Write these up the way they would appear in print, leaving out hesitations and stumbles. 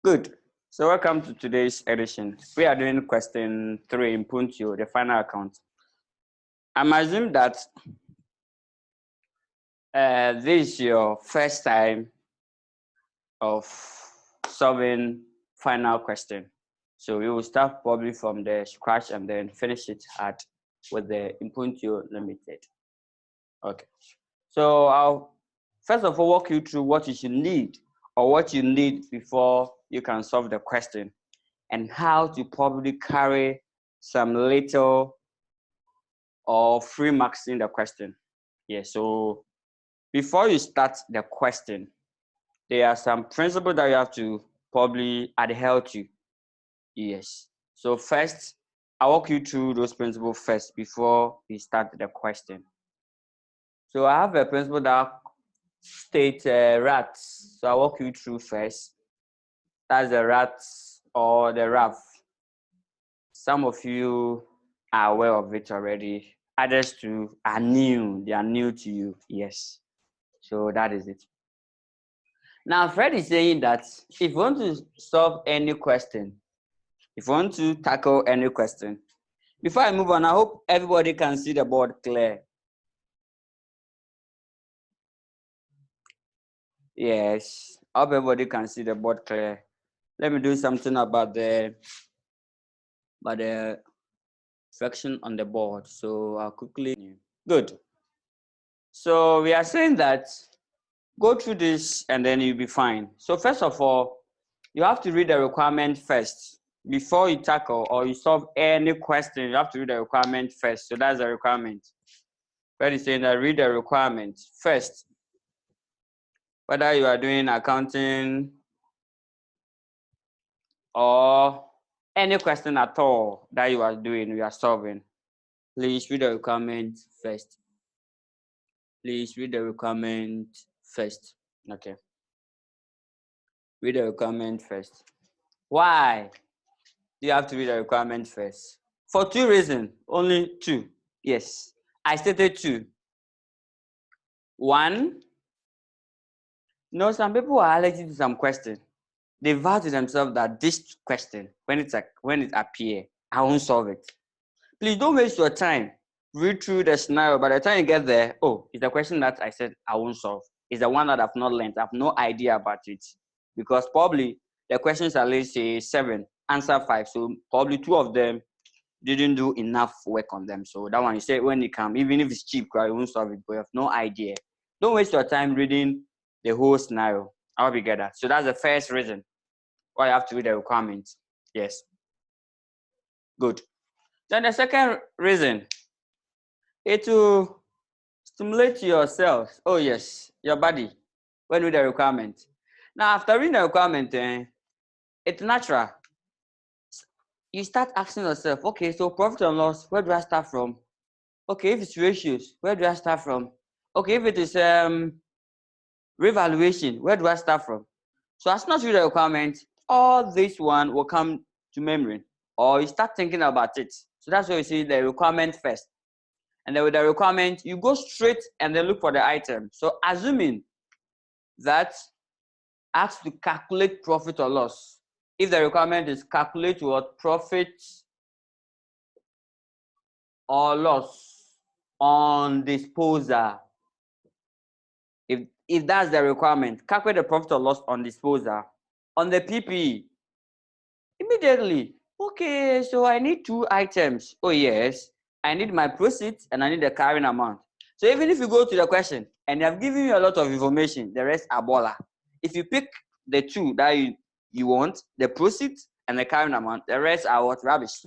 Good. So welcome to today's edition. We are doing question 3 in Mpuntuo, the final account. I'm assuming that this is your first time of solving final question. So we will start probably from the scratch and then finish it with the Mpuntuo Ltd. Okay. So I'll first of all walk you through what you should need or what you need before you can solve the question, and how to probably carry some little or free marks in the question. Yeah, so before you start the question, there are some principles that you have to probably adhere to. Yes. So first, I'll walk you through those principles first before we start the question. So I have a principle that states rats. So I'll walk you through first. That's the rats or the RAF. Some of you are aware of it already. Others too are new. They are new to you. Yes. So that is it. Now, Fred is saying that if you want to solve any question, if you want to tackle any question, before I move on, I hope everybody can see the board clear. Yes, I hope everybody can see the board clear. Let me do something about the fraction on the board. So I'll quickly. Good. So we are saying that go through this and then you'll be fine. So first of all, you have to read the requirement first. Before you tackle or you solve any question, you have to read the requirement first. So that's the requirement. Fred is saying that read the requirement first. Whether you are doing accounting or any question at all that you are doing, you are solving, please read the requirement first. Please read the requirement first. Okay. Read the requirement first. Why do you have to read the requirement first? For two reasons, only two. Yes, I stated two. One, some people are allergic to some question. They vow to themselves that this question, when it appears, I won't solve it. Please don't waste your time. Read through the scenario. By the time you get there, oh, it's the question that I said I won't solve. It's the one that I've not learned. I have no idea about it. Because probably the questions are, let's say, 7, answer 5. So probably 2 of them didn't do enough work on them. So that one, you say when it comes, even if it's cheap, you won't solve it, but you have no idea. Don't waste your time reading the whole scenario. I hope you get that. So that's the first reason why you have to read the requirements. Yes. Good. Then the second reason, it will stimulate your cells. Oh yes, your body when you read the requirement. Now after reading the requirement, it's natural. You start asking yourself, okay, so profit and loss, where do I start from? Okay, if it's ratios, where do I start from? Okay, if it is revaluation, where do I start from? So as soon as you read the requirement, all this one will come to memory, or you start thinking about it. So that's why you see the requirement first. And then with the requirement, you go straight and then look for the item. So assuming that asks to calculate profit or loss. If the requirement is calculate what profit or loss on disposal, if that's the requirement, calculate the profit or loss on disposal on the PPE immediately. Okay, so I need 2 items. Oh yes, I need my proceeds and I need the carrying amount. So even if you go to the question and they have given you a lot of information, the rest are baller. If you pick the 2 that you want, the proceeds and the carrying amount, the rest are what? Rubbish.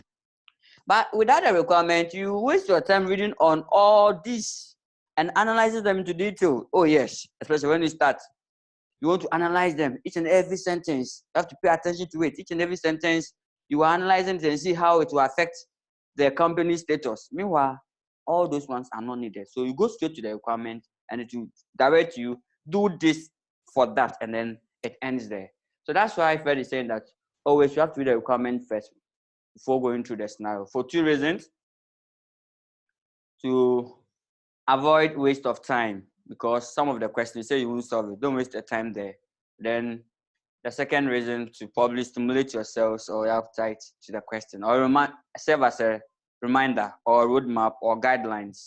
But without a requirement, you waste your time reading on all these and analyzing them into detail. Oh yes, especially when you start. You want to analyze them, each and every sentence. You have to pay attention to it. Each and every sentence, you are analyzing it and see how it will affect the company status. Meanwhile, all those ones are not needed. So you go straight to the requirement and it will direct you, do this for that, and then it ends there. So that's why Fred is saying that always you have to read the requirement first before going through the scenario. For 2 reasons. To avoid waste of time, because some of the questions say you won't solve it. Don't waste the time there. Then The second reason to probably stimulate yourselves or your appetite to the question, or serve as a reminder or roadmap or guidelines.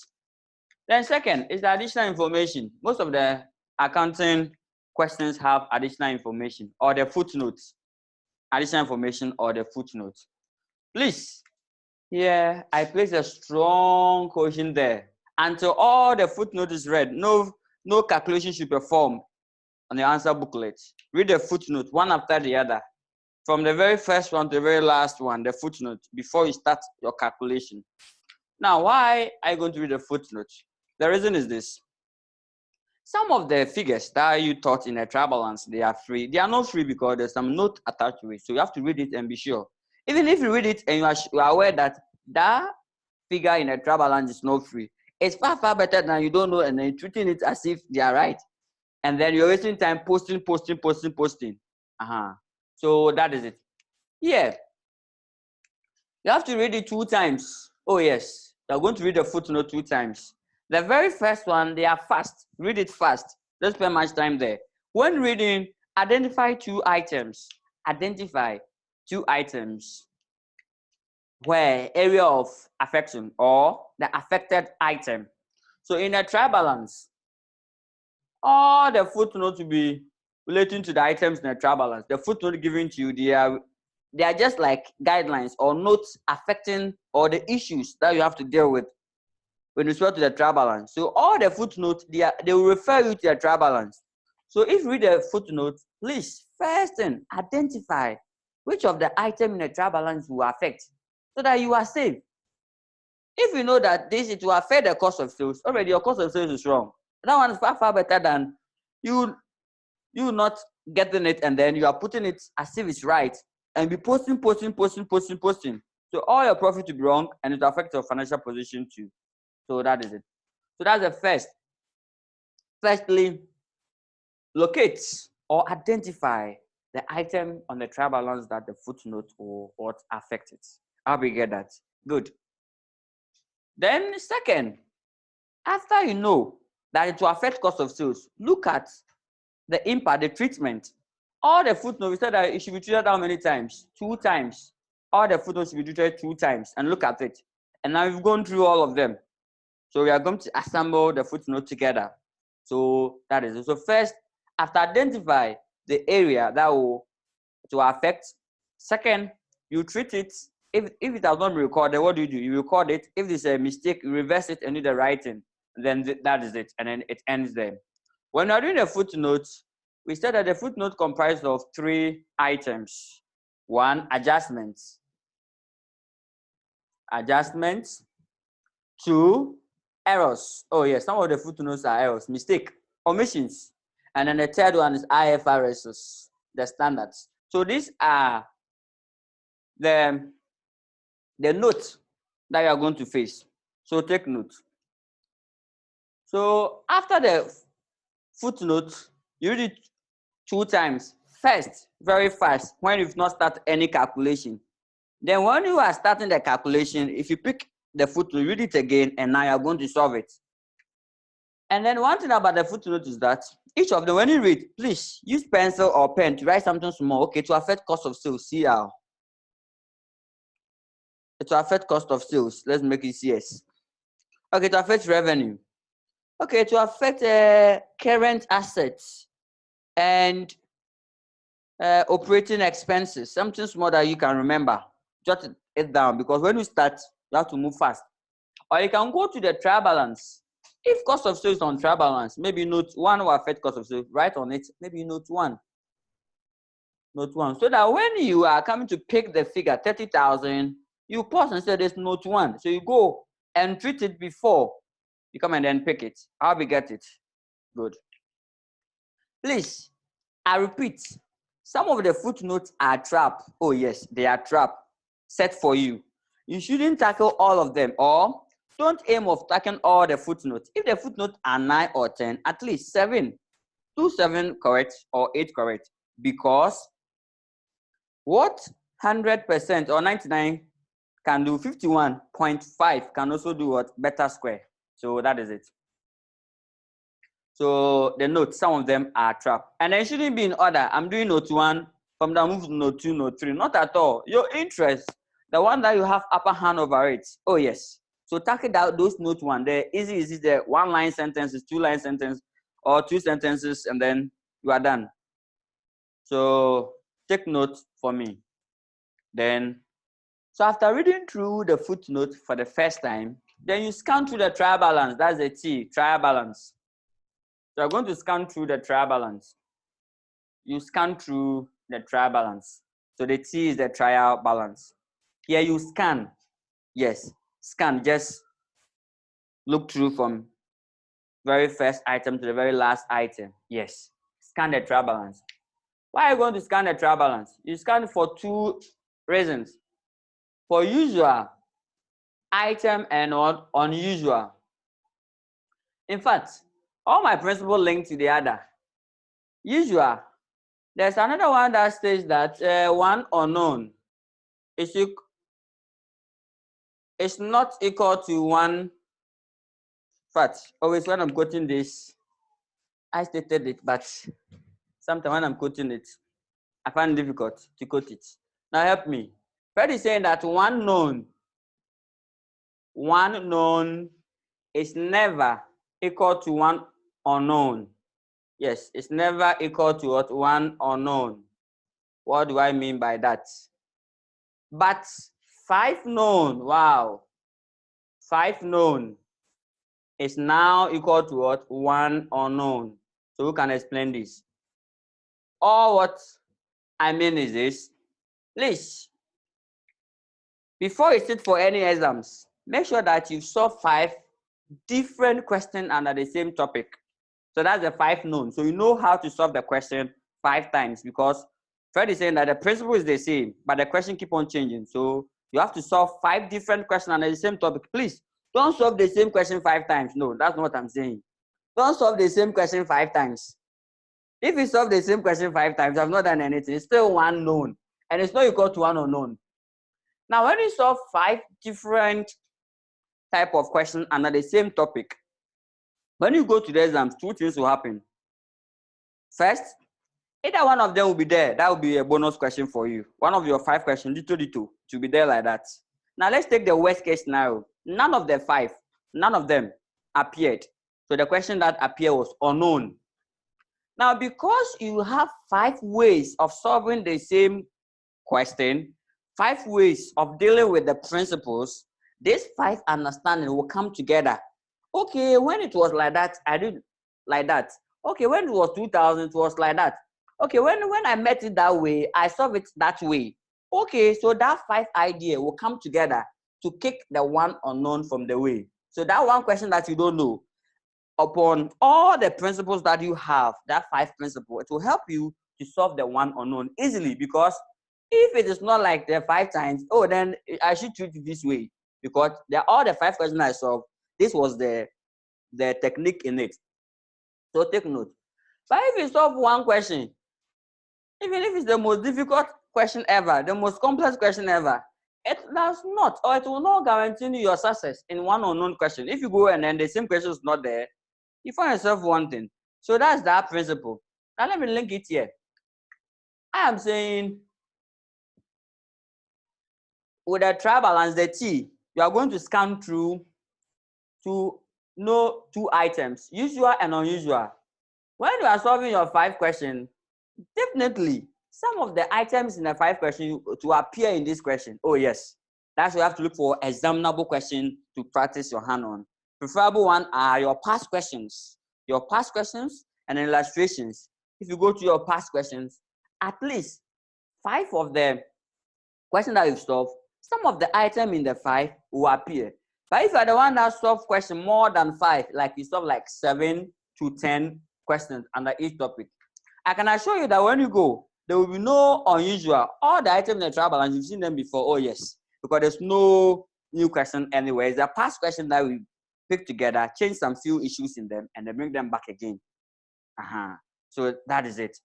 Then second is the additional information. Most of the accounting questions have additional information or the footnotes. Additional information or the footnotes. Please, here I place a strong caution there. Until all the footnote is read, no calculation should be performed on the answer booklet. Read the footnote one after the other. From the very first one to the very last one, the footnote, before you start your calculation. Now, why are you going to read the footnote? The reason is this. Some of the figures that you taught in a trial balance, they are free. They are not free because there's some note attached to it. So you have to read it and be sure. Even if you read it and you are aware that that figure in a trial balance is not free, it's far, far better than you don't know and then treating it as if they are right. And then you're wasting time posting. So that is it. Yeah. You have to read it 2 times. Oh, yes. You're going to read the footnote 2 times. The very first one, they are fast. Read it fast. Don't spend much time there. When reading, identify 2 items. Identify 2 items where area of affection or the affected item. So in a trial balance, all the footnotes will be relating to the items in a trial balance. The footnote given to you, they are just like guidelines or notes affecting or the issues that you have to deal with when you respect to the trial balance. So all the footnotes, they will refer you to the trial balance. So if you read the footnote, please first thing, identify which of the item in the trial balance will affect so that you are safe. If you know that it will affect the cost of sales, already your cost of sales is wrong. That one is far, far better than you not getting it and then you are putting it as if it's right and be posting. So all your profit will be wrong and it will affect your financial position too. So that is it. So that's the first. Firstly, locate or identify the item on the trial balance that the footnote or what affect it. How we get that? Good. Then second, after you know that it will affect cost of sales, look at the impact, the treatment. All the footnotes, we said that it should be treated how many times? 2 times. All the footnotes should be treated 2 times and look at it. And now we've gone through all of them. So we are going to assemble the footnote together. So that is it. So first, after identify the area that will affect. Second, you treat it. If it has not been recorded, what do? You record it. If there's a mistake, you reverse it and do the writing. Then that is it. And then it ends there. When you're doing a footnote, we said that the footnote comprises of 3 items. 1, adjustments. 2, errors. Oh yes, some of the footnotes are errors, mistake, omissions. And then the third one is IFRS, the standards. So these are the notes that you are going to face. So take note. So after the footnote, you read it 2 times. First, very fast, when you've not started any calculation. Then when you are starting the calculation, if you pick the footnote, read it again, and now you're going to solve it. And then one thing about the footnote is that each of them, when you read, please use pencil or pen to write something small. Okay, to affect cost of sales, CR. To affect cost of sales, let's make it CS. Okay, to affect revenue. Okay, to affect current assets and operating expenses, something small that you can remember. Jot it down because when you start, you have to move fast. Or you can go to the trial balance. If cost of sales on trial balance, maybe note 1 will affect cost of sales, write on it, maybe note 1. Note 1. So that when you are coming to pick the figure, 30,000, you pause and say there's note 1. So you go and treat it before you come and then pick it. How we get it? Good. Please, I repeat, some of the footnotes are trap. Oh yes, they are trap set for you. You shouldn't tackle all of them, or don't aim of tackling all the footnotes. If the footnotes are 9 or 10, at least 7. 2 7 correct or 8 correct. Because what 100% or 99 can do, 51.5 can also do what? Beta square. So that is it. So the notes, some of them are trap. And they shouldn't be in order. I'm doing note 1, From the move to note 2, note 3. Not at all. Your interest, the one that you have upper hand over it. Oh, yes. So tackle out those note 1 there. Easy is the 1-line sentences, 2-line sentence, or 2 sentences, and then you are done. So take note for me. Then, so after reading through the footnote for the first time, then you scan through the trial balance. That's the T, trial balance. So you're going to scan through the trial balance. You scan through the trial balance. So the T is the trial balance. Here you scan. Yes, scan. Just look through from very first item to the very last item. Yes, scan the trial balance. Why are you going to scan the trial balance? You scan for 2 reasons. For usual item and unusual. In fact, all my principles link to the other. Usual. There's another one that says that one unknown is not equal to one fact. Always when I'm quoting this, I stated it, but sometimes when I'm quoting it, I find it difficult to quote it. Now help me. Fred is saying that one known is never equal to one unknown. Yes, it's never equal to what? One unknown. What do I mean by that? But 5 known, wow, 5 known is now equal to what? 1 unknown. So who can explain this? Or what I mean is this. Please, before you sit for any exams, make sure that you solve 5 different questions under the same topic. So that's the 5 known. So you know how to solve the question 5 times, because Fred is saying that the principle is the same, but the question keep on changing. So you have to solve 5 different questions under the same topic. Please, don't solve the same question 5 times. No, that's not what I'm saying. Don't solve the same question 5 times. If you solve the same question 5 times, I've not done anything. It's still one known, and it's not equal to one unknown. Now, when you solve 5 different type of questions under the same topic, when you go to the exams, 2 things will happen. First, either one of them will be there. That will be a bonus question for you. One of your 5 questions, little, to be there like that. Now, let's take the worst case scenario. None of the 5, none of them appeared. So the question that appeared was unknown. Now, because you have 5 ways of solving the same question, 5 ways of dealing with the principles, these 5 understanding will come together. Okay, when it was like that, I did like that. Okay, when it was 2000, it was like that. Okay, when I met it that way, I solved it that way. Okay, so that 5 idea will come together to kick the one unknown from the way. So that one question that you don't know, upon all the principles that you have, that 5 principles, it will help you to solve the one unknown easily. Because if it is not like the 5 times, oh, then I should treat it this way, because all the 5 questions I solved, this was the technique in it. So take note. But if you solve one question, even if it's the most difficult question ever, the most complex question ever, it does not, or it will not guarantee you your success in one unknown question. If you go and then the same question is not there, you find yourself wanting. So that's that principle. Now let me link it here. I am saying with the trial balance, the T, you are going to scan through to know 2 items, usual and unusual. When you are solving your 5 questions, definitely some of the items in the 5 questions to appear in this question. Oh yes, that's why you have to look for examinable question to practice your hand on. Preferable one are your past questions and illustrations. If you go to your past questions, at least 5 of them question that you've solved, some of the item in the 5 will appear. But if you are the one that solve question more than 5, like you solve like 7 to 10 questions under each topic, I can assure you that when you go, there will be no unusual. All the items in the trial balance, you've seen them before. Oh yes, because there's no new question anywhere. It's a past question that we pick together, change some few issues in them, and then bring them back again. So that is it.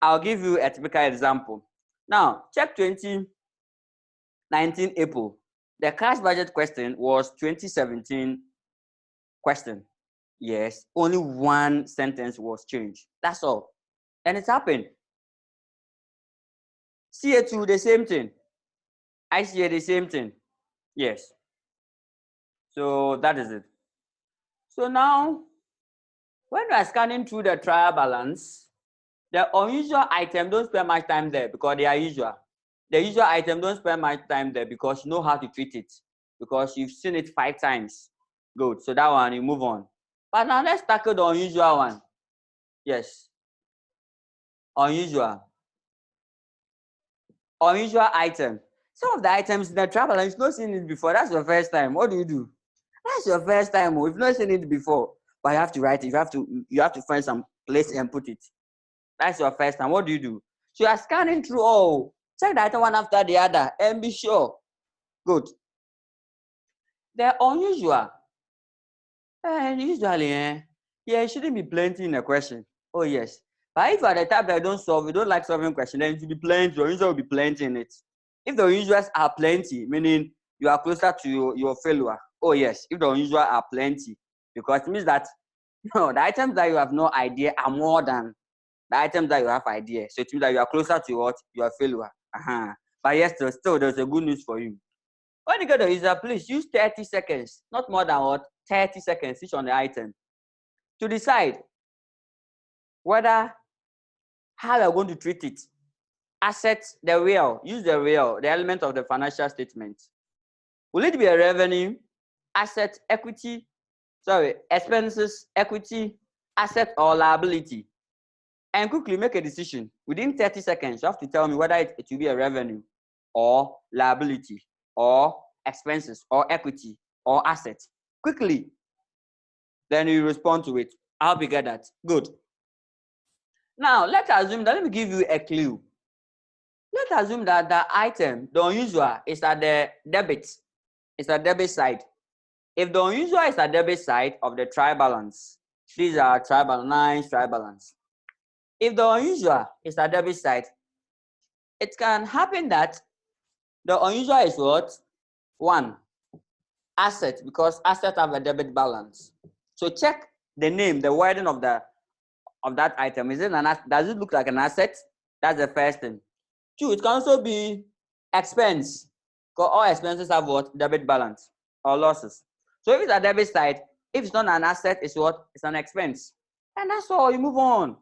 I'll give you a typical example. Now, check 2019 April. The cash budget question was 2017 question. Yes, only one sentence was changed. That's all. And it's happened. CA2, the same thing. ICA, the same thing. Yes. So that is it. So now, when we are scanning through the trial balance, the unusual item, don't spend much time there because they are usual. The usual item, don't spend much time there because you know how to treat it, because you've seen it 5 times. Good. So that one, you move on. But now let's tackle the unusual one. Yes. Unusual. Unusual item. Some of the items in the trial balance, you've not seen it before. That's your first time. What do? That's your first time. You've not seen it before. But you have to write it. You have to find some place and put it. That's your first time. What do? So you are scanning through all. Check the item one after the other and be sure. Good. The unusual. And usually, yeah, it shouldn't be plenty in a question. Oh, yes. But if you are the type that don't solve, you don't like solving questions, then it should be plenty. Your usual will be plenty in it. If the unusuals are plenty, meaning you are closer to your failure. Oh, yes. If the unusual are plenty, because it means that no, the items that you have no idea are more than the items that you have idea. So it means that you are closer to what? Your failure. But yes, still there's a good news for you. When you get the user, please use 30 seconds, not more than what? 30 seconds each on the item to decide whether how you're going to treat it. Assets, the real, use the real, the element of the financial statement. Will it be a revenue, asset, equity, expenses, equity, asset, or liability? And quickly make a decision. Within 30 seconds, you have to tell me whether it will be a revenue or liability or expenses or equity or asset. Quickly. Then you respond to it. I hope you get that. Good. Now, let's assume that, let me give you a clue. Let's assume that the item, the unusual, is at the debit. It's a debit side. If the unusual is at debit side of the trial balance, these are trial balance, nice trial balance. If the unusual is at debit side, it can happen that the unusual is what? 1. Asset, because assets have a debit balance. So check the name, the wording of that item. Is it does it look like an asset? That's the first thing. 2, it can also be expense, because all expenses have what? Debit balance or losses. So if it's a debit side, if it's not an asset, it's what? It's an expense. And that's all, you move on.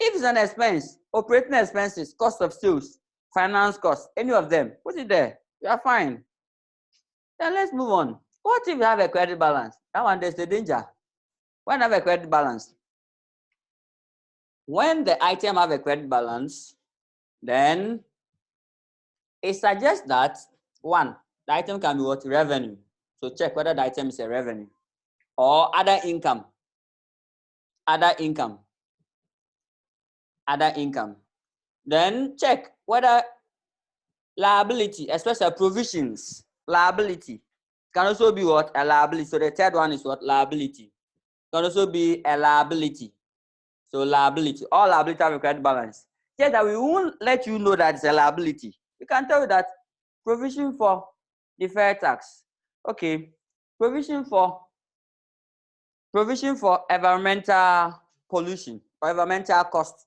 If it's an expense, operating expenses, cost of sales, finance costs, any of them, put it there. You are fine. Then let's move on. What if you have a credit balance? That one, there's the danger. When you have a credit balance, when the item have a credit balance, then it suggests that 1, the item can be what? Revenue. So check whether the item is a revenue or other income. Other income. Other income. Then check whether liability, especially provisions. Liability can also be what? A liability. So the third one is what? Liability. Can also be a liability. So liability. All liability have a credit balance. Yet that we won't let you know that it's a liability. We can tell you that provision for deferred tax. Okay. Provision for environmental pollution or environmental cost.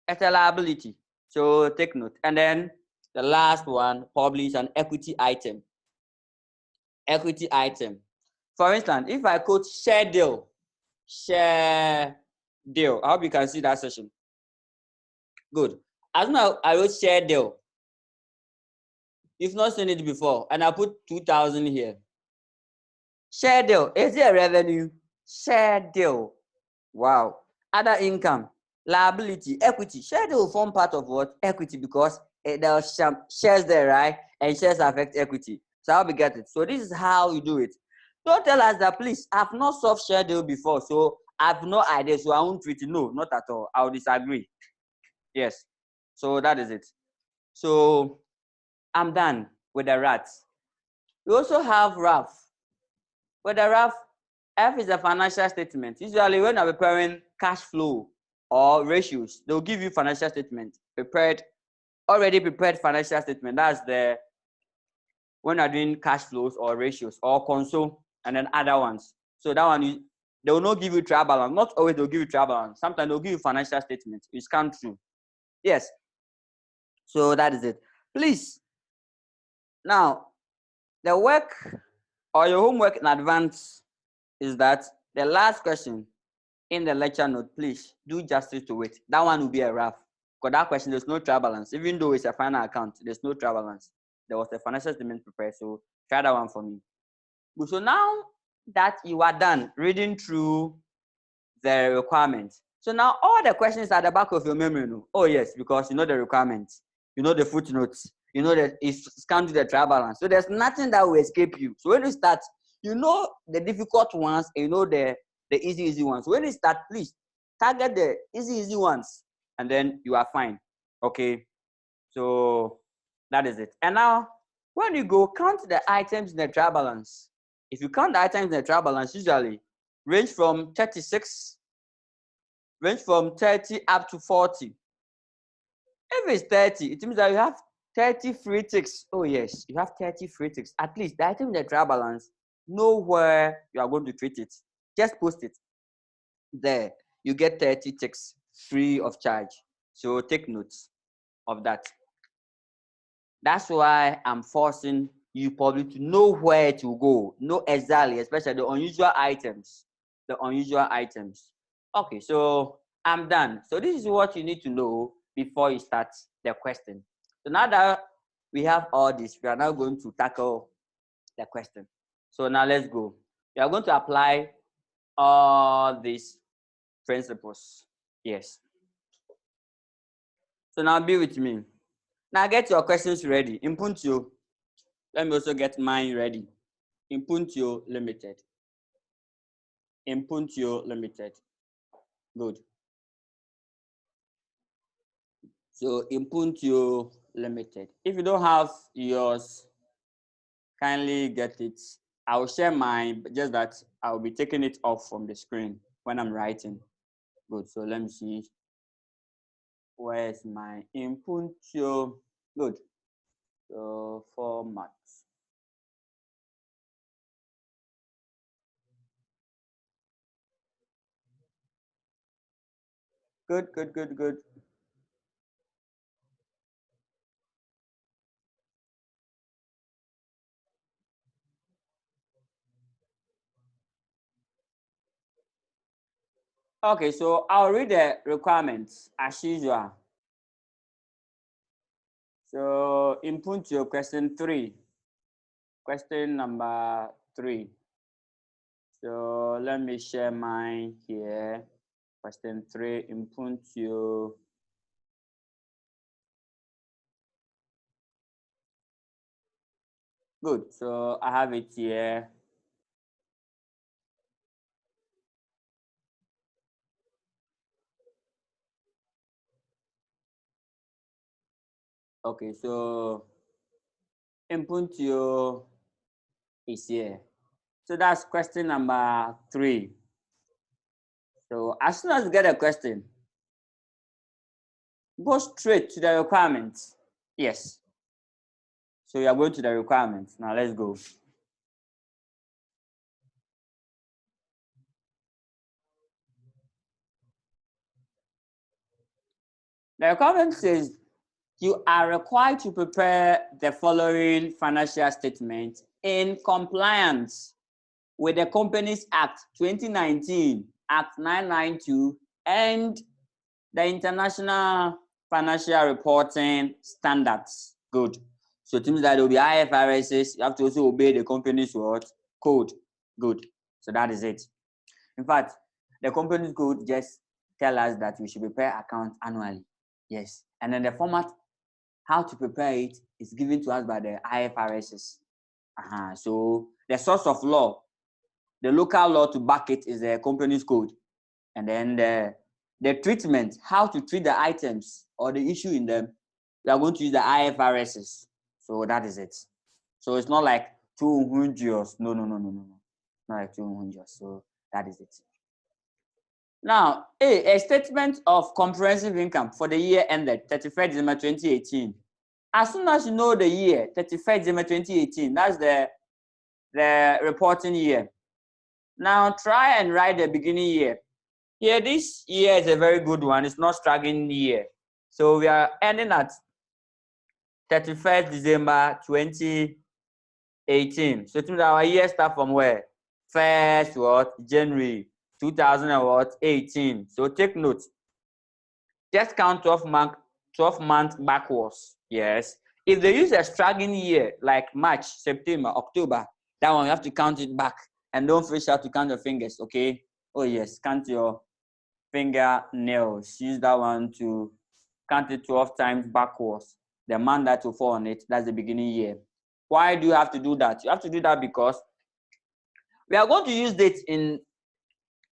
It's a liability. So take note. And then the last one probably is an equity item. Equity item. For instance, if I quote share deal. I hope you can see that section. Good. As soon as I wrote share deal, you've not seen it before, and I put 2,000 here. Share deal, is it a revenue? Share deal. Wow. Other income, liability, equity. Share deal will form part of what? Equity, because there are shares there, right? And shares affect equity. So I'll be get it. So this is how you do it. Don't tell us that, please, I've not solved share deal before, so I've no idea, so I won't treat it. No, not at all. I'll disagree. Yes. So that is it. So I'm done with the rats. We also have RAF. With the RAF, F is a financial statement. Usually when you're preparing cash flow or ratios, they'll give you financial statement. Already prepared financial statement. That's when you're doing cash flows or ratios or console and then other ones. So that one, they will not give you trial balance. Not always they'll give you trial balance. Sometimes they'll give you financial statements. You scan through. Yes. So that is it. Please, now, the work or your homework in advance is that the last question in the lecture note, please do justice to it. That one will be a rough. Because that question, there's no trial balance. Even though it's a final account, there's no trial balance. There was a financial statement prepared, so try that one for me. So now that you are done reading through the requirements, so now all the questions at the back of your memory. Oh yes, because you know the requirements, you know the footnotes, you know that it's scanned to the trial balance. So there's nothing that will escape you. So when you start, you know the difficult ones, and you know the easy ones. So when you start, please target the easy ones, and then you are fine. Okay, so that is it. And now when you go count the items in the trial balance, if you count the items in the trial balance, usually range from 36, range from 30 up to 40. If it's 30, it means that you have 30 free ticks. Oh yes, you have 30 free ticks. At least the item in the trial balance, know where you are going to treat it. Just post it there. You get 30 ticks free of charge. So take notes of that. That's why I'm forcing you probably to know where to go. Know exactly, especially the unusual items. The unusual items. Okay, so I'm done. So this is what you need to know before you start the question. So now that we have all this, we are now going to tackle the question. So now let's go. We are going to apply all these principles. Yes. So now be with me. Now get your questions ready. Mpuntuo. Let me also get mine ready. Mpuntuo Ltd. Mpuntuo Ltd. Good. So Mpuntuo Ltd. If you don't have yours, kindly get it. I will share mine, but just that I will be taking it off from the screen when I'm writing. Good. So let me see. Where's my Mpuntuo? Good. So format. Good, good, good, good. Okay, so I'll read the requirements as usual. So input your question 3. Question number 3. So let me share mine here. Question 3, input your. Good, so I have it here. Okay, so input your is here. So that's question number 3. So as soon as you get a question, go straight to the requirements. Yes. So you are going to the requirements. Now let's go. The requirement says you are required to prepare the following financial statement in compliance with the Companies Act 2019, Act 992, and the International Financial Reporting Standards. Good. So it means that there will be IFRSs. You have to also obey the company's what? Code. Good. So that is it. In fact, the company's code just tell us that we should prepare accounts annually. Yes. And then the format, how to prepare it, is given to us by the IFRSs. So the source of law, the local law to back it, is the company's code. And then the treatment, how to treat the items or the issue in them, we are going to use the IFRSs. So that is it. So it's not like 200. No. Not like 200. So that is it. Now, a statement of comprehensive income for the year ended 31st December 2018. As soon as you know the year, 31st December 2018, that's the reporting year. Now, try and write the beginning year. Here, this year is a very good one. It's not struggling year. So we are ending at 31st December 2018. So it means our year start from where? 1st what? January 2018. So take note. Just count 12 months backwards. Yes. If they use a straggling year like March, September, October, that one you have to count it back. And don't fish out to count your fingers, okay? Oh yes, count your fingernails. Use that one to count it 12 times backwards. The month that will fall on it, that's the beginning year. Why do you have to do that? You have to do that because we are going to use dates in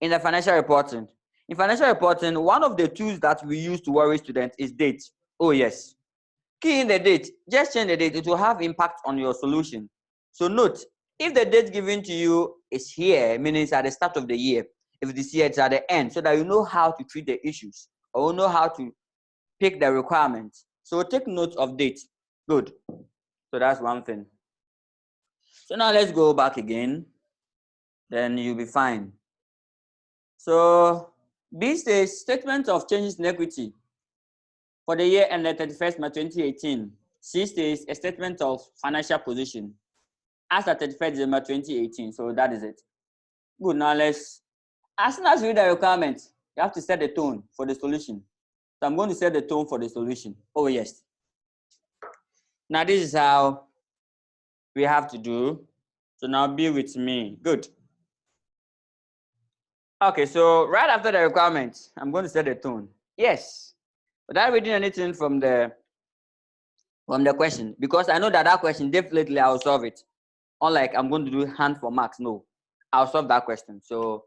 the financial reporting. In financial reporting, one of the tools that we use to worry students is date. Oh yes. Key in the date, just change the date, it will have impact on your solution. So note, if the date given to you is here, meaning it's at the start of the year, if it is here, it's at the end, so that you know how to treat the issues, or you know how to pick the requirements. So take note of date. Good. So that's one thing. So now let's go back again. Then you'll be fine. So B says statement of changes in equity for the year ended 31st March 2018. C says a statement of financial position as at 31st December 2018. So that is it. Good. Now let's, as soon as you read the requirements, you have to set the tone for the solution. So I'm going to set the tone for the solution. Oh yes. Now this is how we have to do. So now be with me. Good. Okay, so right after the requirements, I'm going to set the tone. Yes. Without reading anything from the question, because I know that question definitely I'll solve it. Unlike I'm going to do hand for marks. No, I'll solve that question. So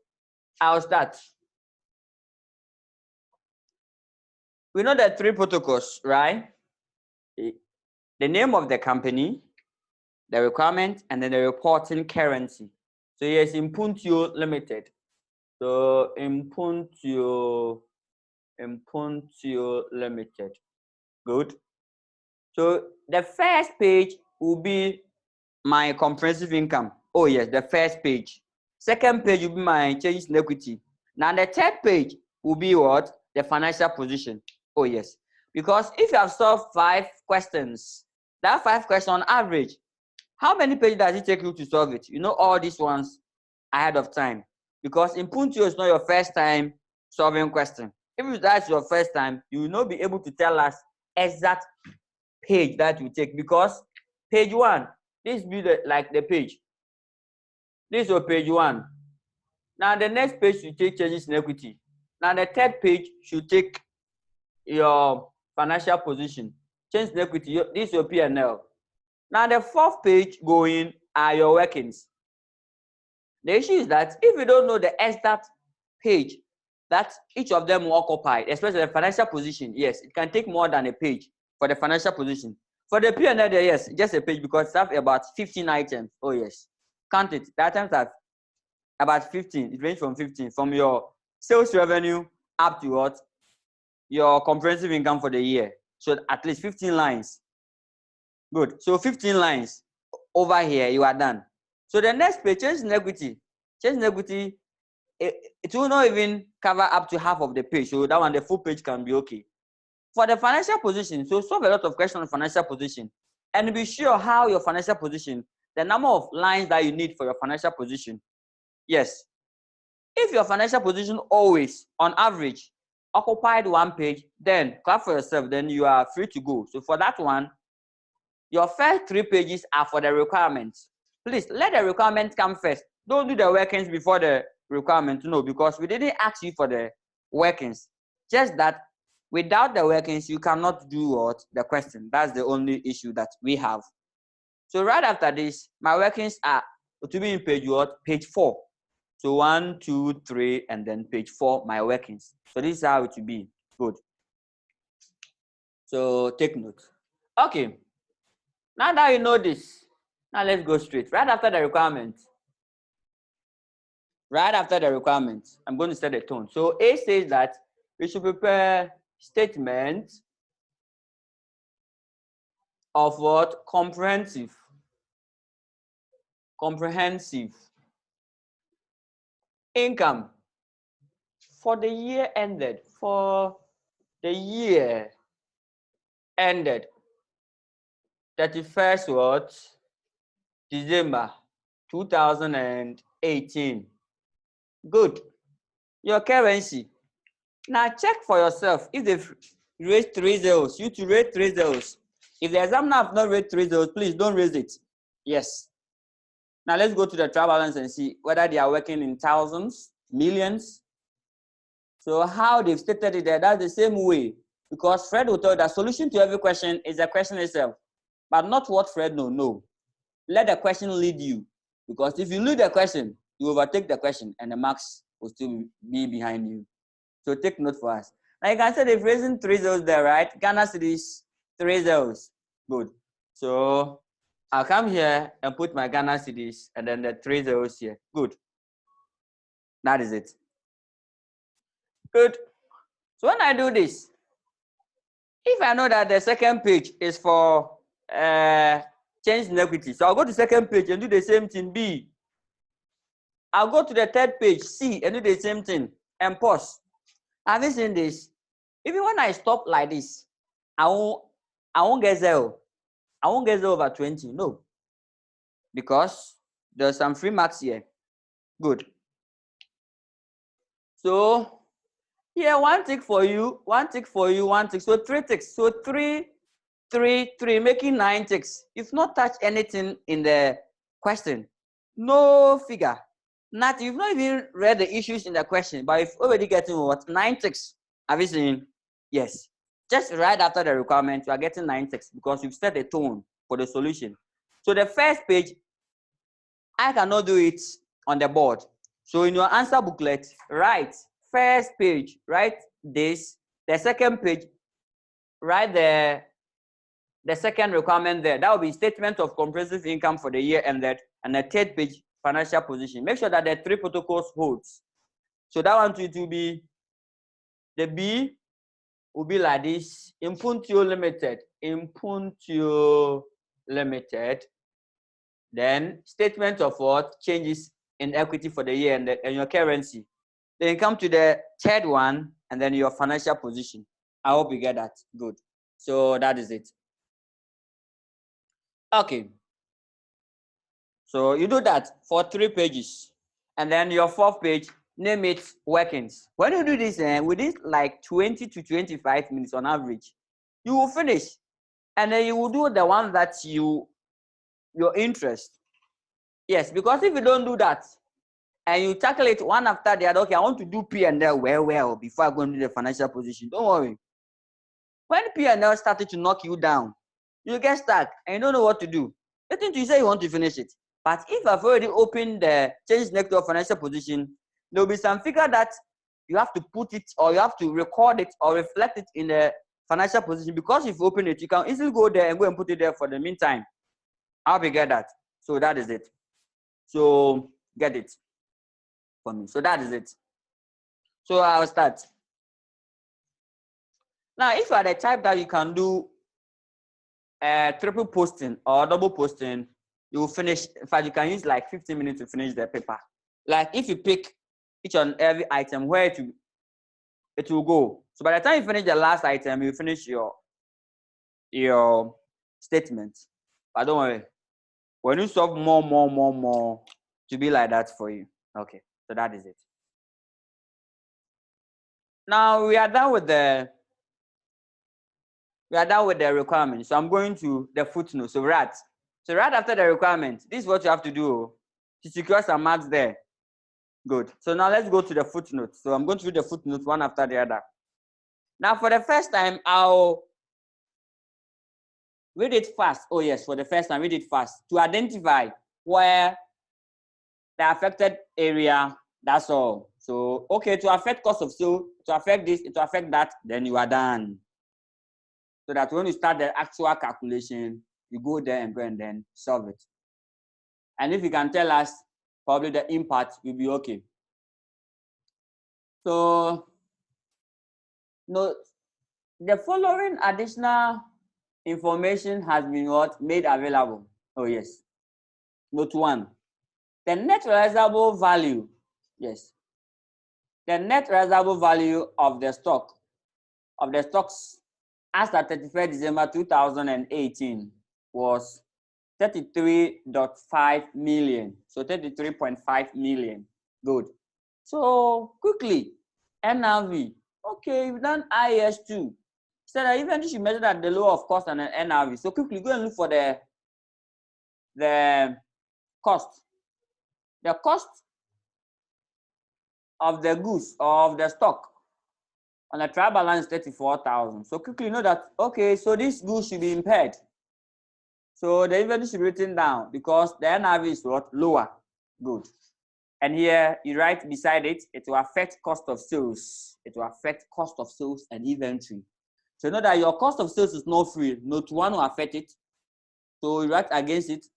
I'll start. We know the 3 protocols, right? The name of the company, the requirement, and then the reporting currency. So yes, Mpuntuo Ltd. So Mpuntuo Ltd. Good. So the first page will be my comprehensive income. Oh yes, the first page. Second page will be my changes in equity. Now the third page will be what? The financial position. Oh yes. Because if you have solved 5 questions, that 5 questions on average, how many pages does it take you to solve it? You know all these ones ahead of time. Because in Mpuntuo is not your first time solving question. If that's your first time, you will not be able to tell us exact page that you take, because page 1, this be the page. This is page 1. Now the next page should take changes in equity. Now the third page should take your financial position. Change in equity, this is your P&L. Now the 4th page going are your workings. The issue is that if you don't know the exact page that each of them will occupy, especially the financial position, yes, it can take more than a page for the financial position. For the P&L, yes, just a page, because it's about 15 items. Oh yes, count it. The items are about 15. It ranges from 15 from your sales revenue up to what? Your comprehensive income for the year. So at least 15 lines. Good. So 15 lines over here, you are done. So the next page, change in equity. Change in equity, it will not even cover up to half of the page. So that one, the full page can be okay. For the financial position, so solve a lot of questions on financial position and be sure how your financial position, the number of lines that you need for your financial position. Yes. If your financial position always, on average, occupied 1 page, then clap for yourself, then you are free to go. So for that one, your first 3 pages are for the requirements. Please let the requirements come first. Don't do the workings before the requirement. No, because we didn't ask you for the workings. Just that without the workings, you cannot do what? The question. That's the only issue that we have. So right after this, my workings are to be in page what? Page 4. So 1, 2, 3, and then page 4, my workings. So this is how it will be. Good. So take note. Okay. Now that you know this, now let's go straight. Right after the requirement. Right after the requirement, I'm going to set the tone. So A says that we should prepare statement of what? Comprehensive income for the year ended. For the year ended 31st what? December 2018. Good. Your currency. Now check for yourself if they've raised 3 zeros. You to raise 3 zeros. If the examiner have not raised 3 zeros, please don't raise it. Yes. Now let's go to the trial balance and see whether they are working in thousands, millions. So how they've stated it there, that's the same way. Because Fred will tell you the solution to every question is the question itself, but not what Fred knows. No. Let the question lead you. Because if you lead the question, you overtake the question and the marks will still be behind you. So take note for us. Now you can say they've raising 3 zeros there, right? Ghana cedis, 3 zeros. Good. So I'll come here and put my Ghana cedis and then the 3 zeros here. Good. That is it. Good. So when I do this, if I know that the second page is for change in equity, so I'll go to second page and do the same thing, B. I'll go to the third page, C, and do the same thing and pause. Have you seen this? Even when I stop like this, I won't get 0. I won't get 0 over 20. No. Because there's some free marks here. Good. So here, 1 tick for you, 1 tick for you, 1 tick. So 3 ticks. So 3, 3, 3, making 9 ticks. You've not touched anything in the question. No figure. Not, you've not even read the issues in the question, but you've already getting what? 9 ticks. Have you seen? Yes. Just right after the requirement, you are getting 9 ticks because you've set the tone for the solution. So the first page, I cannot do it on the board. So in your answer booklet, write first page, write this. The second page, write the second requirement there. That will be statement of comprehensive income for the year ended, and the third page, financial position. Make sure that the 3 protocols holds. So that one will be, the B will be like this. Mpuntuo Ltd. Mpuntuo Ltd. Then statement of what? Changes in equity for the year and your currency. Then come to the third one, and then your financial position. I hope you get that. Good. So that is it. Okay. So you do that for 3 pages. And then your 4th page, name it workings. When you do this, within like 20 to 25 minutes on average, you will finish. And then you will do the one that your interest. Yes, because if you don't do that, and you tackle it one after the other, okay, I want to do P&L well before I go into the financial position. Don't worry. When P&L started to knock you down, you get stuck and you don't know what to do. Nothing to say you want to finish it. But if I've already opened the change next to your financial position, there will be some figure that you have to put it, or you have to record it or reflect it in the financial position. Because if you open it, you can easily go there and go and put it there for the meantime. I hope you get that. So that is it. So get it for me. So that is it. So I'll start. Now, if you are the type that you can do triple posting or double posting, you will finish. In fact, you can use like 15 minutes to finish the paper. Like if you pick each and every item where it will go. So by the time you finish the last item, you finish your statement. But don't worry. When you solve more, to be like that for you. Okay, so that is it. Now we are done with the requirement. So I'm going to the footnote. So right after the requirement, this is what you have to do to secure some marks there. Good. So now let's go to the footnote. So I'm going to read the footnote one after the other. Now for the first time, I'll read it fast. Oh yes, for the first time, read it fast to identify where the affected area. That's all. So okay, to affect cost of sale, to affect this, to affect that, then you are done. So that when you start the actual calculation, you go there and go and then solve it. And if you can tell us, probably the impact will be okay. So, no, the following additional information has been made available. Oh yes. Note 1. The net realizable value. Yes. The net realizable value of the stocks as at 31st December 2018 was 33.5 million. So 33.5 million. Good. So quickly, NRV. Okay, you've done IS2. So that even if you measure at the low of cost and an NRV. So quickly go and look for the cost. The cost of the goods of the stock on a trial balance 34,000. So quickly know that, okay, so this goods should be impaired. So the inventory should be written down because the NRV is what? Lower. Good. And here you write beside it, it will affect cost of sales. It will affect cost of sales and inventory. So know that your cost of sales is not free. Note 1 will affect it. So you write against it.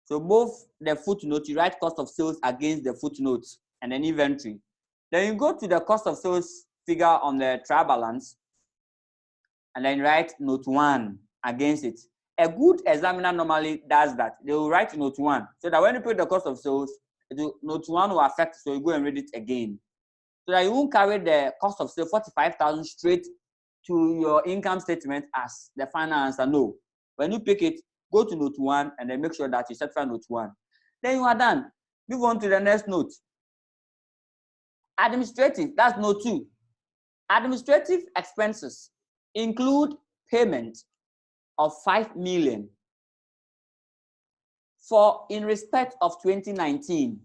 So both the footnote, you write cost of sales against the footnote and then inventory. Then you go to the cost of sales figure on the trial balance and then write note 1 against it. A good examiner normally does that. They will write note 1 so that when you put the cost of sales, note 1 will affect, so you go and read it again. So that you won't carry the cost of sales 45,000 straight to your income statement as the final answer. No. When you pick it, go to note 1 and then make sure that you certify note 1. Then you are done. Move on to the next note. Administrative, that's note 2. Administrative expenses include payment of 5 million for in respect of 2019.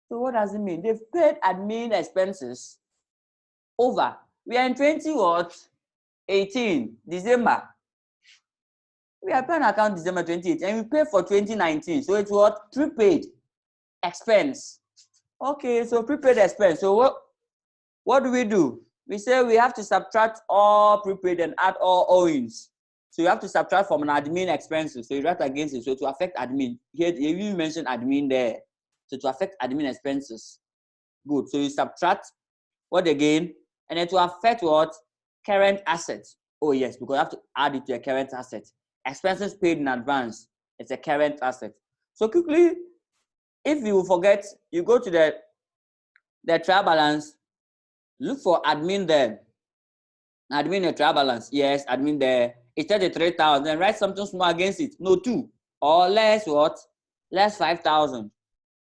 So what does it mean? They've paid admin expenses over. We are in 18 December. We are paying account December 28 and we pay for 2019. So it's what? Prepaid expense. Okay, so prepaid expense. So what do? We say we have to subtract all prepaid and add all owings. So you have to subtract from an admin expenses. So you write against it. So to affect admin. Here you mentioned admin there. So to affect admin expenses. Good. So you subtract what again? And it will affect what? Current assets. Oh yes, because you have to add it to a current asset. Expenses paid in advance. It's a current asset. So quickly, if you forget, you go to the trial balance. Look for admin there. Admin the trial balance. Yes, admin there. It's 33,000. Then write something small against it. No 2. Or less what? Less 5,000.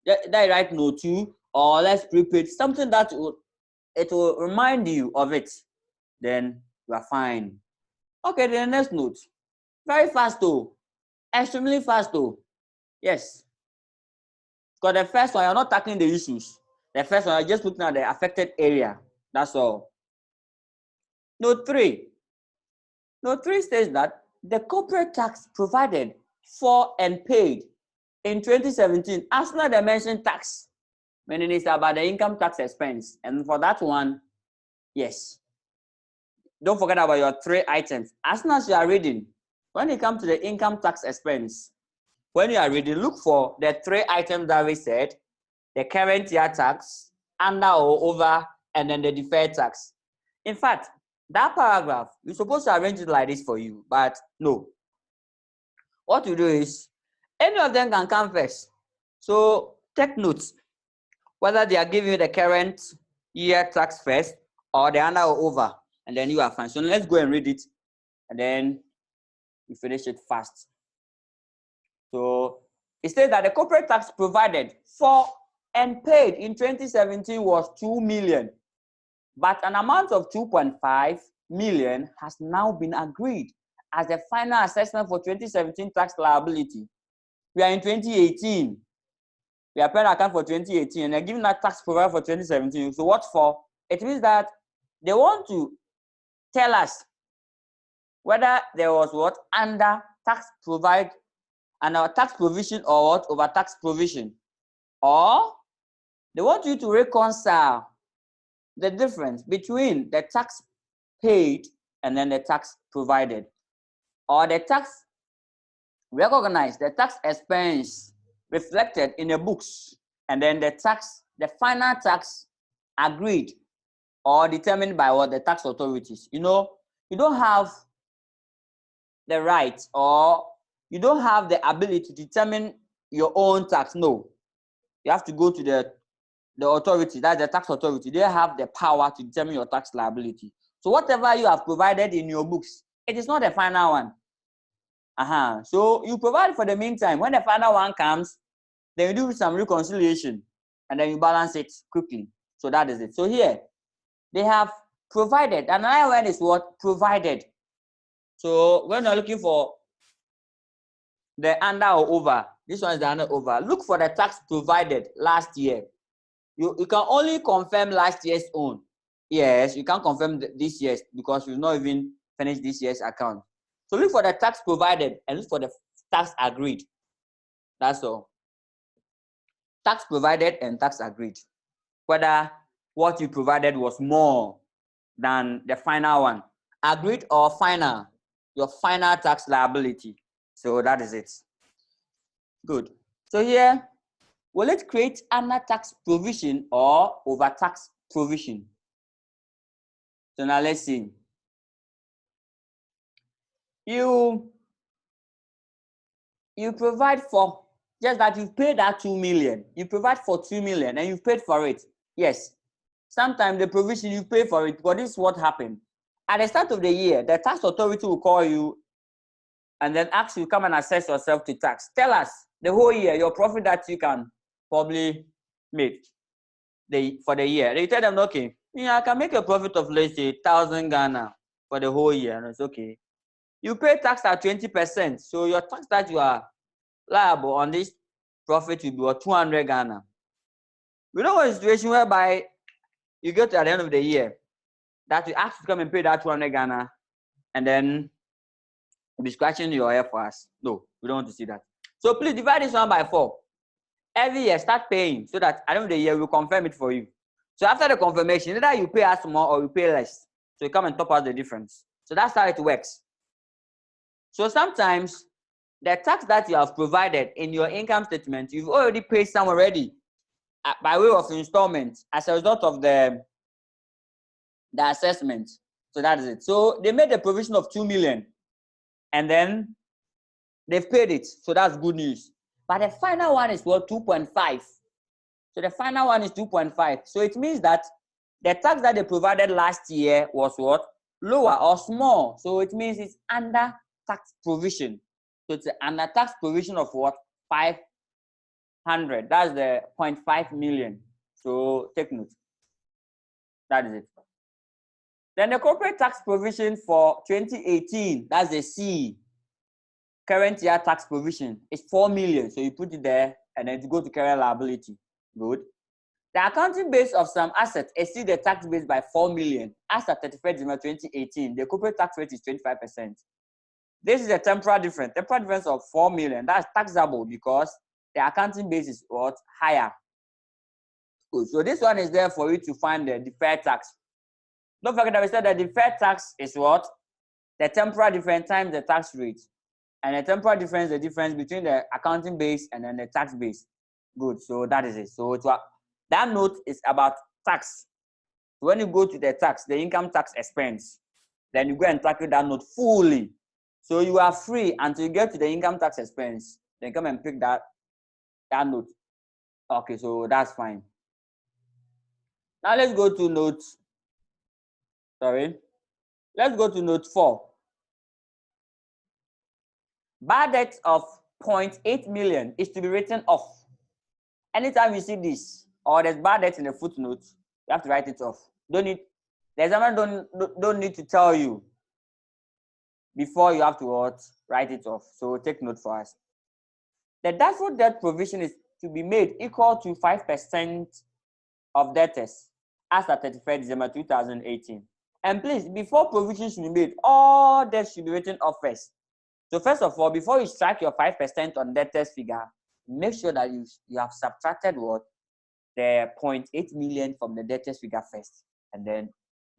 Then write no 2 or less prepaid. Something that it will remind you of it. Then you are fine. Okay, the next note. Very fast though. Extremely fast though. Yes. Because the first one, you're not tackling the issues. The first one, you're just looking at the affected area. That's all. Note 3. Note 3 says that the corporate tax provided for and paid in 2017, as not the mentioned tax, meaning it's about the income tax expense. And for that one, yes. Don't forget about your 3 items. As soon as you are reading, when you come to the income tax expense, when you are reading, look for the 3 items that we said, the current year tax, under or over, and then the deferred tax. In fact, that paragraph, you're supposed to arrange it like this for you, but no. What you do is, any of them can come first. So take notes, whether they are giving you the current year tax first or the under or over, and then you are fine. So let's go and read it, and then we finish it fast. So it says that the corporate tax provided for and paid in 2017 was 2 million, but an amount of 2.5 million has now been agreed as the final assessment for 2017 tax liability. We are in 2018. We are paying account for 2018 and they're giving that tax provided for 2017. So what for? It means that they want to tell us whether there was what under tax provide and our tax provision or what over tax provision, or they want you to reconcile the difference between the tax paid and then the tax provided, or the tax recognized, the tax expense reflected in the books, and then the final tax agreed or determined by what the tax authorities. You know, you don't have the right or you don't have the ability to determine your own tax. No, you have to go to the authority, that's the tax authority. They have the power to determine your tax liability. So whatever you have provided in your books, it is not the final one. So you provide for the meantime. When the final one comes, then you do some reconciliation and then you balance it quickly. So that is it. So here they have provided. Another one is what? Provided. So when you're looking for the under or over, this one is the under over. Look for the tax provided last year. You can only confirm last year's own. Yes, you can't confirm this year's because we've not even finished this year's account. So look for the tax provided and look for the tax agreed. That's all. Tax provided and tax agreed. Whether what you provided was more than the final one. Agreed or final, your final tax liability. So that is it. Good. So here, will it create under tax provision or over tax provision? So now let's see. You provide for just that you've paid that 2 million. You provide for 2 million and you've paid for it. Yes. Sometimes the provision you pay for it, but this is what happened. At the start of the year, the tax authority will call you and then ask you to come and assess yourself to tax. Tell us the whole year, your profit that you can probably make for the year. They tell them, okay, I can make a profit of, let's say, 1,000 Ghana for the whole year. And it's okay. You pay tax at 20%. So your tax that you are liable on this profit will be 200 Ghana. We don't want a situation whereby you get to at the end of the year that you ask to come and pay that 200 Ghana and then you'll be scratching your hair for us. No, we don't want to see that. So please divide this one by 4. Every year, start paying so that at the end of the year, we'll confirm it for you. So after the confirmation, either you pay us more or you pay less. So you come and top out the difference. So that's how it works. So sometimes the tax that you have provided in your income statement, you've already paid some already by way of installment as a result of the assessment. So that is it. So they made the provision of 2 million and then they've paid it. So that's good news. But the final one is what? 2.5. So the final one is 2.5. So it means that the tax that they provided last year was what? Lower or small. So it means it's under tax provision. So it's under tax provision of what? 500. That's the 0.5 million. So take note. That is it. Then the corporate tax provision for 2018, that's the C. Current year tax provision is 4 million. So you put it there and then you go to current liability. Good. The accounting base of some assets exceeds the tax base by 4 million. As at 31st December 2018, the corporate tax rate is 25%. This is a temporal difference. Temporal difference of 4 million. That's taxable because the accounting base is what? Higher. Good. So this one is there for you to find the deferred tax. Don't forget that we said that the deferred tax is what? The temporal difference times the tax rate. And the temporal difference, the difference between the accounting base and then the tax base. Good. So that is it. So that note is about tax. When you go to the tax, the income tax expense, then you go and calculate that note fully. So you are free until you get to the income tax expense. Then come and pick that note. Okay, so that's fine. Now let's go to note. Let's go to note 4. Bad debt of 0.8 million is to be written off. Anytime you see this or there's bad debt in the footnote, you have to write it off. The examiner don't need to tell you before you have to write it off. So take note for us. The doubtful debt provision is to be made equal to 5% of debtors as at 31st December 2018. And please, before provision should be made, all debts should be written off first. So first of all, before you strike your 5% on debtors figure, make sure that you have subtracted what? The 0.8 million from the debtors figure first, and then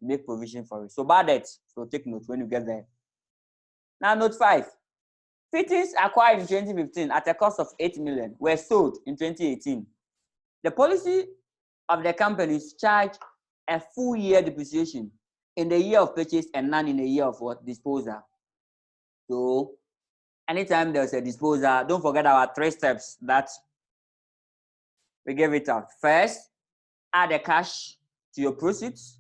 make provision for it. So bad debts. So take note when you get there. Now note 5. Fittings acquired in 2015 at a cost of 8 million were sold in 2018. The policy of the company is charge a full year depreciation in the year of purchase and none in the year of what? Disposal. So anytime there's a disposal, don't forget our 3 steps that we gave it out. First, add the cash to your proceeds.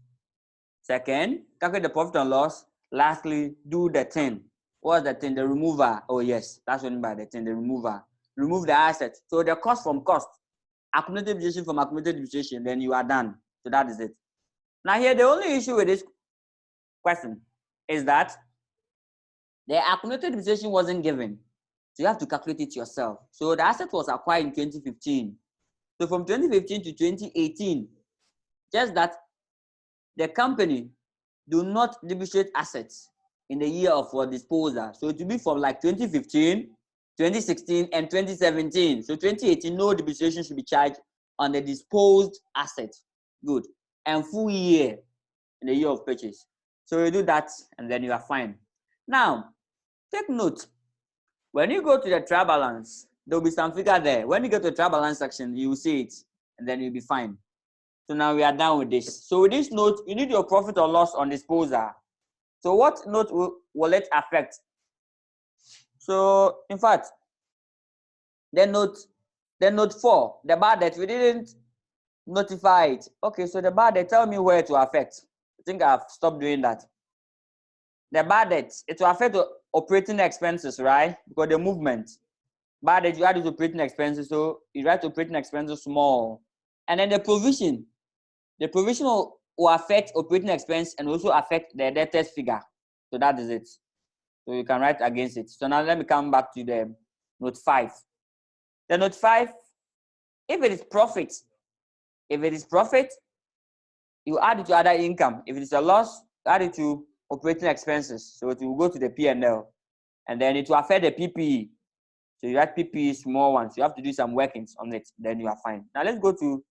Second, calculate the profit and loss. Lastly, do the 10. What's the thing? The remover. Oh yes, that's what I mean by the thing. The remover. Remove the asset. So the cost from cost. Accumulated depreciation from accumulated depreciation. Then you are done. So that is it. Now here, the only issue with this question is that the accumulated depreciation wasn't given. So you have to calculate it yourself. So the asset was acquired in 2015. So from 2015 to 2018, just that the company do not depreciate assets in the year of disposal. So it will be from like 2015, 2016, and 2017. So 2018, no depreciation should be charged on the disposed asset. Good. And full year in the year of purchase. So you do that and then you are fine. Now, take note. When you go to the trial balance, there will be some figure there. When you get to the trial balance section, you will see it and then you'll be fine. So now we are done with this. So with this note, you need your profit or loss on disposal. So what note will it affect? So in fact, the note 4, the bad debt, we didn't notify it. Okay, so the bad debt, tell me where it will affect. I think I've stopped doing that. The bad debt, it will affect the operating expenses, right? Because the movement. Bad debt, you add it to operating expenses, so you write operating expenses small. And then the provision will affect operating expense and also affect the debtors figure. So that is it. So you can write against it. So now let me come back to the note 5. The note 5, if it is profit, you add it to other income. If it is a loss, add it to operating expenses. So it will go to the P&L. And then it will affect the PPE. So you write PPE small ones. You have to do some workings on it. Then you are fine. Now let's go to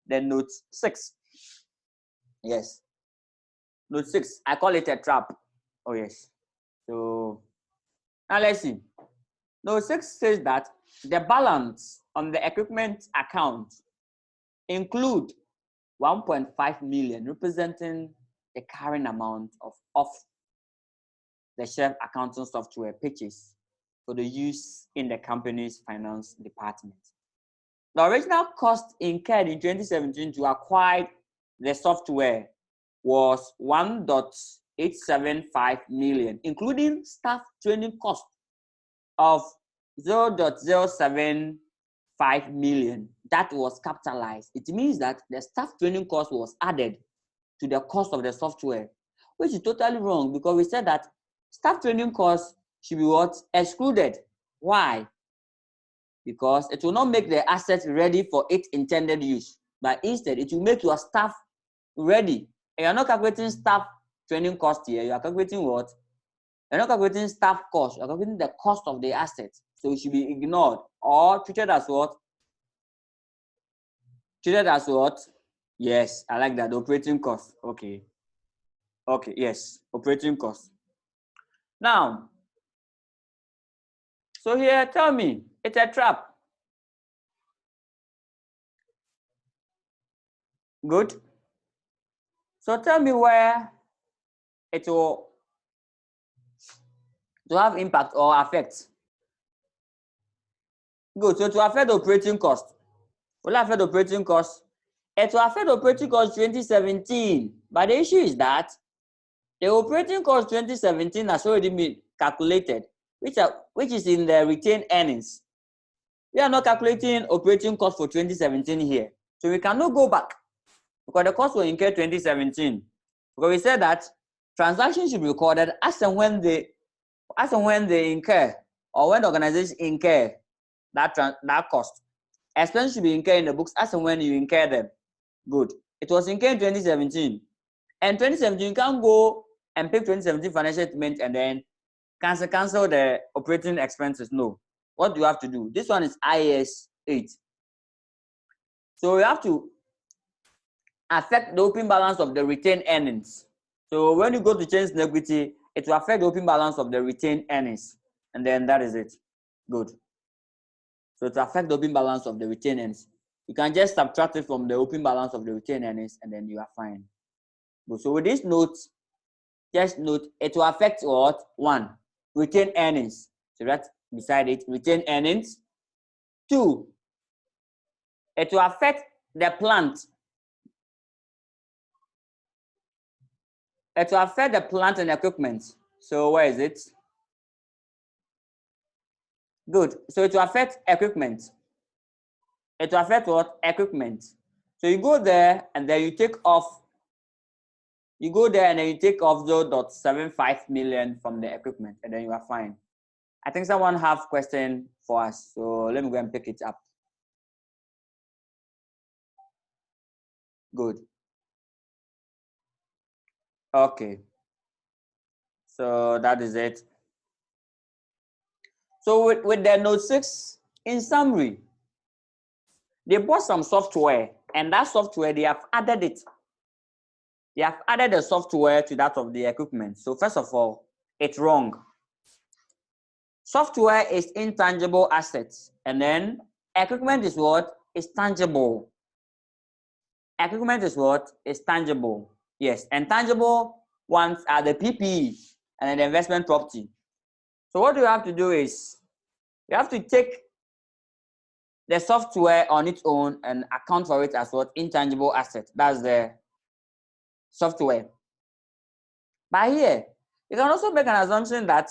the note 6. Yes. Note 6. I call it a trap. Oh yes. So now let's see. Note 6 says that the balance on the equipment account include 1.5 million, representing the current amount of the shelf accounting software purchase for the use in the company's finance department. The original cost incurred in 2017 to acquire the software was 1.875 million, including staff training cost of 0.075 million. That was capitalized. It means that the staff training cost was added to the cost of the software, which is totally wrong because we said that staff training costs should be what? Excluded. Why? Because it will not make the assets ready for its intended use, but instead it will make your staff ready. And you're not calculating staff training cost here. You are calculating what? You're not calculating staff cost. You're calculating the cost of the assets. So it should be ignored or treated as what? Treated as what? Yes, I like that. The operating cost. Okay. Okay, yes. Operating cost. Now, so here, tell me, it's a trap. Good. So tell me where it will have impact or affect. Good. So to affect the operating cost. Will affect the operating cost? It will affect the operating cost 2017. But the issue is that the operating cost 2017 has already been calculated, which is in the retained earnings. We are not calculating operating cost for 2017 here. So we cannot go back because the cost will incur 2017. Because we said that transactions should be recorded as and when they incur, or when the organization incur that cost. Expenses should be incurred in the books as and when you incur them. Good. It was incurred in 2017. And 2017, you can't go and pick 2017 financial statement and then cancel the operating expenses. No. What do you have to do? This one is IAS 8. So you have to affect the opening balance of the retained earnings. So when you go to change in equity, it will affect the opening balance of the retained earnings. And then that is it. Good. So to affect the opening balance of the retained earnings, you can just subtract it from the opening balance of the retained earnings and then you are fine. Good. So with this note, just note it will affect what? 1, retained earnings. So that's beside it, retained earnings. 2, it will affect the plant. It will affect the plant and equipment. So where is it? Good. So it will affect equipment. It will affect what? Equipment. So you go there and then you take off. You go there and then you take off 0.75 million from the equipment, and then you are fine. I think someone have question for us, so let me go and pick it up. Good. Okay. So that is it. So with the Note 6, in summary, they bought some software, and that software, they have added it. They have added the software to that of the equipment. So first of all, it's wrong. Software is intangible assets, and then equipment is what? Is tangible. Equipment is what? Is tangible. Yes, and tangible ones are the PPE and then the investment property. So what you have to do is you have to take the software on its own and account for it as what? Intangible asset. That's the software. But here, you can also make an assumption that,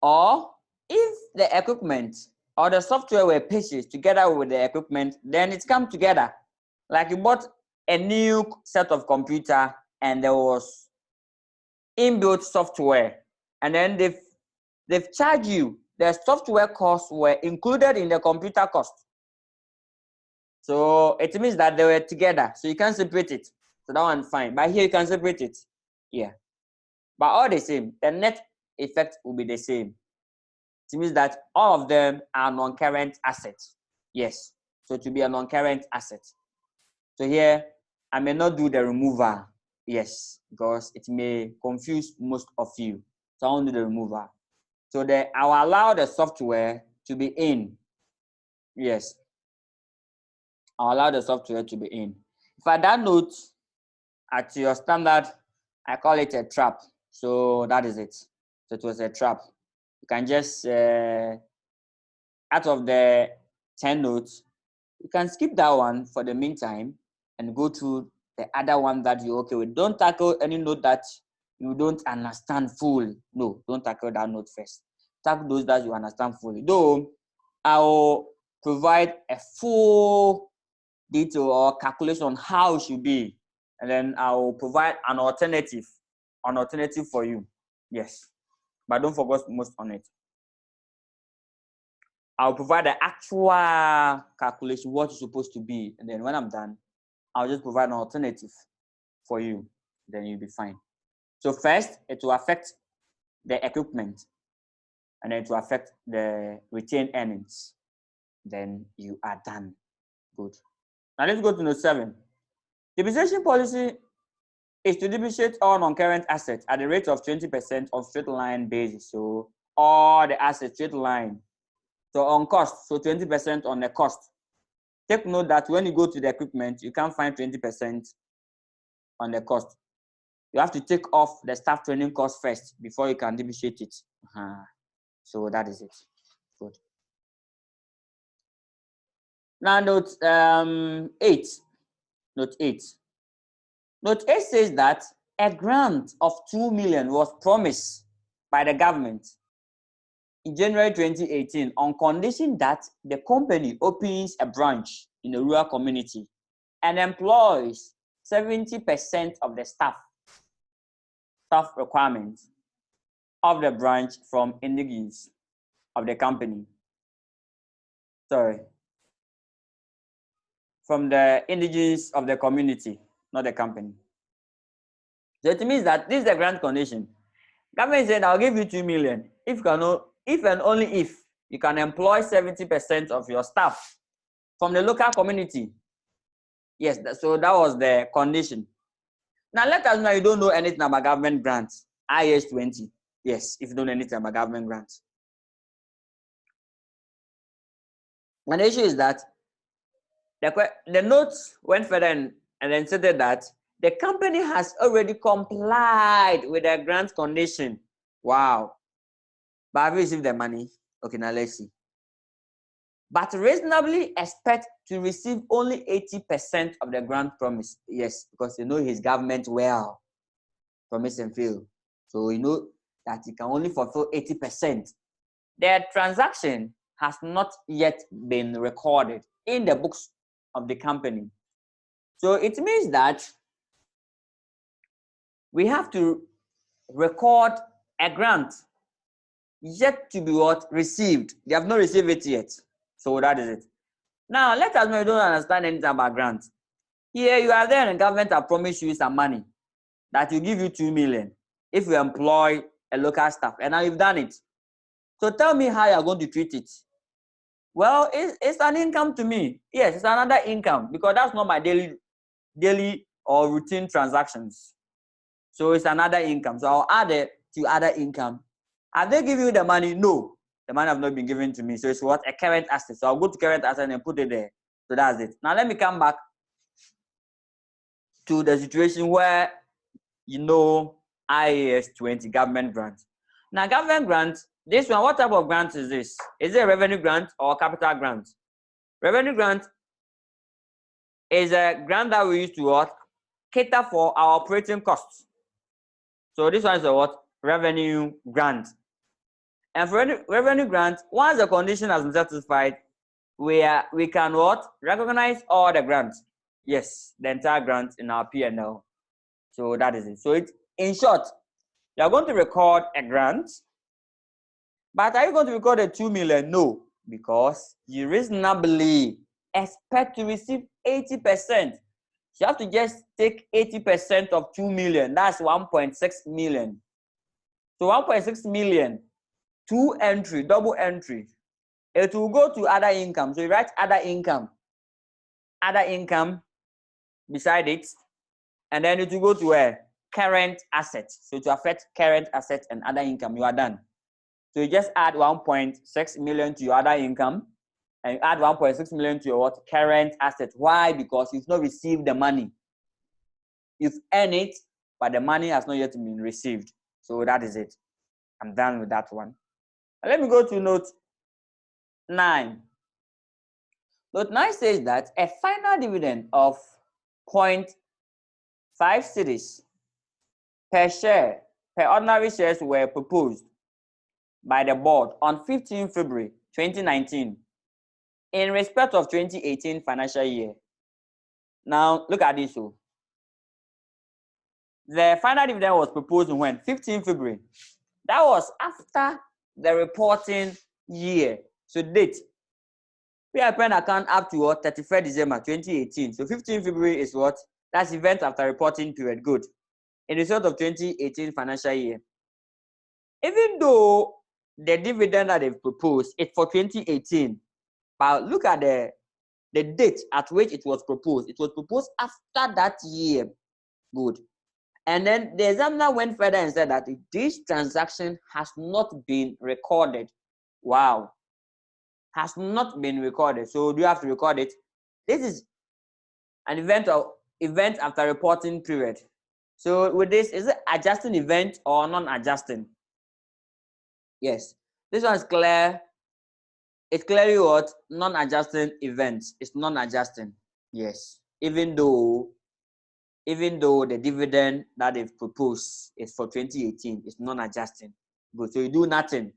or if the equipment or the software were purchased together with the equipment, then it's come together. Like you bought a new set of computer and there was inbuilt software, and then they've charged you. The software costs were included in the computer cost. So it means that they were together. So you can separate it. So that one's fine. But here you can separate it. Yeah. But all the same, the net effect will be the same. It means that all of them are non-current assets. Yes. So to be a non-current asset. So here, I may not do the removal. Yes, because it may confuse most of you. So I won't do the removal. So I will allow the software to be in. Yes. I'll allow the software to be in. If I that note at your standard, I call it a trap. So that is it. So it was a trap. You can just, out of the 10 notes, you can skip that one for the meantime and go to the other one that you're okay with. Don't tackle any note that you don't understand full. No, don't tackle that note first. Tackle those that you understand fully. Though, I will provide a full detail or calculation on how it should be. And then I will provide an alternative for you. Yes, but don't focus most on it. I'll provide the actual calculation, what it's supposed to be. And then when I'm done, I'll just provide an alternative for you. Then you'll be fine. So first, it will affect the equipment. And then it will affect the retained earnings. Then you are done. Good. Now let's go to note 7. Depreciation policy is to depreciate all non-current assets at the rate of 20% on straight line basis. So all the assets straight line. So on cost, so 20% on the cost. Take note that when you go to the equipment, you can't find 20% on the cost. You have to take off the staff training cost first before you can depreciate it. So that is it. Good. Now note 8. Note 8. Note 8 says that a grant of 2 million was promised by the government in January 2018 on condition that the company opens a branch in a rural community and employs 70% of the staff requirements of the branch from indigenous of the company. From the indigenous of the community, not the company. So it means that this is the grant condition. Government said, I'll give you 2 million. If and only if you can employ 70% of your staff from the local community. Yes, so that was the condition. Now let us know you don't know anything about government grants. IS 20. Yes, if you don't know anything about government grants. And the issue is that the notes went further and then said that the company has already complied with the grant condition. Wow. But have you received the money? Okay, now let's see. But reasonably expect to receive only 80% of the grant promise. Yes, because you know his government well. Promise and fail. So you know that you can only fulfill 80%. The transaction has not yet been recorded in the books of the company. So it means that we have to record a grant yet to be what? Received. They have not received it yet. So that is it. Now, let us know you don't understand anything about grants. Here you are there and the government have promised you some money that will give you 2 million if you employ a local staff. And now you've done it. So tell me how you're going to treat it. Well, it's an income to me. Yes, it's another income because that's not my daily or routine transactions. So it's another income. So I'll add it to other income. Have they given you the money? No. The money have not been given to me. So it's what? A current asset. So I'll go to current asset and put it there. So that's it. Now let me come back to the situation where IAS 20, government grant. Now government grant, this one, what type of grant is this? Is it a revenue grant or capital grant? Revenue grant is a grant that we use to what? Cater for our operating costs. So this one is a what? Revenue grant. And for revenue grant, once the condition has been satisfied, we can what? Recognize all the grants. Yes, the entire grant in our P&L. So that is it. So in short, you are going to record a grant, but are you going to record a 2 million? No, because you reasonably expect to receive 80%. You have to just take 80% of 2 million. That's 1.6 million. So 1.6 million, double entry. It will go to other income. So you write other income beside it, and then it will go to where? Current assets. So to affect current assets and other income, you are done. So you just add 1.6 million to your other income, and you add 1.6 million to your what? Current assets. Why? Because you've not received the money. You've earned it, but the money has not yet been received. So that is it. I'm done with that one. Now let me go to note 9. Note 9 says that a final dividend of 0.5 cedis per share, per ordinary shares were proposed by the board on 15 February 2019 in respect of 2018 financial year. Now, look at this. So, the final dividend was proposed when? 15 February. That was after the reporting year. So, date. We have pen account up to what? 31st December 2018. So, 15 February is what? That's event after reporting period. Good. In result of 2018 financial year. Even though the dividend that they've proposed is for 2018, but look at the date at which it was proposed. It was proposed after that year. Good. And then the examiner went further and said that this transaction has not been recorded. Wow. Has not been recorded. So do you have to record it? This is an event after reporting period. So with this, is it adjusting event or non-adjusting? Yes. This one is clear. It's clearly what? Non-adjusting events. It's non-adjusting. Yes. Even though the dividend that they've proposed is for 2018, it's non-adjusting. Good. So you do nothing.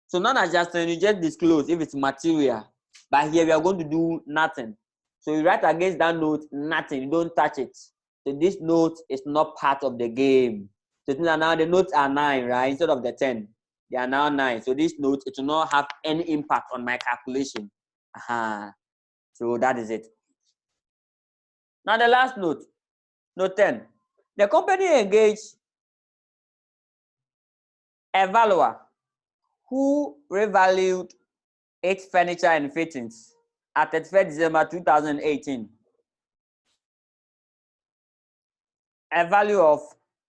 So non-adjusting, you just disclose if it's material. But here we are going to do nothing. So you write against that note, nothing. You don't touch it. So this note is not part of the game. So now the notes are 9, right? Instead of the 10. They are now 9. So this note, it will not have any impact on my calculation. So that is it. Now the last note, note 10. The company engaged a valuer who revalued its furniture and fittings at 31st December 2018. A value of,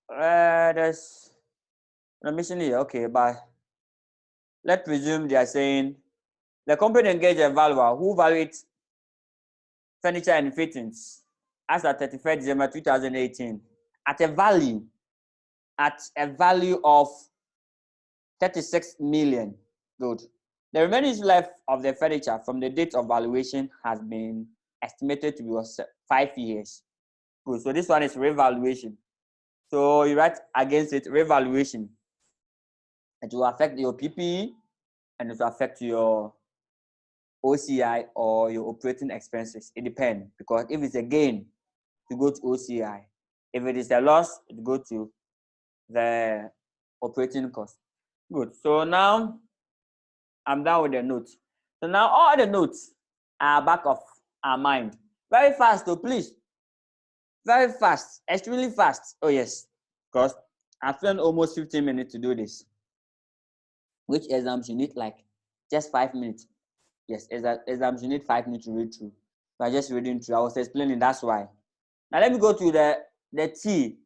there's a mission here, okay, but let's presume they are saying the company engaged a valuer who valued furniture and fittings as at 31st December 2018 at a value of 36 million. Good. The remaining life of the furniture from the date of valuation has been estimated to be 5 years. Good. So this one is revaluation. So you write against it revaluation. It will affect your PPE and it will affect your OCI or your operating expenses. It depends, because if it's a gain, to go to OCI. If it is a loss, it go to the operating cost. Good. So now I'm done with the notes. So now all the notes are back of our mind. Very fast, though, please. Very fast, extremely fast. Oh yes, because I've spent almost 15 minutes to do this. Which exams you need like just 5 minutes? Yes, exams you need 5 minutes to read through. So I just reading through. I was explaining, that's why. Now let me go to the T.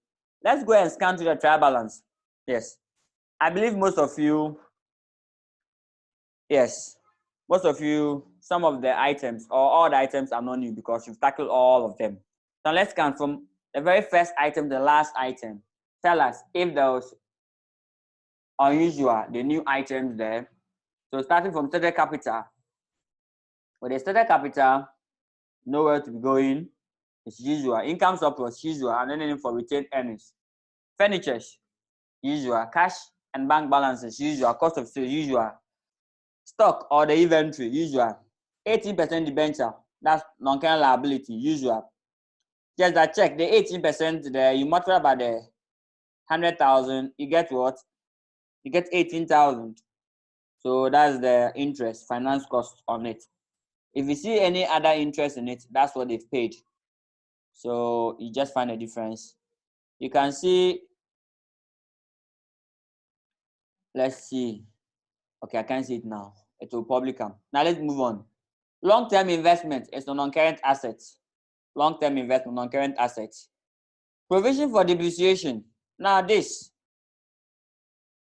Let's go and scan to the trial balance. Yes. I believe most of you, yes, most of you, some of the items or all the items are not new because you've tackled all of them. Now let's scan from the very first item, the last item. Tell us if there was unusual, the new items there. So starting from stated capital. With the stated capital, nowhere to be going. It's usual. Income surplus, usual, and anything for retained earnings. Furnitures, usual. Cash and bank balances, usual. Cost of sales, usual. Stock or the inventory, usual. 18% debenture, that's non-current liability, usual. Just that check, the 18% there, you multiply by the 100,000, you get what? You get 18,000. So that's the interest, finance cost on it. If you see any other interest in it, that's what they've paid. So you just find a difference. You can see, let's see. Okay, I can't see it now. It will probably come. Now let's move on. Long-term investment is a non-current asset. Long-term investment, non-current assets. Provision for depreciation. Now this,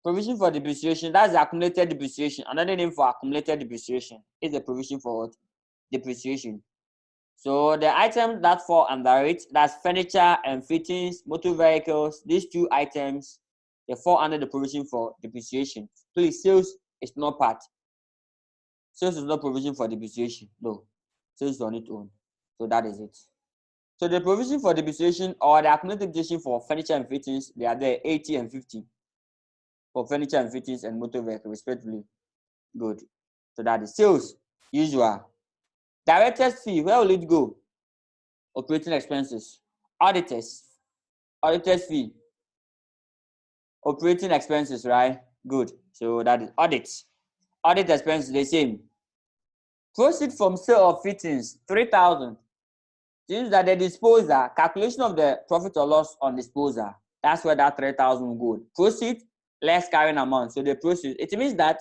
provision for depreciation, that's the accumulated depreciation. Another name for accumulated depreciation is the provision for depreciation. So the items that fall under it, that's furniture and fittings, motor vehicles. These two items, they fall under the provision for depreciation. Please, sales is not part. Sales is not provision for depreciation. No, sales is on its own. So that is it. So the provision for depreciation or the accumulated depreciation for furniture and fittings, they are there 80 and 50 for furniture and fittings and motor vehicle respectively. Good. So that is sales, usual. Director's fee, where will it go? Operating expenses. Auditors fee. Operating expenses, right? Good. So that is audit. Audit expenses, the same. Proceed from sale of fittings, 3,000. Since that the disposal, calculation of the profit or loss on disposal, that's where that 3,000 will go. Proceed, less carrying amount. So the proceed, it means that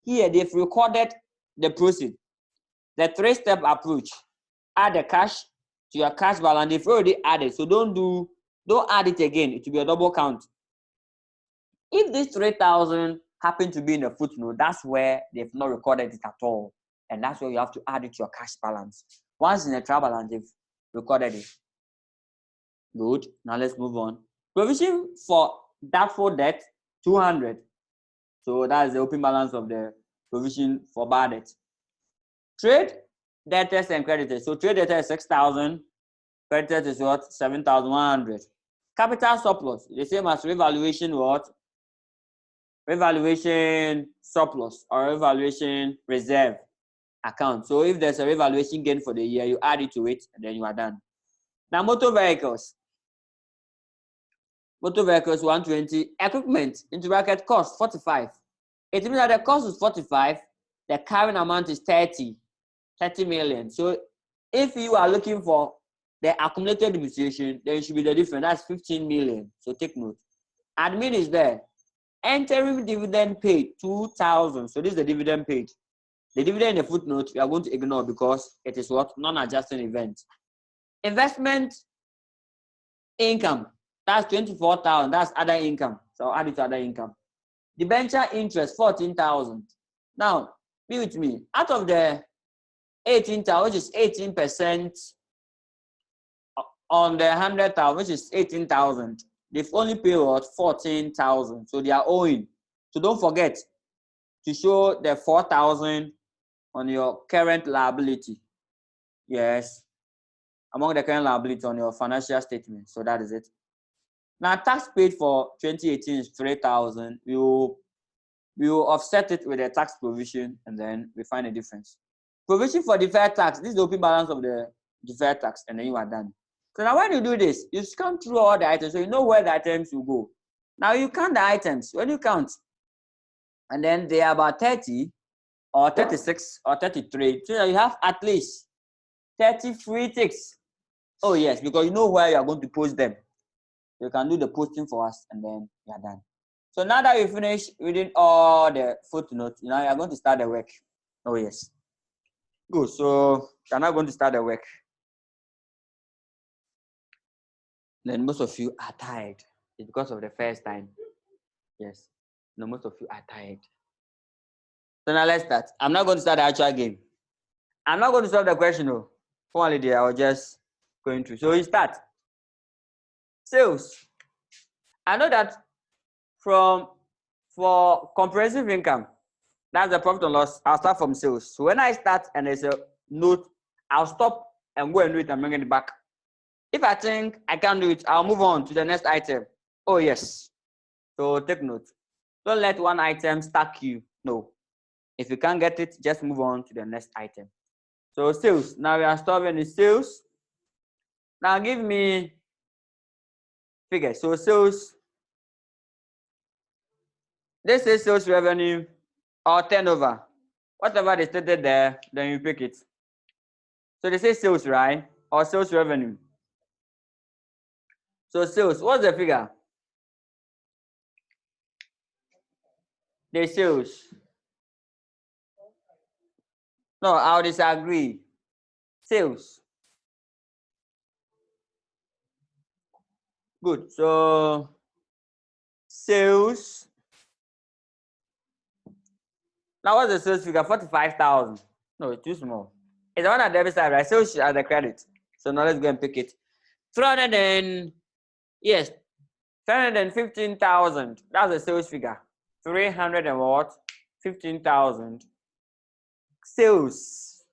here they've recorded the proceed. The 3-step approach. Add the cash to your cash balance. They've already added. So don't add it again. It will be a double count. If this 3,000 happen to be in a footnote, that's where they've not recorded it at all. And that's where you have to add it to your cash balance. Once in a trial balance, they've recorded it. Good. Now let's move on. Provision for doubtful debt, 200. So that's the open balance of the provision for bad debt. Trade debtors and creditors. So trade debtor is 6,000. Creditors is what? 7,100. Capital surplus, the same as revaluation what? Revaluation surplus or revaluation reserve account. So if there's a revaluation gain for the year, you add it to it and then you are done. Now motor vehicles. Motor vehicles 120. Equipment into bracket cost 45. It means that the cost is 45, the carrying amount is 30 million. So if you are looking for the accumulated depreciation, then it should be the difference. That's 15 million. So take note. Admin is there. Entering dividend paid 2,000. So this is the dividend paid. The dividend in the footnote we are going to ignore because it is what? Non-adjusting event. Investment income. That's 24,000. That's other income. So I'll add it to other income. Debenture interest 14,000. Now, be with me. Out of the 18,000, which is 18% on the 100,000, which is 18,000, they've only paid what? 14,000. So they are owing. So don't forget to show the 4,000 on your current liability. Yes, among the current liability on your financial statement. So that is it. Now, tax paid for 2018 is 3,000. You we will offset it with a tax provision, and then we find a difference. Provision for deferred tax. This is the open balance of the deferred tax, and then you are done. So now when you do this, you scan through all the items, so you know where the items will go. Now you count the items. When you count, and then they are about 30 or 36 or 33, so you have at least 30 free ticks. Oh yes, because you know where you are going to post them. You can do the posting for us, and then you are done. So now that you finish reading all the footnotes, now you are going to start the work. Oh yes. Good. So you're now going to start the work. Then most of you are tired. It's because of the first time. Yes. No, most of you are tired. So now let's start. I'm not going to start the actual game. I'm not going to solve the question. No. For only day, I was just going through. So you start. Sales. I know that for comprehensive income, that's the profit and loss. I'll start from sales. So when I start and there's a note, I'll stop and go and do it and bring it back. If I think I can't do it, I'll move on to the next item. Oh yes. So take note. Don't let one item stuck you. No. If you can't get it, just move on to the next item. So sales. Now we are stopping the sales. Now give me figures. So sales. This is sales revenue or turnover. Whatever they stated there, then you pick it. So they say sales, right? Or sales revenue. So sales, what's the figure? The sales. No, I'll disagree. Sales. Good. So sales. Now what's the sales figure? 45,000. No, it's too small. It's the one at the debit side, right? Sales at the credit. So now let's go and pick it. 300 and yes, 315,000. That's the sales figure. 300 and what? 15,000. Sales.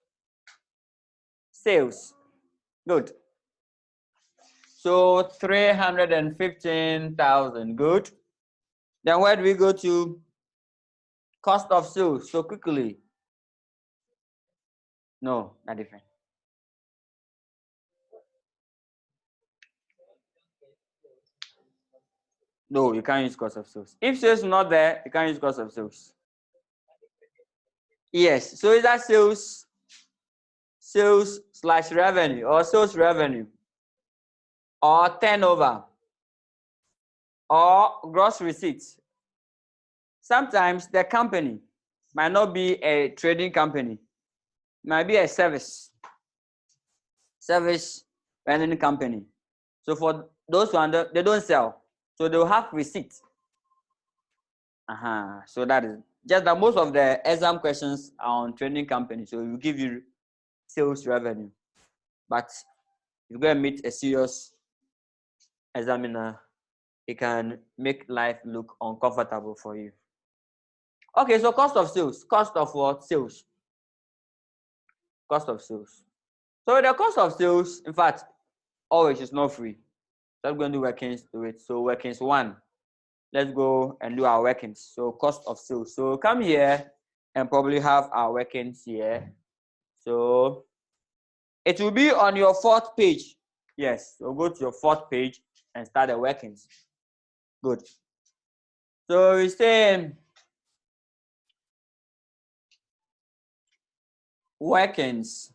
Sales. Good. So 315,000. Good. Then where do we go to? Cost of sales. So quickly. No, not different. No, you can't use cost of sales. If sales is not there, you can't use cost of sales. Yes. So is that sales slash revenue or sales revenue or turnover or gross receipts? Sometimes the company might not be a trading company. It might be a service rendering company. So for those ones, they don't sell. So they'll have receipts. So that is just that most of the exam questions are on trading companies. So it will give you sales revenue. But if you go and meet a serious examiner, it can make life look uncomfortable for you. Okay, so cost of sales. Cost of what? Sales. Cost of sales. So the cost of sales, in fact, always is not free. So I'm going to do workings to it. So workings 1. Let's go and do our workings. So cost of sales. So come here and probably have our workings here. So it will be on your 4th page. Yes, so go to your 4th page and start the workings. Good. So we say workings.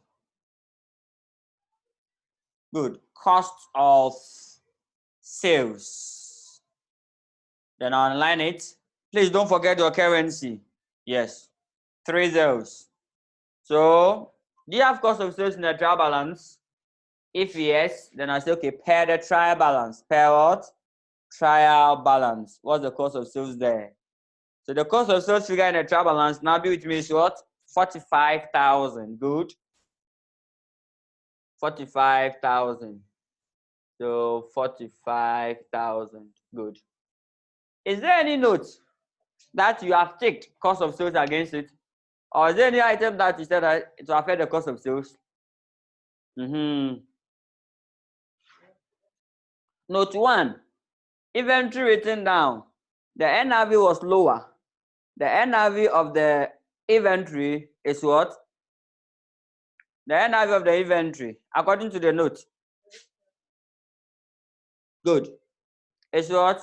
Good. Cost of sales. Then I'll align it. Please don't forget your currency. Yes. 3 zeros. So do you have cost of sales in the trial balance? If yes, then I say, okay, pair the trial balance. Pair what? Trial balance. What's the cost of sales there? So the cost of sales figure in the trial balance, now be with me, is what? 45,000. Good. 45,000. So 45,000. Good. Is there any note that you have ticked cost of sales against it? Or is there any item that you said that it will affect the cost of sales? Note 1. Inventory written down. The NRV was lower The NRV of the inventory is what? The NRV of the inventory, according to the note. Good. It's what?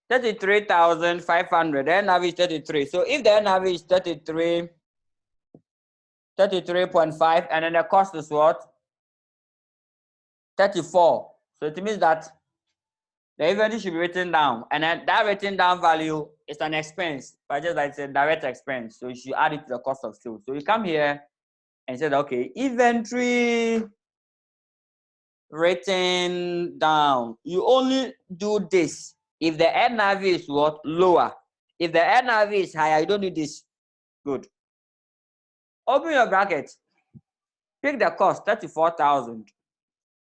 33,500. The NRV is 33. So if the NRV is 33.5, and then the cost is what? 34. So it means that the inventory should be written down, and then that written down value is an expense, but just like it's a direct expense. So you should add it to the cost of sales. So you come here and say, okay, inventory written down. You only do this if the NRV is what? Lower. If the NRV is higher, you don't need this. Good. Open your bracket. Pick the cost, 34,000.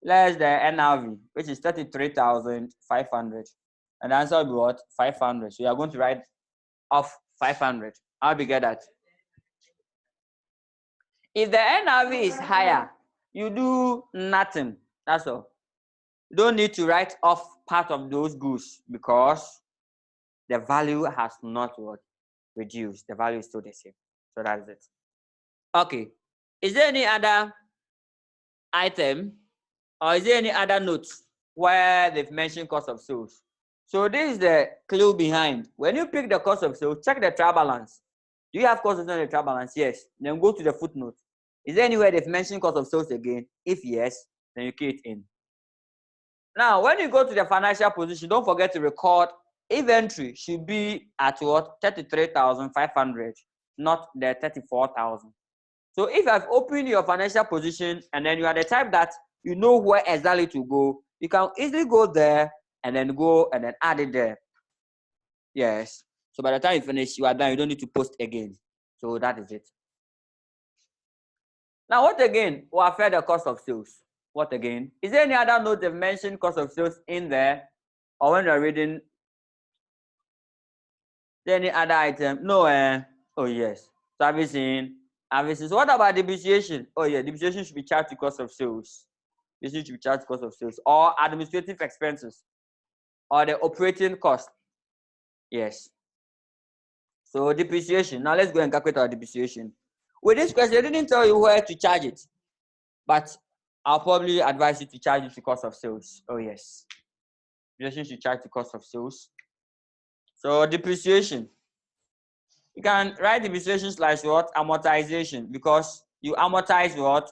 Less the NRV, which is 33,500. And the answer will be what? 500. So you are going to write off 500. How do you get that? If the NRV is higher, you do nothing. That's all. You don't need to write off part of those goods because the value has not what? Reduced. The value is still the same. So that's it. Okay. Is there any other item or is there any other notes where they've mentioned cost of sales? So this is the clue behind. When you pick the cost of sales, check the trial balance. Do you have cost of sales in the trial balance? Yes. Then go to the footnote. Is there anywhere they've mentioned cost of sales again? If yes, then you key it in. Now, when you go to the financial position, don't forget to record inventory should be at what? 33,500, not the 34,000. So if I've opened your financial position and then you are the type that you know where exactly to go, you can easily go there and then add it there. Yes. So by the time you finish, you are done. You don't need to post again. So that is it. Now, what again will affect the cost of sales? What again? Is there any other note they've mentioned cost of sales in there? Or when you're reading, is there any other item? No, oh yes. Servicing. So what about depreciation? Oh yeah, depreciation should be charged to cost of sales. This should be charged to cost of sales. Or administrative expenses. Or the operating cost. Yes. So depreciation. Now let's go and calculate our depreciation. With this question, they didn't tell you where to charge it. But I'll probably advise you to charge it to cost of sales. Oh yes. Depreciation should charge to cost of sales. So depreciation. You can write depreciation slash what? Amortization, because you amortize what?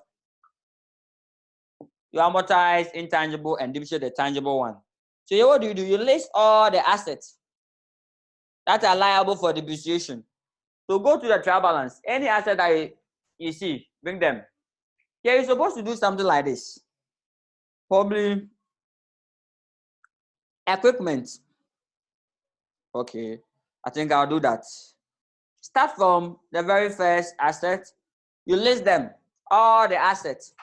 You amortize intangible and depreciate the tangible one. So what do? You list all the assets that are liable for depreciation. So go to the trial balance. Any asset that you see, bring them. Yeah, you're supposed to do something like this. Probably equipment. Okay, I think I'll do that. Start from the very first asset. You list them, all the assets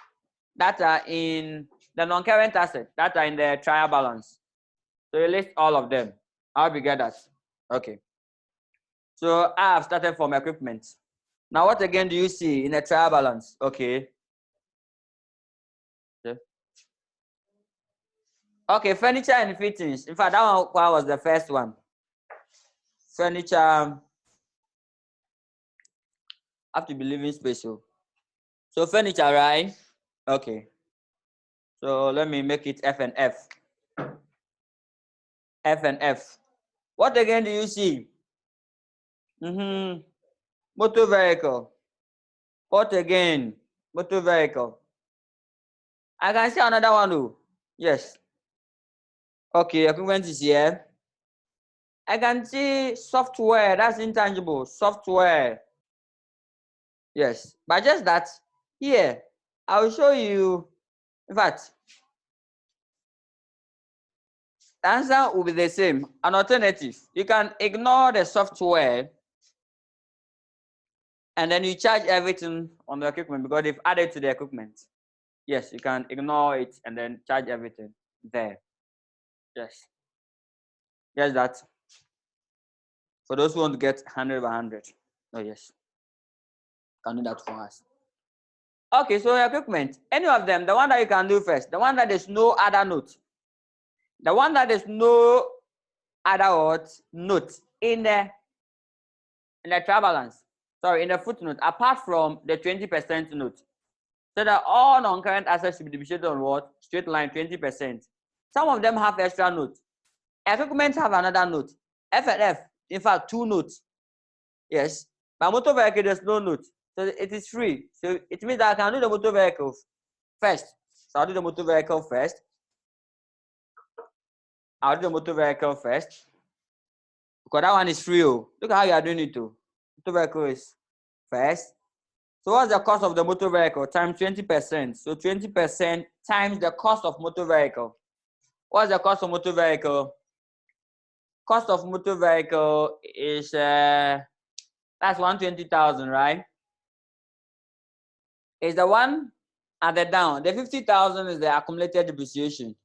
that are in the non-current assets that are in the trial balance. So you list all of them. How do you get that? Okay. So I have started from equipment. Now what again do you see in the trial balance? Okay. Okay, furniture and fittings. In fact, that one was the first one. Furniture have to be living space. So furniture, right? Okay. So let me make it F and F. F and F. What again do you see? Motor vehicle. What again? Motor vehicle. I can see another one too. Yes. Okay, equipment is here. I can see software. That's intangible. Software. Yes. But just that here, I will show you. In fact, the answer will be the same. An alternative. You can ignore the software and then you charge everything on the equipment because they've added to the equipment. Yes, you can ignore it and then charge everything there. Yes. Yes, that. For those who want to get 100 by 100. Oh, yes. Can do that for us. Okay, so equipment. Any of them, the one that you can do first, the one that there's no other note. The one that there's no other note in the in the trial balance, sorry, in the footnote, apart from the 20% note. So that all non-current assets should be depreciated on what? Straight line 20%. Some of them have extra note. Equipment have another note. F and F, in fact, 2 notes. Yes. But motor vehicle, there's no note. So it is free. So it means that I can do the motor vehicle first. So I'll do the motor vehicle first. Because that one is free. Oh. Look at how you are doing it too. Motor vehicle is first. So what's the cost of the motor vehicle? Times 20%. So 20% times the cost of motor vehicle. What's the cost of motor vehicle? Cost of motor vehicle is that's 120,000, right? Is the one at the down. The 50,000 is the accumulated depreciation.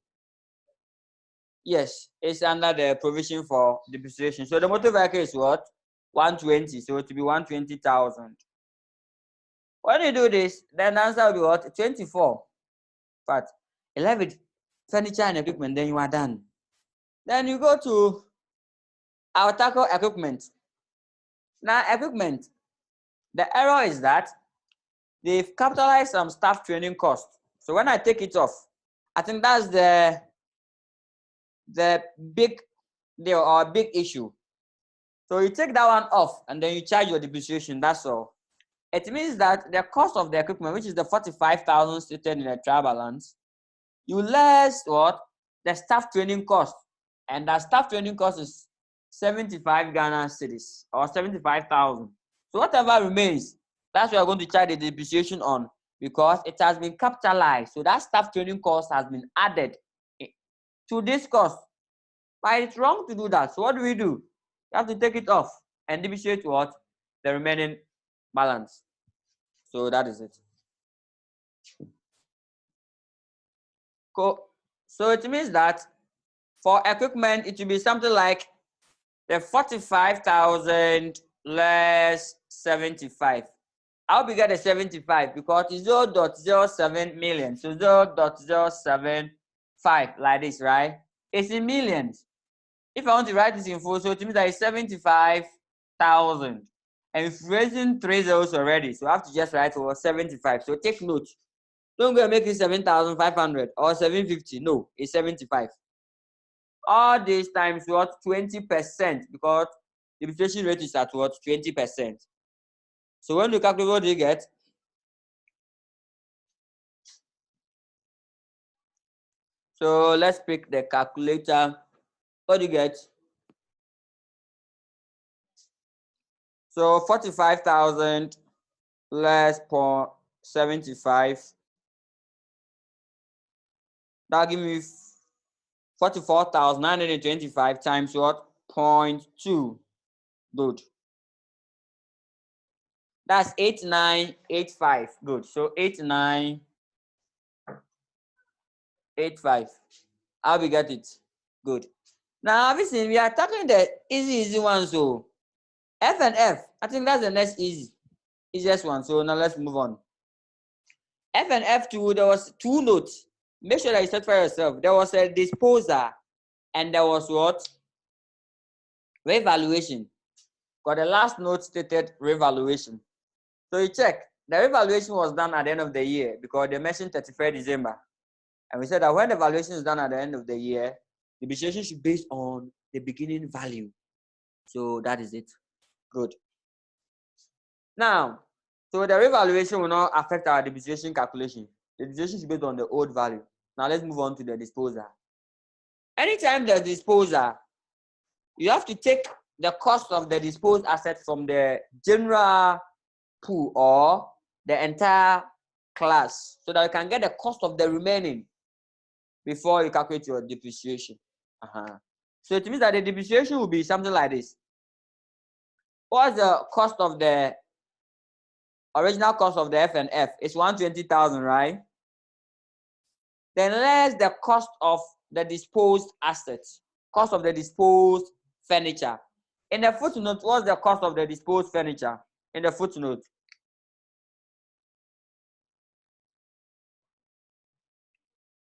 Yes, it's under the provision for depreciation. So the motor vehicle is what? 120. So it will be 120,000. When you do this, then the answer will be what? 24. But 11 furniture and equipment, then you are done. Then you go to our tackle equipment. Now, equipment, the error is that they've capitalized some staff training costs. So when I take it off, I think that's the big deal or big issue. So you take that one off and then you charge your depreciation. That's all. It means that the cost of the equipment, which is the 45,000 stated in the trial balance, you less what? The staff training cost. And that staff training cost is 75 Ghana cedis or 75,000. So whatever remains, that's what you're going to charge the depreciation on because it has been capitalized. So that staff training cost has been added to this cost. But it's wrong to do that. So what do? You have to take it off and depreciate what? The remaining balance. So that is it. Cool. So it means that for equipment, it will be something like the 45,000 less 75. How we get the 75? Because it's 0.07 million. So 0.075 like this, right? It's in millions. If I want to write this in full, so it means that it's 75,000. And we've raising 3 zeros already. So I have to just write over 75. So take note. Don't go and make it 7,500 or 750. No, it's 75. All these times what? 20%, because the depreciation rate is at what? 20%. So when you calculate, what do you get? So let's pick the calculator. What do you get? So 45,000 less 0.75. That'll give me 44,925 times what? 0.2. Good. That's 8985. Good. So 8985. How we get it? Good. Now, obviously, we are tackling the easy ones. So F and F, I think that's the next easiest one. So now let's move on. F and F2, there was 2 notes. Make sure that you satisfy yourself. There was a disposer and there was what? Revaluation. Because the last note stated revaluation. So you check. The revaluation was done at the end of the year because they mentioned 31st December. And we said that when the valuation is done at the end of the year, the depreciation should be based on the beginning value. So that is it. Good. Now, so the revaluation will not affect our depreciation calculation. The depreciation should be based on the old value. Now let's move on to the disposal. Anytime there's disposal, you have to take the cost of the disposed asset from the general pool or the entire class so that you can get the cost of the remaining before you calculate your depreciation. So it means that the depreciation will be something like this. What's the cost of the original cost of the F and F? It's 120,000, right? Then less the cost of the disposed assets, cost of the disposed furniture. In the footnote, what's the cost of the disposed furniture? In the footnote.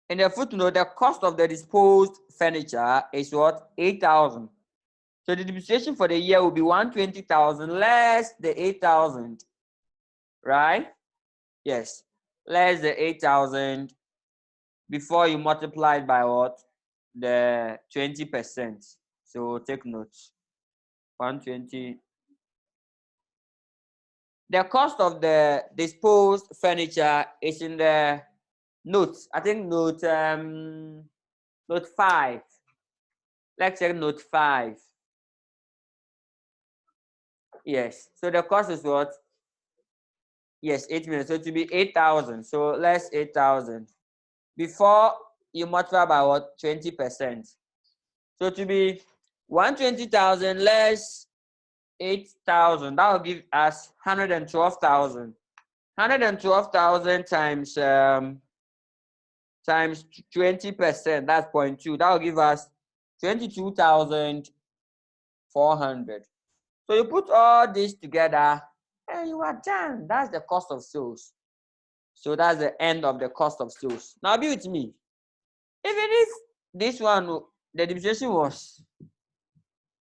In the footnote, the cost of the disposed furniture is what? 8,000. So the depreciation for the year will be 120,000 less the 8,000, right? Yes, less the 8,000 before you multiply it by what? The 20%. So take note. 120. The cost of the disposed furniture is in the notes. I think note 5. Let's check note 5. Yes. So the cost is what? Yes, 8 million. So it will be 8,000. So less 8,000 before you multiply by what? 20%. So it will be 120,000 less 8,000. That will give us 112,000. 112,000 times 20%. That's 0.2. That will give us 22,400. So you put all this together and you are done. That's the cost of sales. So that's the end of the cost of sales. Now be with me. Even if this one, the depreciation was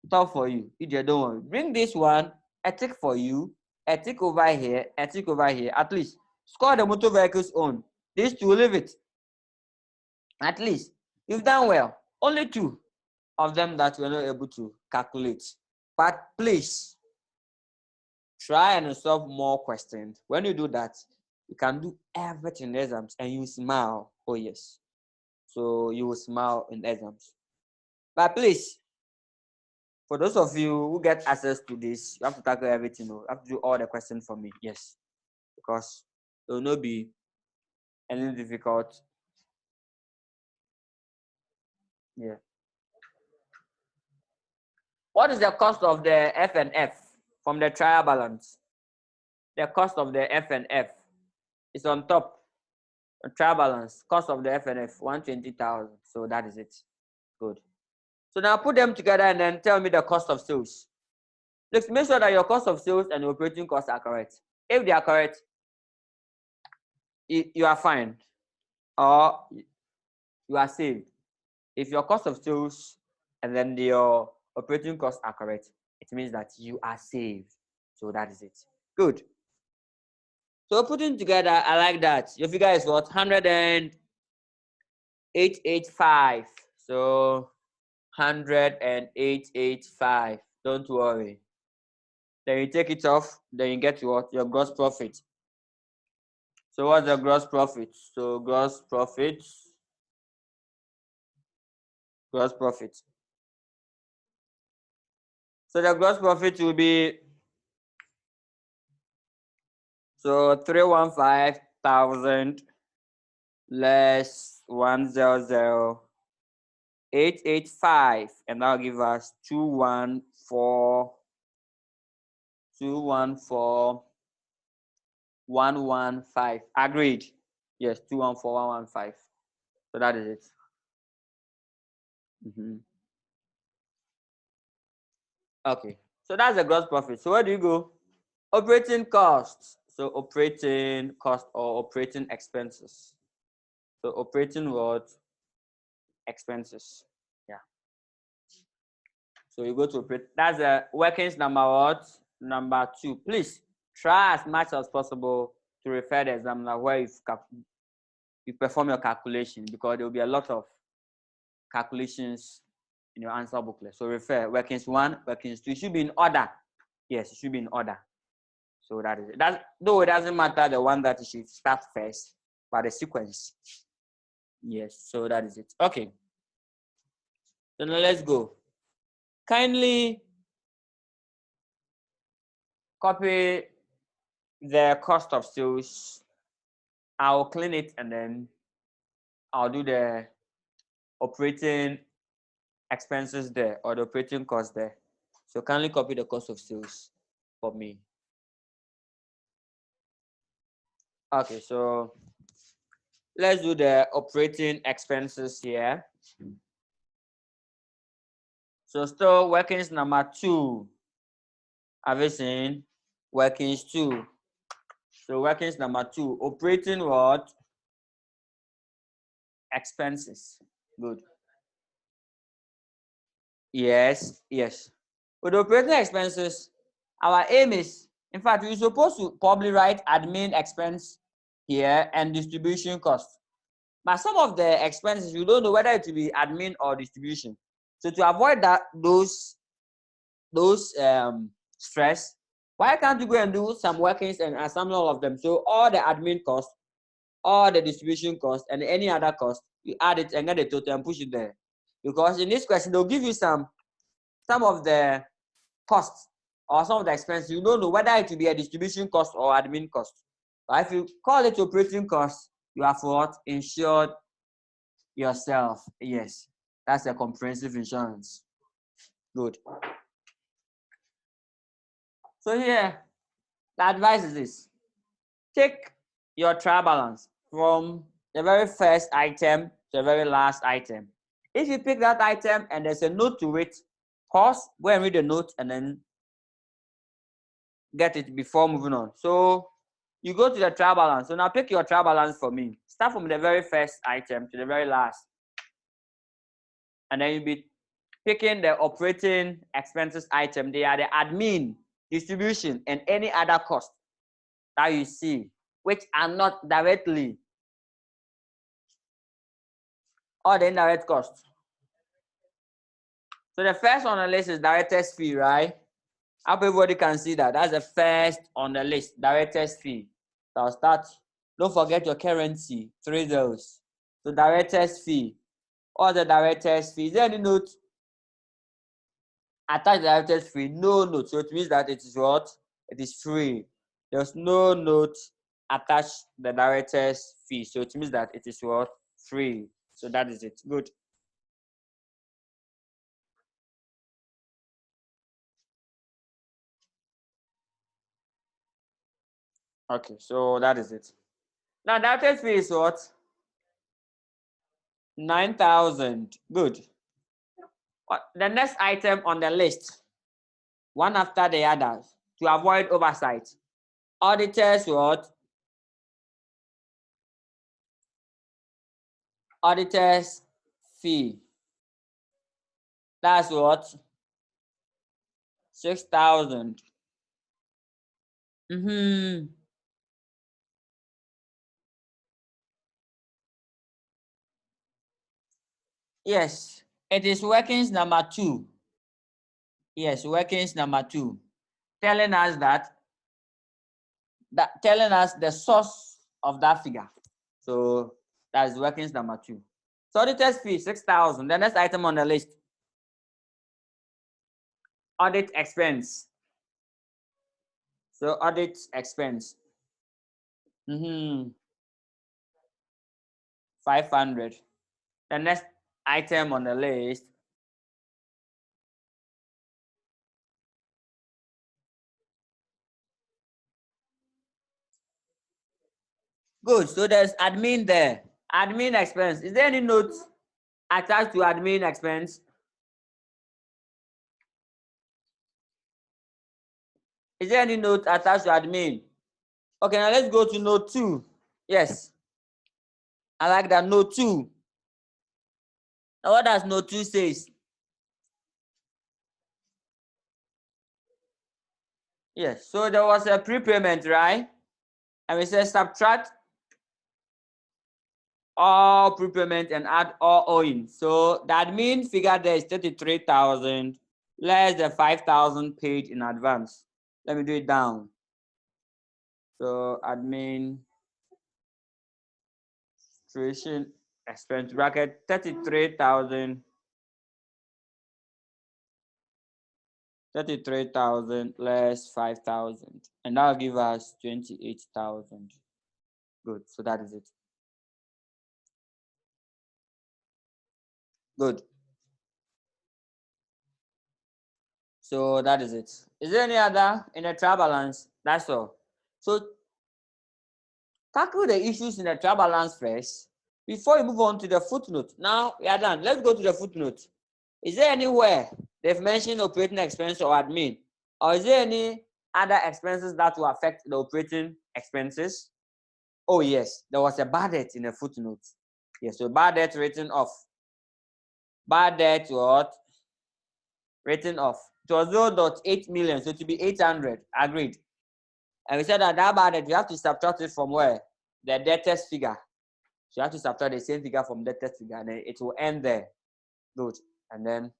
tough for you, if you don't worry. Bring this one, a tick for you, a tick over here, a tick over here. At least score the motor vehicles on. These two, leave it. At least you've done well. Only 2 of them that we're not able to calculate. But please try and solve more questions. When you do that, you can do everything in exams and you smile. Oh yes. So you will smile in exams. But please, for those of you who get access to this, you have to tackle everything. You have to do all the questions for me. Yes. Because it will not be any difficult. Yeah. What is the cost of the F and F from the trial balance? The cost of the F and F is on top. The trial balance, cost of the F and F, 120,000. So that is it. Good. So now put them together and then tell me the cost of sales. Let's make sure that your cost of sales and operating costs are correct. If they are correct, you are fine or you are saved. If your cost of sales and then your operating costs are correct, it means that you are saved. So that is it. Good. So putting together, I like that. Your figure is what? 108.85. So 108.85. Don't worry. Then you take it off, then you get what? Your gross profit. So what's the gross profit? So gross profit. So the gross profit will be, so 315,000 less 100,885, and that'll give us 214,115. Agreed. Yes, 214,115. So that is it. Okay. So that's the gross profit. So where do you go? Operating costs. So operating cost or operating expenses. So operating what? Expenses. Yeah. So you go to operate. That's the workings number what? Number 2. Please try as much as possible to refer the examiner where you perform your calculation, because there will be a lot of calculations in your answer booklet. So refer workings 1, workings 2. It should be in order. Yes, it should be in order. So that is it. Though it doesn't matter the one that you should start first, but the sequence. Yes, so that is it. Okay. So now let's go. Kindly copy the cost of sales. I'll clean it and then I'll do the operating expenses there or the operating cost there. So kindly copy the cost of sales for me. Okay, so let's do the operating expenses here. So still workings number 2. Have you seen? Workings 2. So workings number 2. Operating what? Expenses. Good. Yes, yes. With operating expenses, our aim is, in fact, we're supposed to probably write admin expense here and distribution cost. But some of the expenses, you don't know whether it will be admin or distribution. So to avoid that, those stress, why can't you go and do some workings and assemble all of them? So all the admin costs, all the distribution costs, and any other cost, you add it and get the total and push it there. Because in this question, they'll give you some of the costs or some of the expenses. You don't know whether it will be a distribution cost or admin cost. But if you call it operating cost, you have what? Insured yourself. Yes, that's a comprehensive insurance. Good. So here, the advice is this. Take your trial balance from the very first item to the very last item. If you pick that item and there's a note to it, pause, go and read the note and then get it before moving on. So you go to the trial balance. So now pick your trial balance for me. Start from the very first item to the very last. And then you'll be picking the operating expenses item. They are the admin, distribution, and any other cost that you see, which are not directly or the indirect costs. So the first on the list is director's fee, right? I hope everybody can see that. That's the first on the list, director's fee. So I'll start. Don't forget your currency, 3 zeros. So director's fee. Or the director's fee. Is there any note attached to the director's fee? No note. So it means that it is what? It is free. There's no note attached to the director's fee. So it means that it is what? Free. So that is it. Good. Okay, so that is it. Now director's fee is what? 9,000. Good. The next item on the list, one after the others, to avoid oversight. Auditors what? Auditors fee. That's what? 6,000. Yes, it is workings number 2. Yes, workings number 2, telling us telling us the source of that figure. So that is workings number 2. So auditor's fee 6,000. The next item on the list, audit expense. So audit expense. 500. The next item on the list, good. So there's admin there. Admin expense. Is there any notes attached to admin expense? Is there any note attached to admin? Okay, now let's go to note 2. Yes. I like that. Note 2. Now what does note 2 says? Yes. So there was a prepayment, right? And we said subtract all prepayment and add all owing. So the admin figure there is 33,000 less the 5,000 paid in advance. Let me do it down. So admin tuition expense bracket 33,000 less 5,000, and that'll give us 28,000. Good. So that is it. Good. So that is it. Is there any other in the trial balance? That's all. So tackle the issues in the trial balance first before you move on to the footnote. Now we are done. Let's go to the footnote. Is there anywhere they've mentioned operating expense or admin? Or is there any other expenses that will affect the operating expenses? Oh yes, there was a bad debt in the footnote. Yes, so bad debt written off. Bad debt what? Written off. It was 0.8 million, so to be 800. Agreed. And we said that bad debt, you have to subtract it from where? The debtors figure. So you have to subtract the same figure from debtors figure, and then it will end there. Good. And then,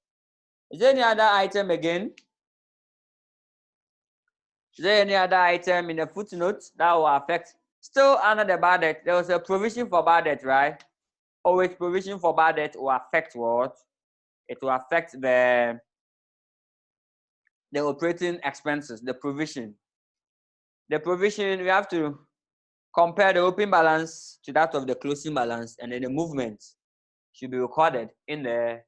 is there any other item again? Is there any other item in the footnote that will affect? Still under the bad debt, there was a provision for bad debt, right? Always provision for bad debt will affect what? It will affect the operating expenses, the provision. The provision, we have to compare the opening balance to that of the closing balance, and then the movement should be recorded in the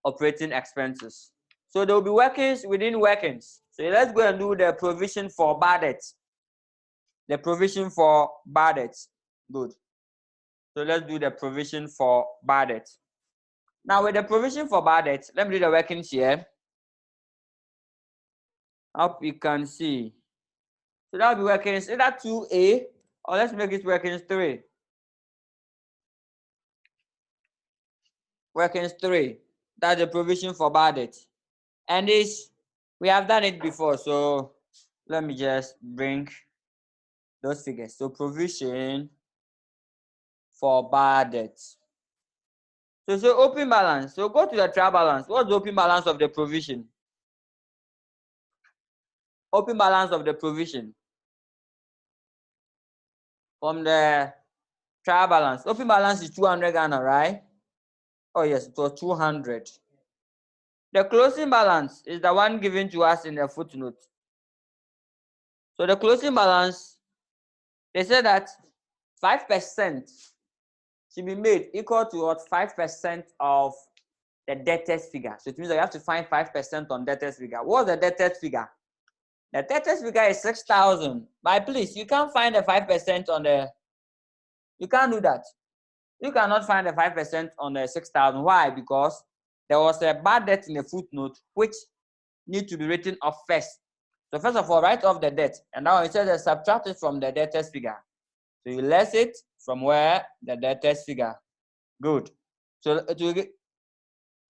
operating expenses. So there will be workings within workings. So let's go and do the provision for bad debt. The provision for bad debt. Good. So let's do the provision for bad debt. Now with the provision for bad debt, let me do the workings here. Hope you can see. So that will be workings either 2A or let's make it workings 3. Workings 3. That's the provision for bad debt. And this, we have done it before. So let me just bring those figures. So provision for bad debt. So open balance. So go to the trial balance. What's the open balance of the provision? Open balance of the provision. From the trial balance. Open balance is 200 Ghana, right? Oh yes, it was 200. The closing balance is the one given to us in the footnote. So the closing balance, they said that 5% should be made equal to what? 5% of the debtors figure. So it means that you have to find 5% on debtors figure. What's the debtors figure? The debtors figure is 6,000. But please, you can't find the 5% on the, you can't do that. You cannot find the 5% on the 6,000. Why? Because there was a bad debt in the footnote which need to be written off first. So first of all, write off the debt. And now it says subtract it from the debtors figure. So you less it from where? The debtors figure. Good. So it will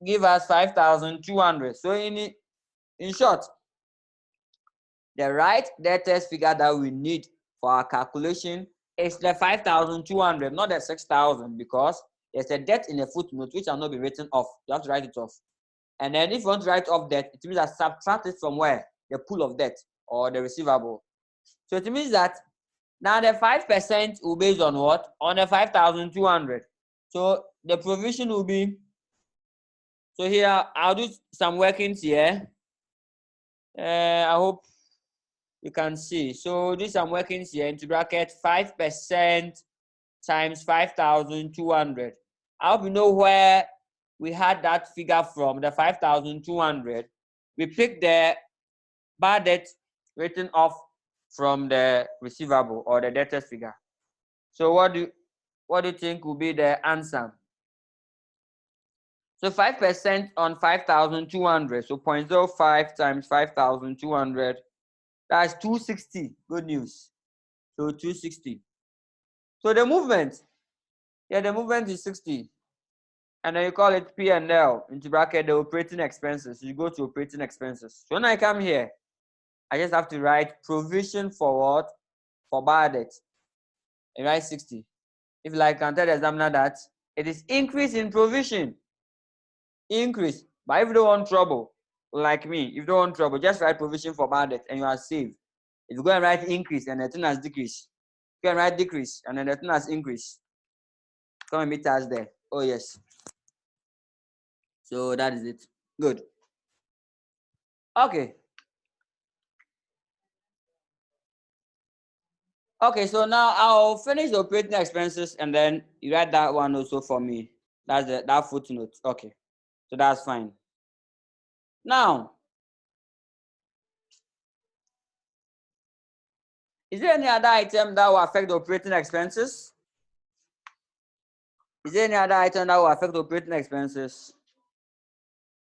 give us 5,200. So in short, the right debtors figure that we need for our calculation is the 5,200, not the 6,000, because there's a debt in the footnote which will not be written off. You have to write it off. And then if you want to write off debt, it means that subtract it from where? The pool of debt or the receivable. So it means that now the 5% will be based on what? On the 5,200. So the provision will be, so here I'll do some workings here. I hope you can see. So do some workings here into bracket 5% times 5,200. I hope you know where we had that figure from, the 5,200. We picked the bad debt written off from the receivable or the debtors figure. So what do you think will be the answer? So 5% on 5,200. So 0.05 times 5,200. That's 260. Good news. So 260. So the movement, yeah, the movement is 60. And then you call it P&L into bracket the operating expenses. You go to operating expenses. So when I come here, I just have to write provision for what? For bad debt. And write 60. If like, I can tell the examiner that it is increase in provision. Increase. But if you don't want trouble, like me, if you don't want trouble, just write provision for bad debt and you are saved. If you go and write increase and the thing has decreased, you can write decrease and then the thing has increased. Come and meet us there. Oh yes. So that is it. Good. Okay. Okay, so now I'll finish the operating expenses and then you write that one also for me. That's that footnote. Okay. So that's fine. Now, is there any other item that will affect the operating expenses? Is there any other item that will affect the operating expenses?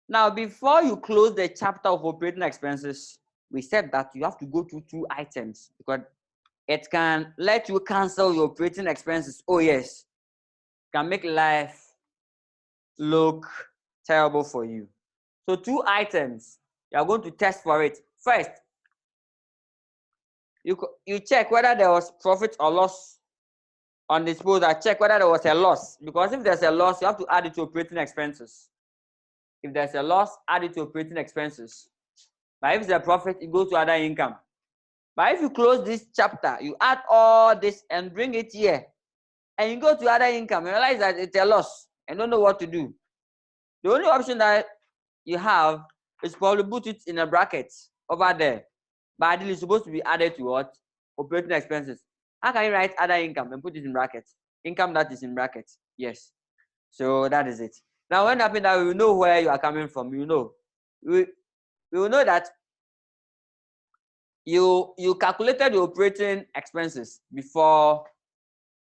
Now, before you close the chapter of operating expenses, we said that you have to go through 2 items because it can let you cancel your operating expenses. Oh yes, it can make life look terrible for you. So 2 items, you are going to test for it. First, you check whether there was profit or loss on disposal. Check whether there was a loss, because if there's a loss, you have to add it to operating expenses. If there's a loss, add it to operating expenses. But if it's a profit, it goes to other income. But if you close this chapter, you add all this and bring it here, and you go to other income, you realize that it's a loss and don't know what to do. The only option that you have is probably put it in a bracket over there. But ideally, it's supposed to be added to what? Operating expenses. How can you write other income and put it in brackets? Income that is in brackets. Yes. So that is it. Now, when happens that we will know where you are coming from, you know. We will know that you calculated the operating expenses before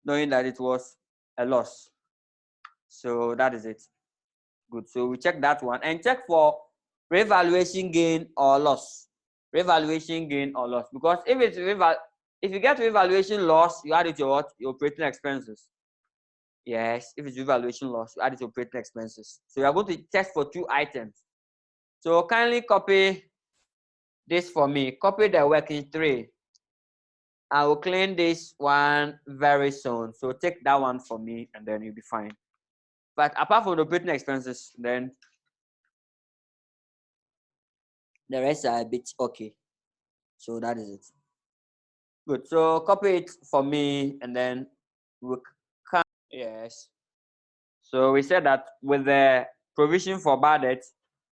knowing that it was a loss. So that is it. Good. So we check that one and check for revaluation gain or loss. Revaluation gain or loss. Because if you get revaluation loss, you add it to what? Your operating expenses. Yes, if it's revaluation loss, you add it to operating expenses. So you are going to test for 2 items. So kindly copy this for me. Copy the working 3. I will clean this one very soon. So take that one for me and then you'll be fine. But apart from the operating expenses, then the rest are a bit okay. So that is it. Good. So copy it for me and then we can. Yes. So we said that with the provision for bad debt,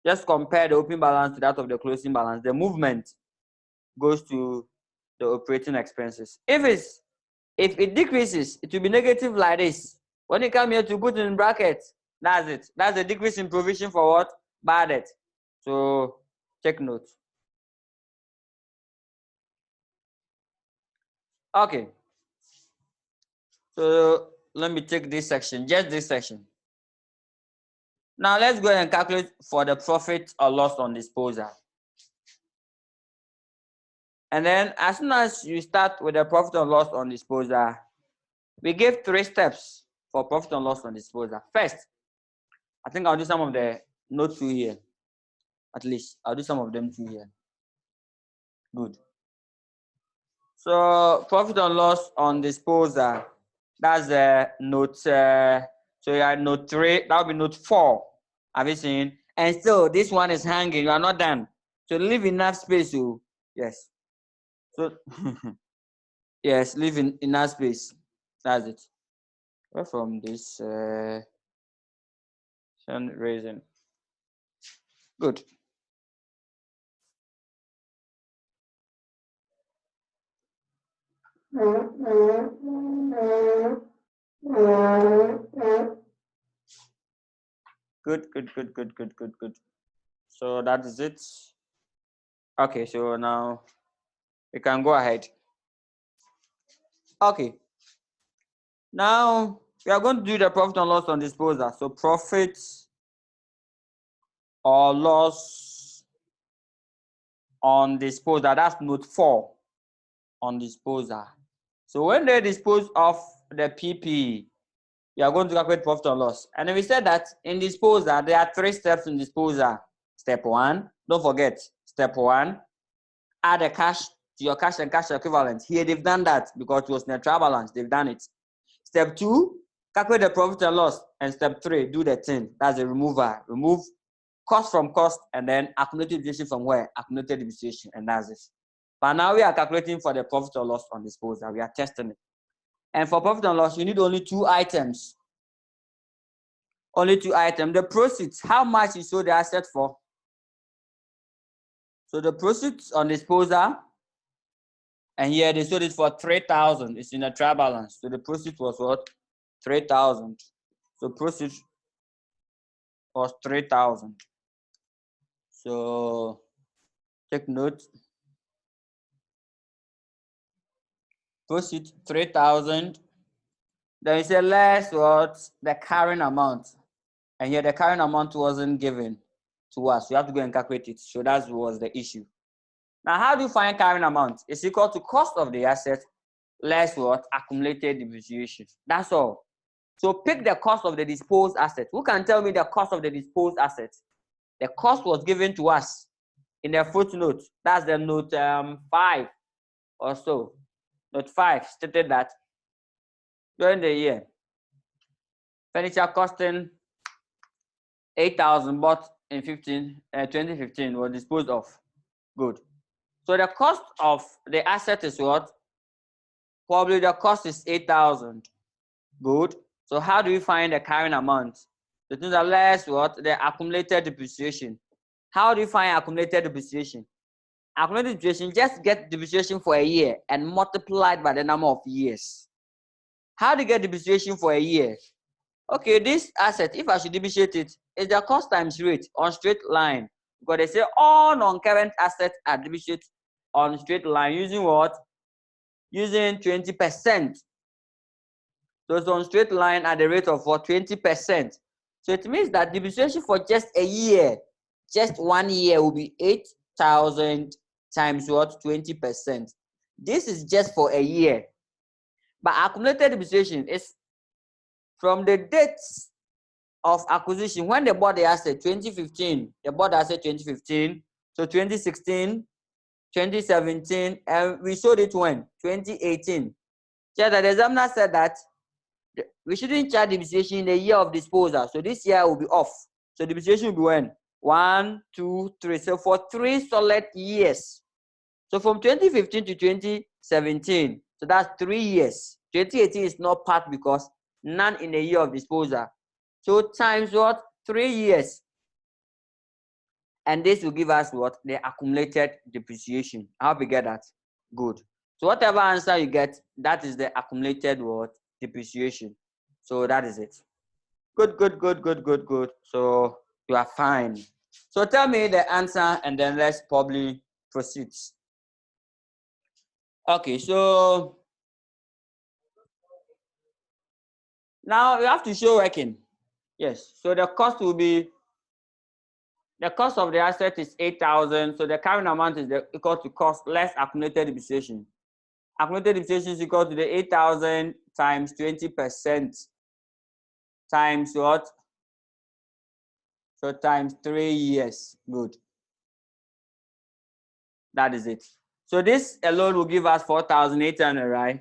just compare the opening balance to that of the closing balance. The movement goes to the operating expenses. If it decreases, it will be negative like this. When you come here to put in brackets, that's it. That's the decrease in provision for what? Bad debt. So take note. Okay. So let me take this section, just this section. Now let's go ahead and calculate for the profit or loss on disposal. And then as soon as you start with the profit or loss on disposal, we give 3 steps for profit and loss on disposal. First, I think I'll do some of the notes through here. At least I'll do some of them through here. Good. So profit and loss on disposal, that's the note. So you have note 3, that will be note 4. Have you seen? And still this one is hanging. You are not done. So leave enough space. So yes. So yes, leave enough space. That's it. Where from this sun raising. Good. Good. So that is it. Okay, so now we can go ahead. Okay. Now we are going to do the profit and loss on disposal. So profit or loss on disposal, that's note 4 on disposal. So when they dispose of the PP, you are going to calculate profit or loss. And we said that in disposal, there are 3 steps in disposal. Step 1, don't forget, step 1, add the cash to your cash and cash equivalent. Here they've done that because it was in a trial balance, they've done it. Step 2, calculate the profit and loss. And step 3, do the thing. That's the remover. Remove cost from cost and then accumulated depreciation from where? Accumulated depreciation, and that's it. But now we are calculating for the profit or loss on disposal. We are testing it. And for profit and loss, you need only 2 items. Only 2 items. The proceeds, how much you sold the asset for? So the proceeds on disposal, and here they sold it for 3,000. It's in a trial balance. So the proceeds was what? 3,000. So proceeds was 3,000. So take note. Proceeds 3,000. Then you say less what? The carrying amount. And here the carrying amount wasn't given to us. We have to go and calculate it. So that was the issue. Now, how do you find carrying amount? It's equal to cost of the asset less what? Accumulated depreciation. That's all. So pick the cost of the disposed asset. Who can tell me the cost of the disposed asset? The cost was given to us in the footnote. That's the note 5 or so. Note 5 stated that during the year, furniture costing 8,000 bought in 2015 was disposed of. Good. So the cost of the asset is what? Probably the cost is 8,000. Good. So how do we find the carrying amount? The things are less what? The accumulated depreciation. How do you find accumulated depreciation? Accumulated depreciation, just get depreciation for a year and multiply it by the number of years. How do you get depreciation for a year? Okay, this asset, if I should depreciate it, is the cost times rate on straight line. Because they say all non-current assets are depreciated on straight line using what? Using 20%. So it's on straight line at the rate of what? 20%. So it means that depreciation for just a year, just 1 year, will be 8,000 times what? 20%. This is just for a year. But accumulated depreciation is from the dates of acquisition when they bought the asset 2015. They bought the asset 2015. So 2016, 2017, and we sold it when? 2018. Yeah, the examiner said that we shouldn't charge depreciation in the year of disposal. So this year will be off. So depreciation will be when? 1, 2, 3. So for 3 solid years. So from 2015 to 2017. So that's 3 years. 2018 is not part because none in the year of disposal. So times what? 3 years. And this will give us what? The accumulated depreciation. I hope you get that. Good. So whatever answer you get, that is the accumulated what? Depreciation. So that is it. Good, good, good, good, good, good. So you are fine. So tell me the answer and then let's probably proceed. Okay, so now you have to show working. Yes. So the cost will be, the cost of the asset is 8,000. So the carrying amount is equal to cost less accumulated depreciation. Accumulated depreciation is equal to the 8,000 times 20% times what? So times 3 years. Good. That is it. So this alone will give us 4,800, right?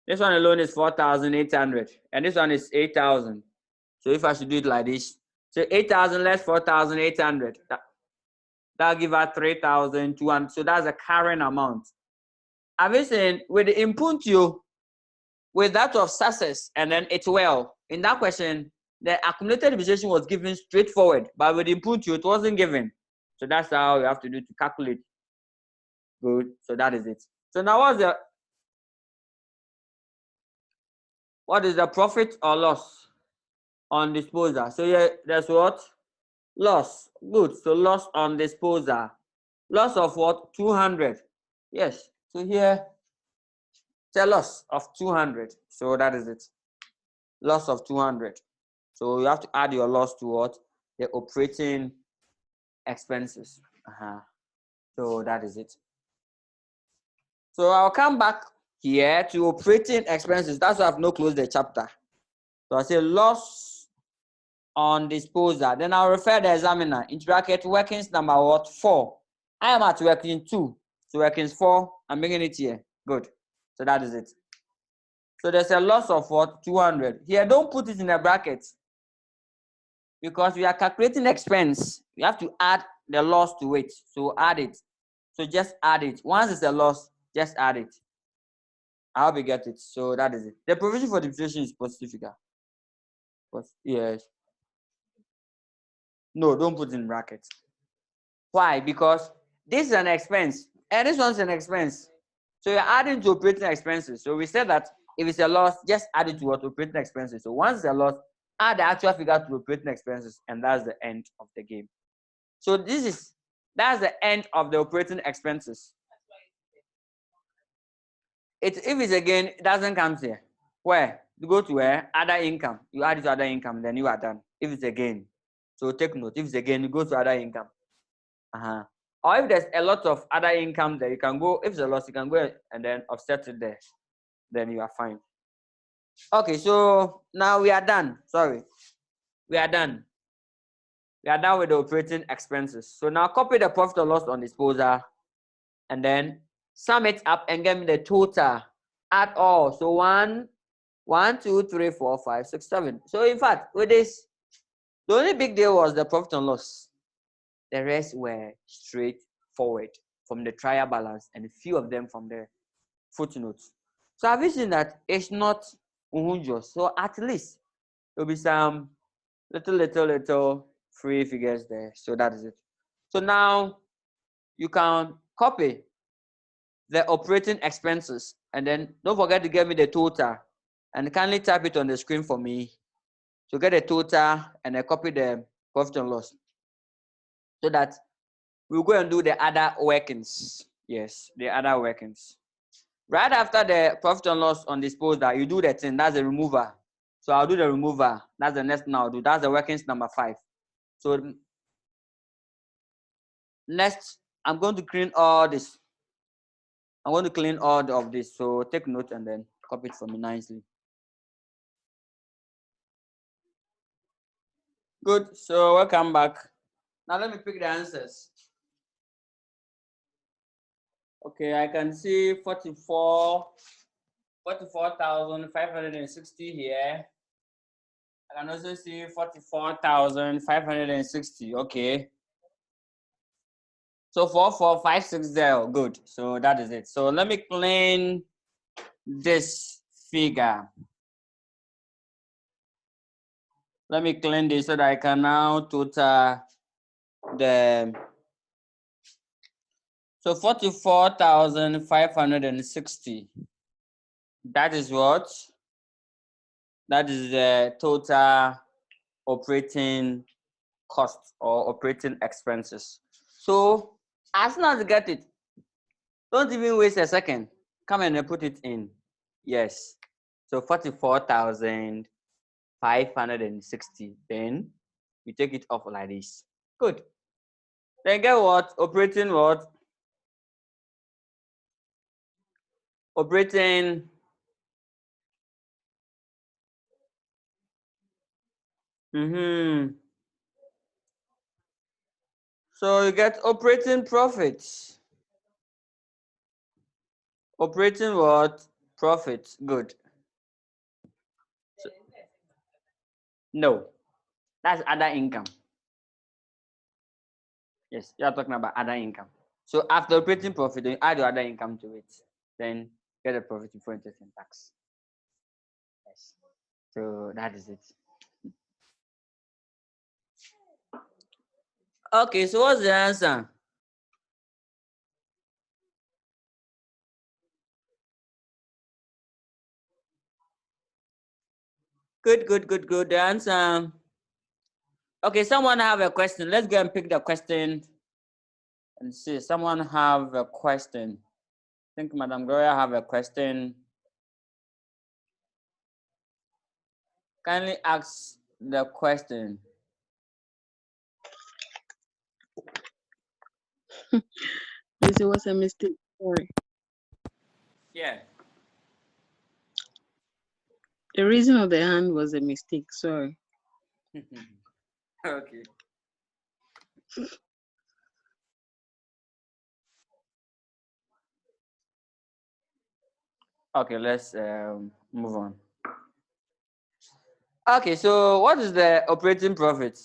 This one alone is 4,800, and this one is 8,000. So if I should do it like this, so 8,000 less 4,800, that'll give us 3,200. So that's the carrying amount. I've been saying with the Mpuntuo, with that of success, and then it's well. In that question, the accumulated depreciation was given straightforward, but with Mpuntuo, it wasn't given. So that's how you have to do to calculate. Good. So that is it. So now what is the profit or loss on disposal? So yeah, that's what? Loss. Good. So loss on disposal. Loss of what? 200. Yes. So here, it's a loss of 200. So that is it. Loss of 200. So you have to add your loss to what? The operating expenses. So that is it. So I'll come back here to operating expenses. That's why I've not closed the chapter. So I say loss on disposal. Then I'll refer the examiner into bracket workings number what? 4. I am at working 2. So workings 4. I'm making it here. Good. So that is it. So there's a loss of what? 200. Here, don't put it in the bracket because we are calculating expense. You have to add the loss to it. So add it. So just add it. Once it's a loss, just add it. I hope you get it. So that is it. The provision for depreciation is positive figure. Yes. No, don't put in brackets. Why? Because this is an expense and this one's an expense. So you're adding to operating expenses. So we said that if it's a loss, just add it to what? Operating expenses. So once it's a loss, add the actual figure to operating expenses, and that's the end of the game. So that's the end of the operating expenses. If it's again, it doesn't come here. Where? You go to where? Other income. You add it to other income, then you are done. If it's again. So take note. If it's again, you go to other income. Or if there's a lot of other income there, you can go, if it's a loss, you can go and then offset it there. Then you are fine. Okay, so now we are done. Sorry. We are done. We are done with the operating expenses. So now copy the profit or loss on disposal and then sum it up and get me the total. Add all. So 1, 2, 3, 4, 5, 6, 7. So in fact, with this, the only big deal was the profit and loss. The rest were straightforward from the trial balance and a few of them from the footnotes. So have you seen that it's not unjust? So at least there'll be some little free figures there. So that is it. So now you can copy the operating expenses and then don't forget to give me the total and kindly type it on the screen for me. So get the total and then copy the profit and loss so that we'll go and do the other workings. Yes, the other workings. Right after the profit and loss on disposal, you do the thing. That's the remover. So I'll do the remover. That's the next thing I'll do. That's the workings number 5. So next, I'm going to clean all this. I'm going to clean all of this. So take note and then copy it for me nicely. Good. So welcome back. Now let me pick the answers. Okay, I can see 44,560 here. I can also see 44,560. Okay. So 44560. Good. So that is it. So let me clean this figure. Let me clean this so that I can now total the. So 44,560. That is what? That is the total operating costs or operating expenses. So as soon as you get it, don't even waste a second. Come and put it in. Yes. So 44,560. Then you take it off like this. Good. Then get what? Operating what? Operating. So you get operating profits. Operating what? Profits. Good. So, no, that's other income. Yes, you are talking about other income. So after operating profit, then you add your other income to it. Then get a profit before interest and tax. Yes. So that is it. Okay, so what's the answer? Good. The answer. Okay, someone have a question. Let's go and pick the question and see. Someone have a question. I think Madam Gloria have a question. Kindly ask the question. This was a mistake. Sorry. Yeah. The reason of the hand was a mistake. Sorry. Okay. Okay, let's move on. Okay, so what is the operating profit?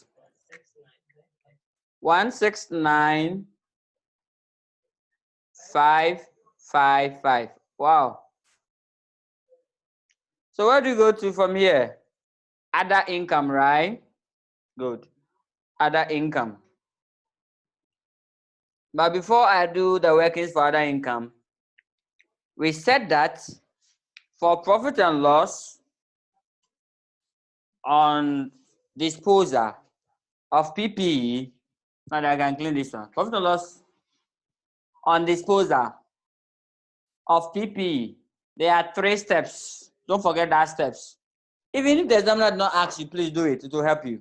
169,555. Wow. So where do you go to from here? Other income, right? Good. Other income. But before I do the workings for other income, we said that for profit and loss on disposal of PPE, now that I can clean this one. Profit and loss on disposal of PPE. There are 3 steps. Don't forget that steps. Even if the examiner does not ask you, please do it. It will help you.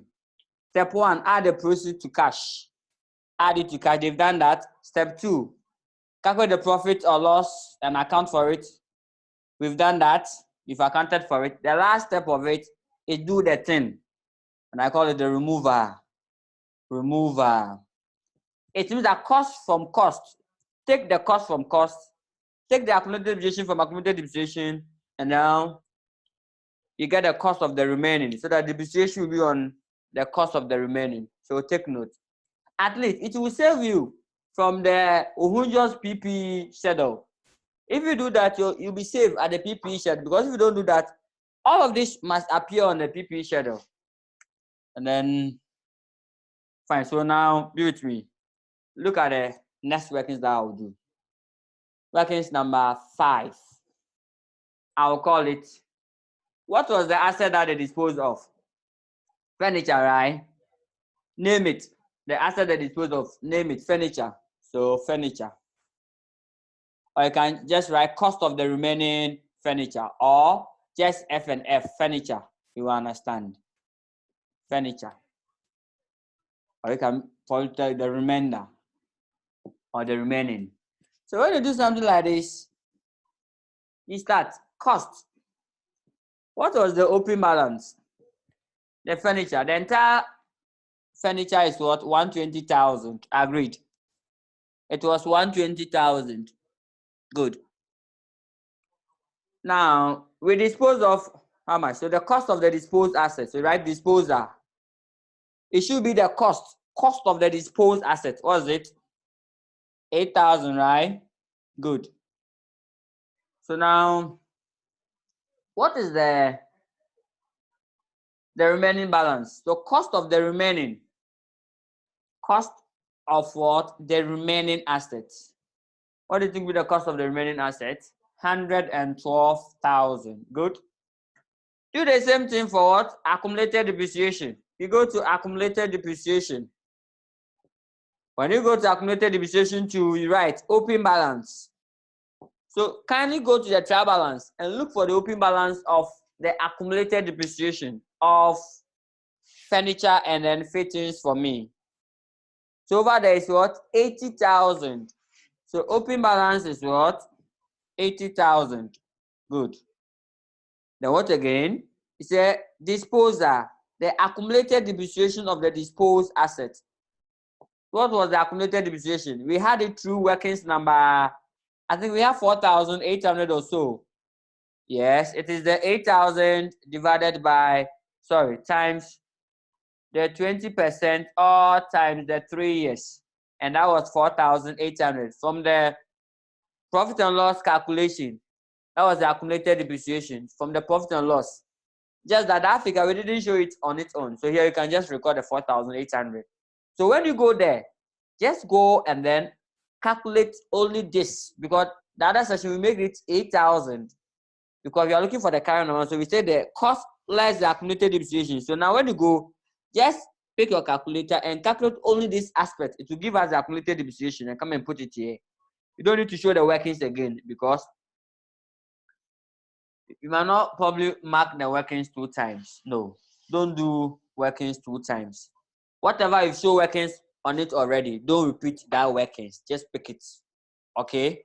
Step 1, add the proceeds to cash. Add it to cash. They've done that. Step 2, calculate the profit or loss and account for it. We've done that. We've accounted for it. The last step of it is do the thing. And I call it the remover. removal. It means that cost from cost. Take the cost from cost, take the accumulated depreciation from accumulated depreciation, and now you get the cost of the remaining. So that depreciation will be on the cost of the remaining. So take note. At least it will save you from the Ohunjo's PPE schedule. If you do that, you'll be saved at the PPE schedule, because if you don't do that, all of this must appear on the PPE schedule. And then, fine. So now, be with me. Look at the next workings that I'll do. Workings number 5. I'll call it, what was the asset that they disposed of? Furniture, right? Name it. The asset they disposed of, name it. Furniture. So furniture. Or you can just write cost of the remaining furniture, or just F and F, furniture. You will understand. Furniture. Or you can put the remainder or the remaining. So when you do something like this, you start cost. What was the opening balance? The furniture. The entire furniture is what? 120,000. Agreed. It was 120,000. Good. Now we dispose of how much? So the cost of the disposed assets. We write disposer. It should be the cost of the disposed asset. What is it? 8,000, right? Good. So now, what is the remaining balance? So cost of the remaining. Cost of what? The remaining assets. What do you think will be the cost of the remaining assets? 112,000. Good. Do the same thing for what? Accumulated depreciation. You go to accumulated depreciation. When you go to accumulated depreciation 2, you write open balance. So kindly go to the trial balance and look for the open balance of the accumulated depreciation of furniture and then fittings for me. So over there is what? 80,000. So open balance is what? 80,000. Good. Then what again? It's a disposer. The accumulated depreciation of the disposed asset. What was the accumulated depreciation? We had it through workings number, I think we have 4,800 or so. Yes, it is the 8,000 divided by, times the 20% or times the 3 years. And that was 4,800. From the profit and loss calculation, that was the accumulated depreciation from the profit and loss. Just that figure, we didn't show it on its own. So here you can just record the 4,800. So when you go there, just go and then calculate only this, because the other section we make it 8,000 because we are looking for the current amount. So we say the cost less the accumulated depreciation. So now when you go, just pick your calculator and calculate only this aspect. It will give us the accumulated depreciation and come and put it here. You don't need to show the workings again, because you might not probably mark the workings 2 times. No, don't do workings 2 times. Whatever you show workings on it already, don't repeat that workings. Just pick it. Okay?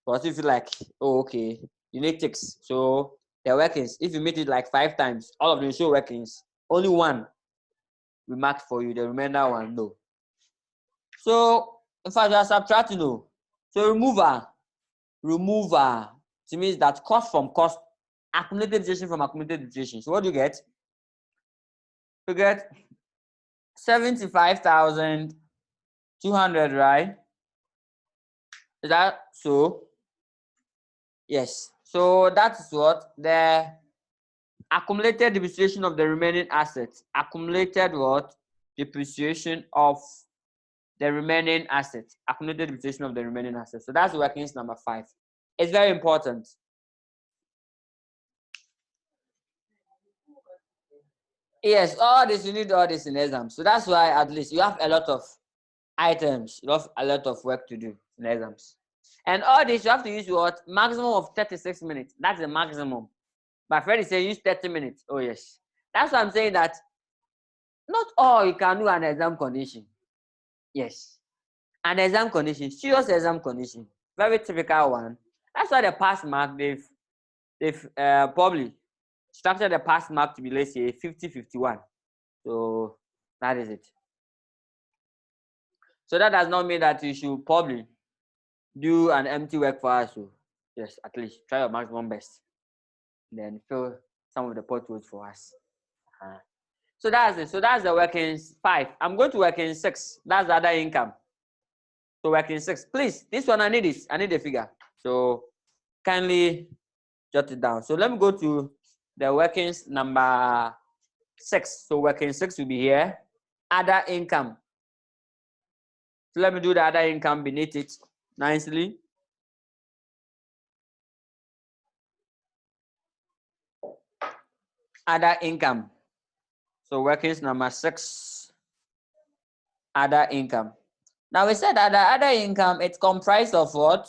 Because if you like, oh, okay, you need ticks. So the workings, if you meet it like 5 times, all of them show workings. Only one we marked for you. The remainder one, no. So in fact, you are subtracting, no. So remover. It means that cost from cost, accumulated depreciation from accumulated depreciation. So what do you get? You get 75,200, right? Is that so? Yes. So that's what the accumulated depreciation of the remaining assets. Accumulated what? Depreciation of the remaining assets. Accumulated depreciation of the remaining assets. So that's workings number 5. It's very important. Yes, all this, you need all this in exam. So that's why at least you have a lot of items, you have a lot of work to do in exams. And all this, you have to use what? Maximum of 36 minutes. That's the maximum. My friend is saying use 30 minutes. Oh, yes. That's why I'm saying that not all you can do an exam condition. Yes. An exam condition, serious exam condition. Very typical one. That's why the pass mark, they've probably structured the pass mark to be, let's say, 50-51. So that is it. So that does not mean that you should probably do an empty work for us. So yes, at least try your maximum best. Then fill some of the potholes for us. So that's it. So that's the working 5. I'm going to work in 6. That's the other income. So working 6. Please, this one I need this. I need the figure. So kindly jot it down. So let me go to the workings number 6. So working 6 will be here. Other income. So let me do the other income beneath it nicely. Other income. So workings number 6. Other income. Now we said that the other income, it's comprised of what?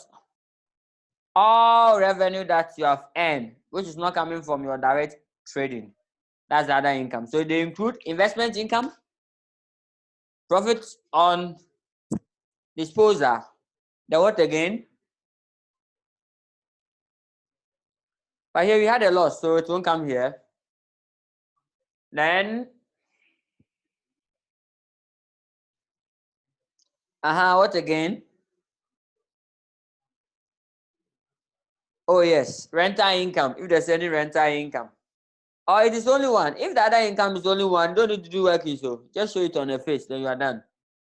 All revenue that you have earned, which is not coming from your direct trading. That's the other income. So they include investment income, profits on disposal. The what again? But here we had a loss, so it won't come here. Then, what again? Oh yes, rental income, if there's any rental income. Or it is only one. If the other income is only one, don't need to do working, so just show it on the face, then you are done.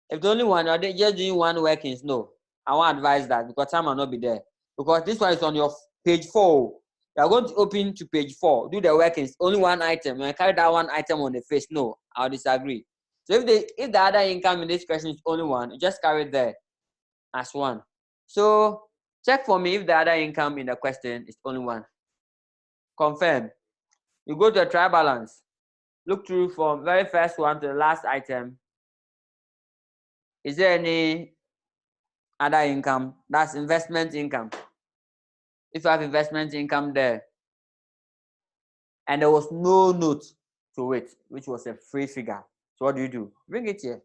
If the only one, you're just doing one workings, no. I won't advise that because time will not be there. Because this one is on your page 4. You are going to open to page 4, do the workings, only one item. When I carry that one item on the face, no, I'll disagree. So if the other income in this question is only one, you just carry it there as one. So check for me if the other income in the question is only one. Confirm. You go to a trial balance. Look through from very first one to the last item. Is there any other income? That's investment income. If you have investment income there, and there was no note to it, which was a free figure. So what do? Bring it here.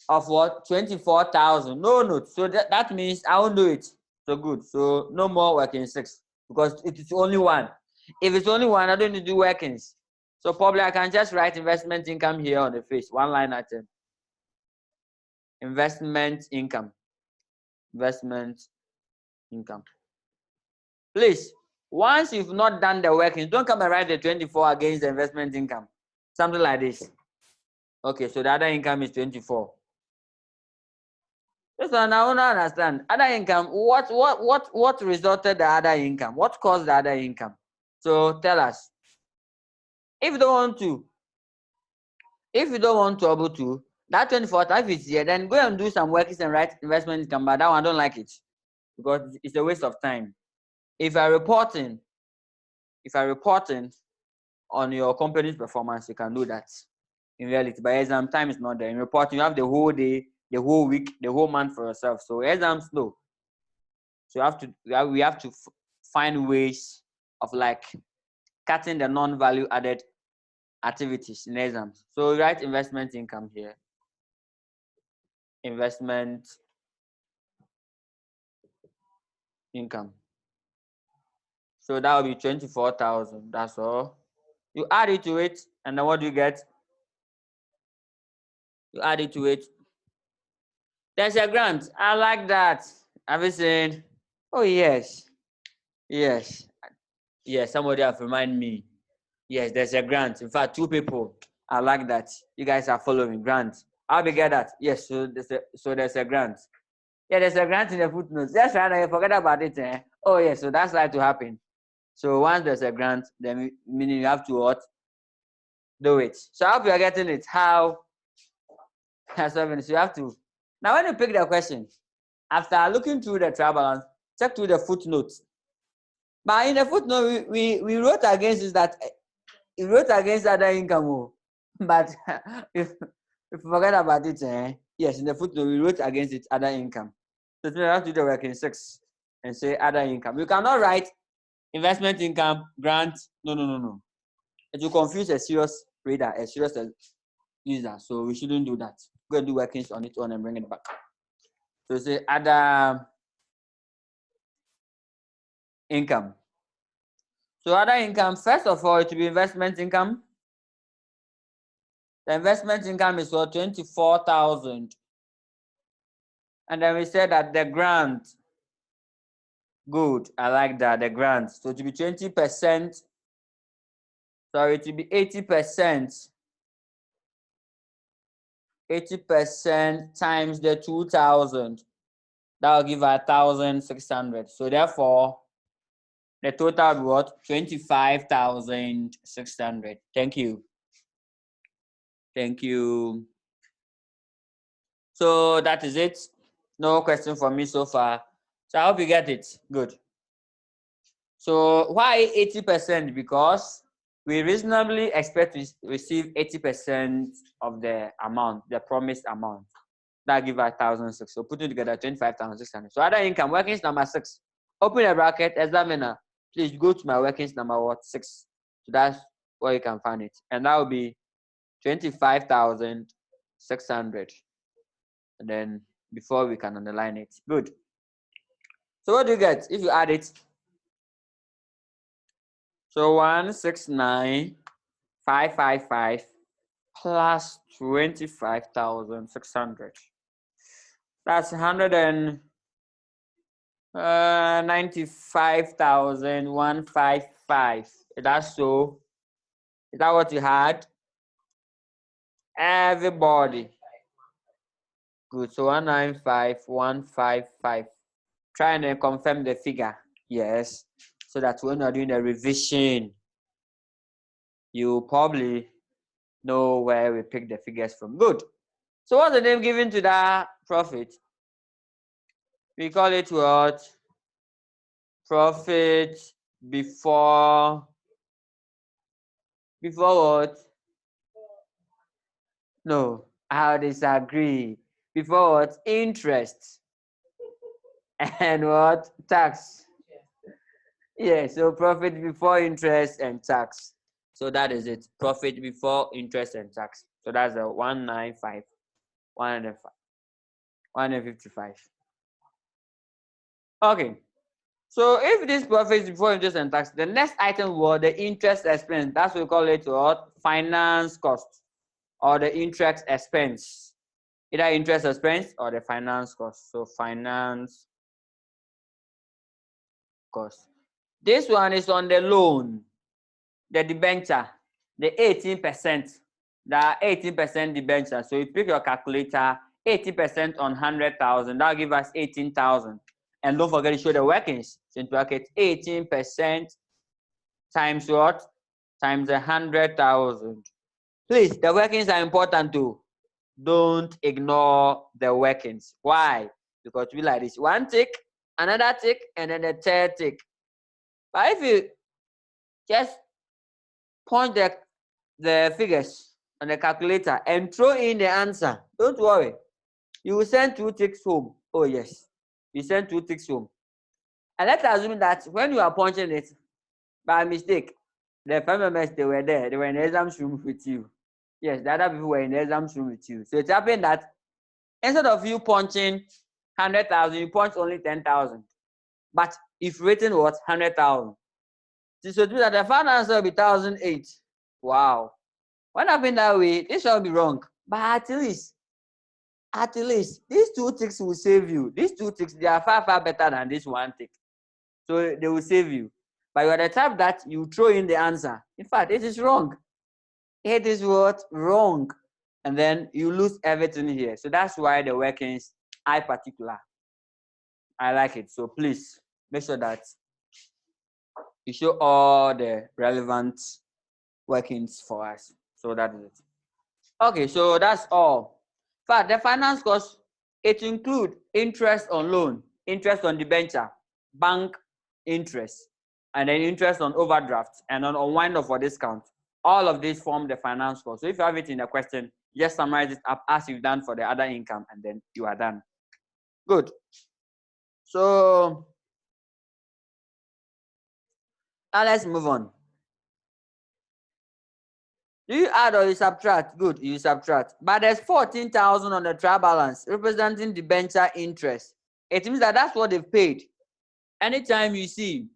Of what? 24,000. No note. So that means I won't do it. So good. So no more working 6 because it is only one. If it's only one, I don't need to do workings. So probably I can just write investment income here on the face. One line item. Investment income. Investment income. Please, once you've not done the workings, don't come and write the 24 against the investment income. Something like this. Okay, so the other income is 24. This one I want to understand. Other income, what resulted the other income? What caused the other income? So tell us. If you don't want to able to, that 24, if it's here, then go and do some workings and write investment income. But that one I don't like it because it's a waste of time. If you're reporting on your company's performance, you can do that in reality. But exam time is not there. In reporting, you have the whole day, the whole week, the whole month for yourself. So exams, no. So we have to find ways of like cutting the non-value added activities in exams. So write investment income here. Investment income. So that will be 24,000. That's all. You add it to it, and then what do you get? You add it to it. There's a grant. I like that. Have you seen? Oh yes. Yes. Yes, somebody have reminded me. Yes, there's a grant. In fact, 2 people. I like that. You guys are following grant. I'll be get that. Yes, so there's a grant. Yeah, there's a grant in the footnotes. Just right now, you forget about it. Oh yeah, so that's like to happen. So once there's a grant, then meaning you have to what? Do it. So I hope you are getting it. How? So you have to. Now when you pick the question, after looking through the trial balance, check through the footnotes. But in the footnote, we wrote against is that we wrote against other income. But if you forget about it, yes, in the footnote, we wrote against it other income. So you have to do the work in 6 and say other income. You cannot write investment income, grant. No. It will confuse a serious reader, a serious user. So we shouldn't do that. Go and do workings on it and bring it back. So say other income. So other income, first of all, it will be investment income. The investment income is for 24,000. And then we said that the grant, good, I like that, the grant. So it will be 20%, sorry, it will be 80%. 80% times the 2,000. That will give 1,600. So therefore, the total will be what? 25,600. Thank you. Thank you. So that is it. No question for me so far. So I hope you get it. Good. So why 80%? Because we reasonably expect to receive 80% of the amount, the promised amount. That give 1,006. So putting together 25,600. So other income, workings number 6. Open a bracket, examiner. Please go to my workings number what? 6. So that's where you can find it. And that will be 25,600. And then before we can underline it. Good. So what do you get if you add it? So 169,555 plus 25,600. That's 195,155. That's so. Is that what you had? Everybody. Good. So 195,155. Try and then confirm the figure. Yes. So that when you're doing the revision, you probably know where we pick the figures from. Good. So what's the name given to that profit? We call it what? Profit before what? No, I disagree. Before what? Interest. And what? Tax. Yeah, so profit before interest and tax. So that is it. Profit before interest and tax. So that's the 195, 105, 155. Okay. So if this profit is before interest and tax, the next item was the interest expense. That's what we call it what? Finance cost or the interest expense. Either interest expense or the finance cost. So finance cost. This one is on the loan, the debenture, the 18%. The 18% debenture. So you pick your calculator, 80% on 100,000. That'll give us 18,000. And don't forget to show the workings. So in bracket, 18% times what? Times 100,000. Please, the workings are important too. Don't ignore the workings. Why? Because we like this. One tick, another tick, and then the third tick. But if you just punch the figures on the calculator and throw in the answer, don't worry. You will send 2 ticks home. Oh yes, you send 2 ticks home. And let's assume that when you are punching it, by mistake, the family members, they were there. They were in the exam room with you. Yes, the other people were in the exam room with you. So it happened that instead of you punching 100,000, you punch only 10,000. But if written what? 100,000. So do that, the final answer will be 1,008. Wow. What happened that way? This shall be wrong. But at least, these 2 ticks will save you. These 2 ticks, they are far, far better than this 1 tick. So they will save you. But you are the type that you throw in the answer. In fact, it is wrong. It is what? Wrong. And then you lose everything here. So that's why the workings are particular. I like it. So please make sure that you show all the relevant workings for us. So that is it. Okay, so that's all. In fact, the finance cost, it includes interest on loan, interest on debenture, bank interest, and then interest on overdraft, and on unwind for discount. All of these form the finance cost. So if you have it in a question, just summarize it up as you've done for the other income, and then you are done. Good. So now let's move on. Do you add or you subtract? Good, you subtract. But there's 14,000 on the trial balance representing debenture interest. It means that that's what they've paid. Anytime you see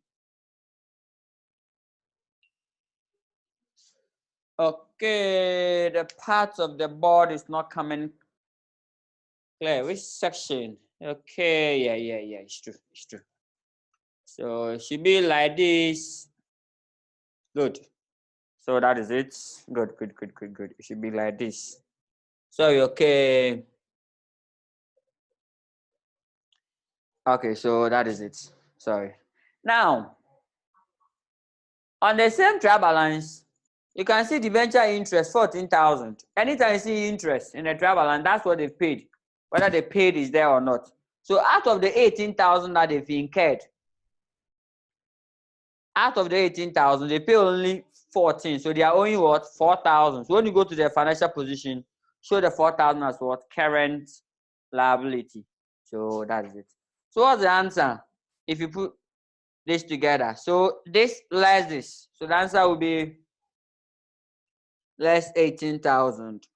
Okay, the part of the board is not coming clear. Which section? Okay, yeah, it's true, it's true. So it should be like this. Good. So that is it. Good. It should be like this. Sorry, okay. Okay, so that is it. Sorry. Now, on the same trial balance, you can see the venture interest 14,000. Anytime you see interest in the trial balance, that's what they've paid, whether the paid is there or not. So out of the 18,000 that they've incurred, out of the 18,000, they pay only 14. So they are owing what? 4,000. So when you go to their financial position, show the 4,000 as what? Current liability. So that is it. So what's the answer? If you put this together, so this less this. So the answer will be less 18,000.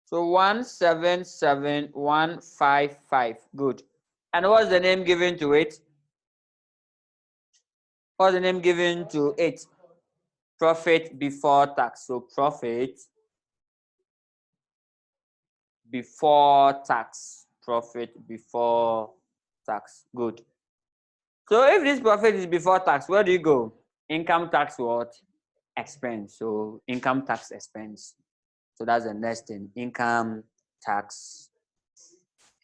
So 177,155. Good. And what's the name given to it? What's the name given to it? Profit before tax. So profit before tax. Profit before tax. Good. So if this profit is before tax, where do you go? Income tax what? Expense. So income tax expense. So that's the next thing. Income tax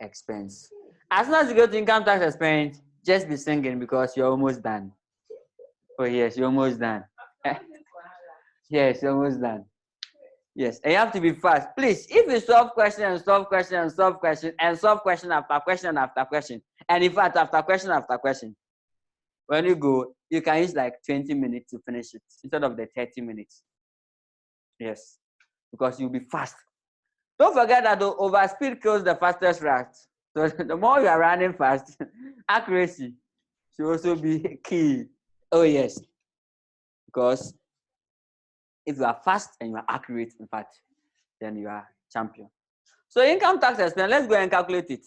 expense. As soon as you go to income tax expense, just be singing because you're almost done. Oh yes, you're almost done. Yes, you're almost done. Yes, and you have to be fast. Please, if you solve question and solve question and solve question and solve question after question after question, and in fact after question after question, when you go, you can use like 20 minutes to finish it instead of the 30 minutes. Yes, because you'll be fast. Don't forget that the overspeed kills the fastest rat. So the more you are running fast, accuracy should also be key. Oh yes, because if you are fast and you are accurate, in fact, then you are champion. So income tax expense, let's go and calculate it.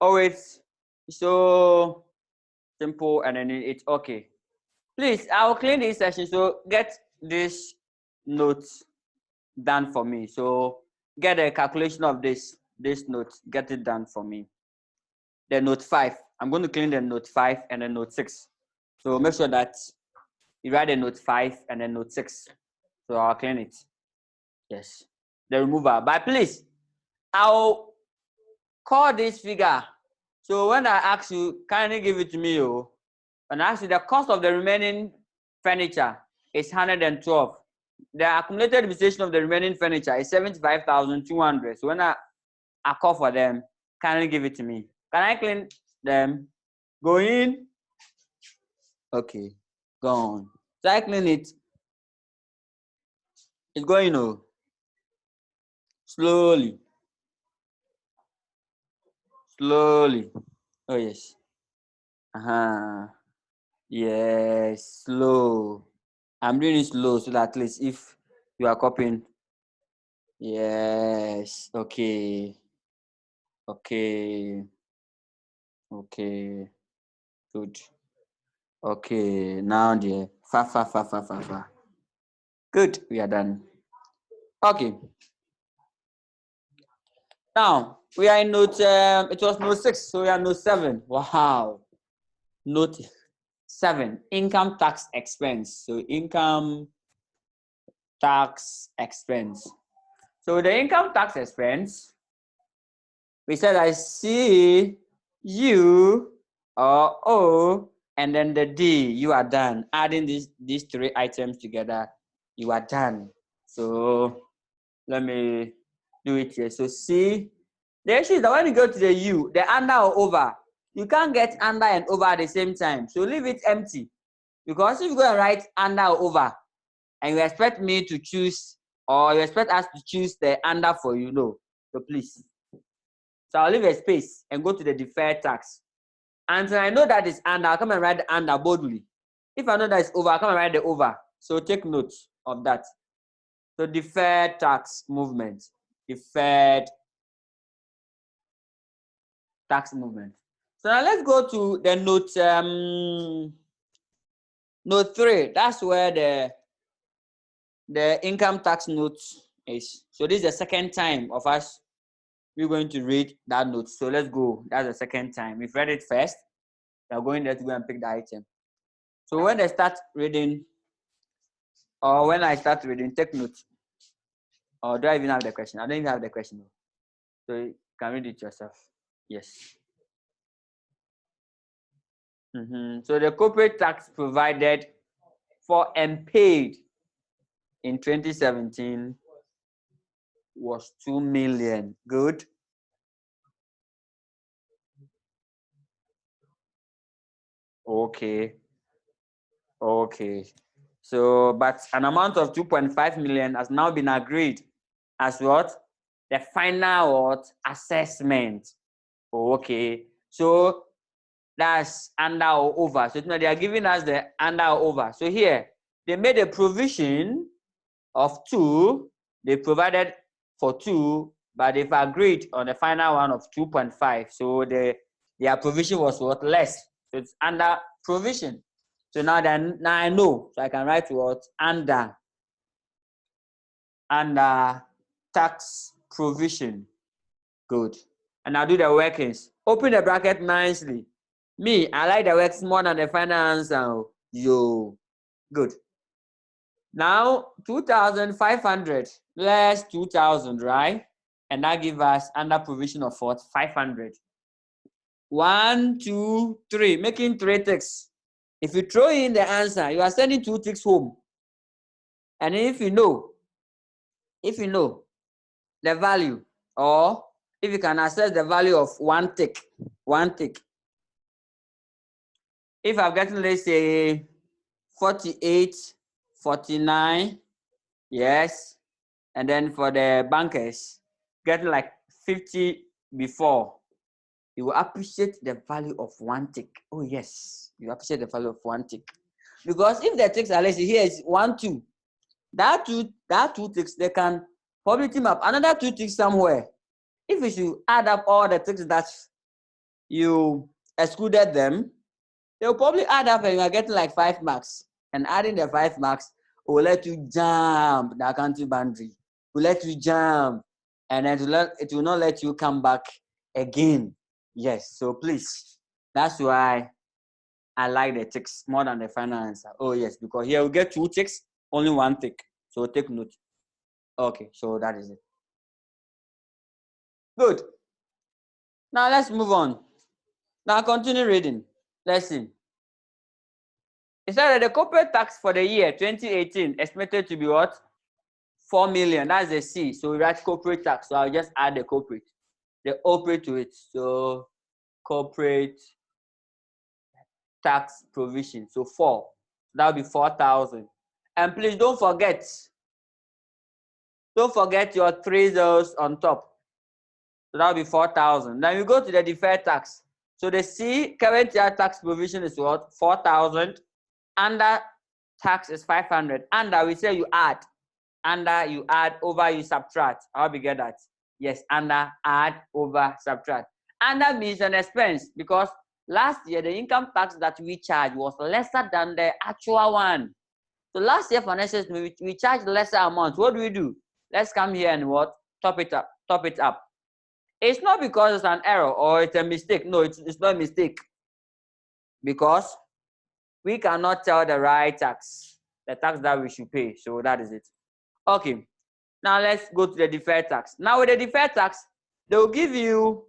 Oh, it's so simple and then it's okay. Please, I'll clean this session, so get this note done for me. So get a calculation of this note, get it done for me. The note 5, I'm going to clean the note 5 and the note 6. So make sure that you write the note 5 and then note 6. So I'll clean it. Yes. The remover. But please, I'll call this figure. So when I ask you, kindly give it to me. Oh, and I ask you the cost of the remaining furniture is 112. The accumulated depreciation of the remaining furniture is 75,200. So when I call for them, kindly give it to me. Can I clean them? Go in. Okay. Go on. So I clean it. It's going slowly. Slowly. Oh yes. Yes, slow. I'm doing it slow so that at least if you are copying. Yes. Okay. Okay. Good. Okay. Now dear. Fa. Good. We are done. Okay. Now we are in note. It was note 6, so we are note 7. Wow. Note 7. Income tax expense. So income tax expense. So the income tax expense, we said I see U or O and then the D, you are done. Adding these 3 items together, you are done. So let me do it here. So C, the issue is that when you go to the U, the under or over, you can't get under and over at the same time. So leave it empty. Because if you go and write under or over, and you expect me to choose, or you expect us to choose the under for you, no. So please. So I'll leave a space and go to the deferred tax. Until I know that it's under, I'll come and write the under boldly. If I know that it's over, I'll come and write the over. So take note of that. So deferred tax movement. Deferred tax movement. So now let's go to the note Note 3, that's where the income tax note is. So this is the second time of us we're going to read that note. So let's go. That's the second time. We've read it first. We're going there to go and pick the item. So when they start reading, or when I start reading, take notes. Or do I even have the question? I don't even have the question. So you can read it yourself. Yes. So the corporate tax provided for and paid in 2017 was 2 million. Good. Okay. Okay. So, but an amount of 2.5 million has now been agreed as what? The final what? Assessment. Okay. So that's under or over. So now they are giving us the under or over. So here they made a provision of 2. They provided for 2, but they've agreed on the final one of 2.5. So their provision was what? Less. So it's under provision. So now I know. So I can write what? Under tax provision. Good. And I'll do the workings. Open the bracket nicely. Me, I like the works more than the final answer. Yo. Good. Now 2,500 less 2,000, right? And that gives us under provision of what? 500. 1, 2, 3, making 3 ticks. If you throw in the answer, you are sending 2 ticks home. And if you know the value, or if you can access the value of 1 tick, if I've gotten, let's say 48, 49, yes, and then for the bankers, getting like 50 before, you will appreciate the value of 1 tick. Oh yes, you appreciate the value of 1 tick. Because if the ticks are, let's say here is 1, 2, that two ticks, they can probably team up another 2 ticks somewhere. If you should add up all the ticks that you excluded them, they'll probably add up and you're getting like 5 marks. And adding the 5 marks will let you jump the accounting boundary. Will let you jump, and it will not let you come back again. Yes, so please. That's why I like the ticks more than the final answer. Oh yes, because here we get 2 ticks, only 1 tick. So take note. Okay, so that is it. Good. Now let's move on. Now continue reading. Let's see. It said that the corporate tax for the year 2018 estimated to be what? 4 million. That's the C. So we write corporate tax. So I'll just add the corporate to it. So corporate tax provision. So 4. That'll be 4,000. And please don't forget your 3 zeros on top. So that'll be 4,000. Then you go to the deferred tax. So the C current year tax provision is what? 4,000. Under tax is 500. Under we say you add. Under you add, over you subtract. How do we get that? Yes, under, add, over, subtract. Under means an expense, because last year the income tax that we charged was lesser than the actual one. So last year for next year we charged lesser amount. What do? Let's come here and what? Top it up. It's not because it's an error or it's a mistake. No, it's not a mistake. Because we cannot tell the right tax, the tax that we should pay. So that is it. Okay. Now let's go to the deferred tax. Now with the deferred tax, they will give you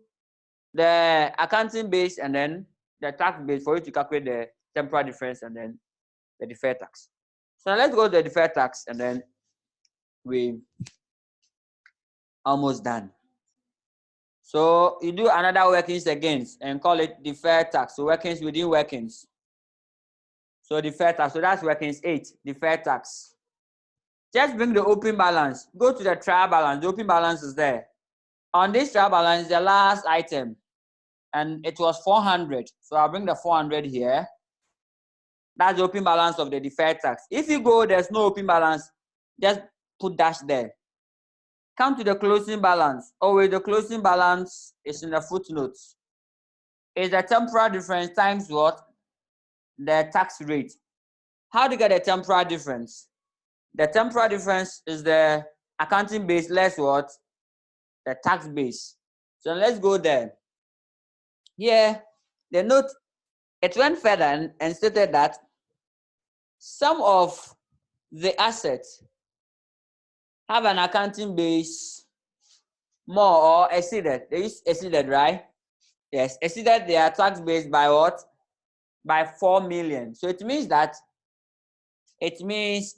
the accounting base and then the tax base for you to calculate the temporal difference and then the deferred tax. So now let's go to the deferred tax and then we almost done. So you do another workings again and call it deferred tax. So workings within workings. So deferred tax. So that's workings 8, deferred tax. Just bring the open balance. Go to the trial balance. The open balance is there. On this trial balance, the last item, and it was 400. So I'll bring the 400 here. That's the open balance of the deferred tax. If you go, there's no open balance, just put dash there. Come to the closing balance. Always the closing balance is in the footnotes. It's the temporal difference times what? The tax rate. How do you get the temporal difference? The temporal difference is the accounting base less what? The tax base. So let's go there. Here, the note, it went further and stated that some of the assets have an accounting base more or exceeded. They use exceeded, right? Yes, exceeded their tax base by what? By 4 million. So it means that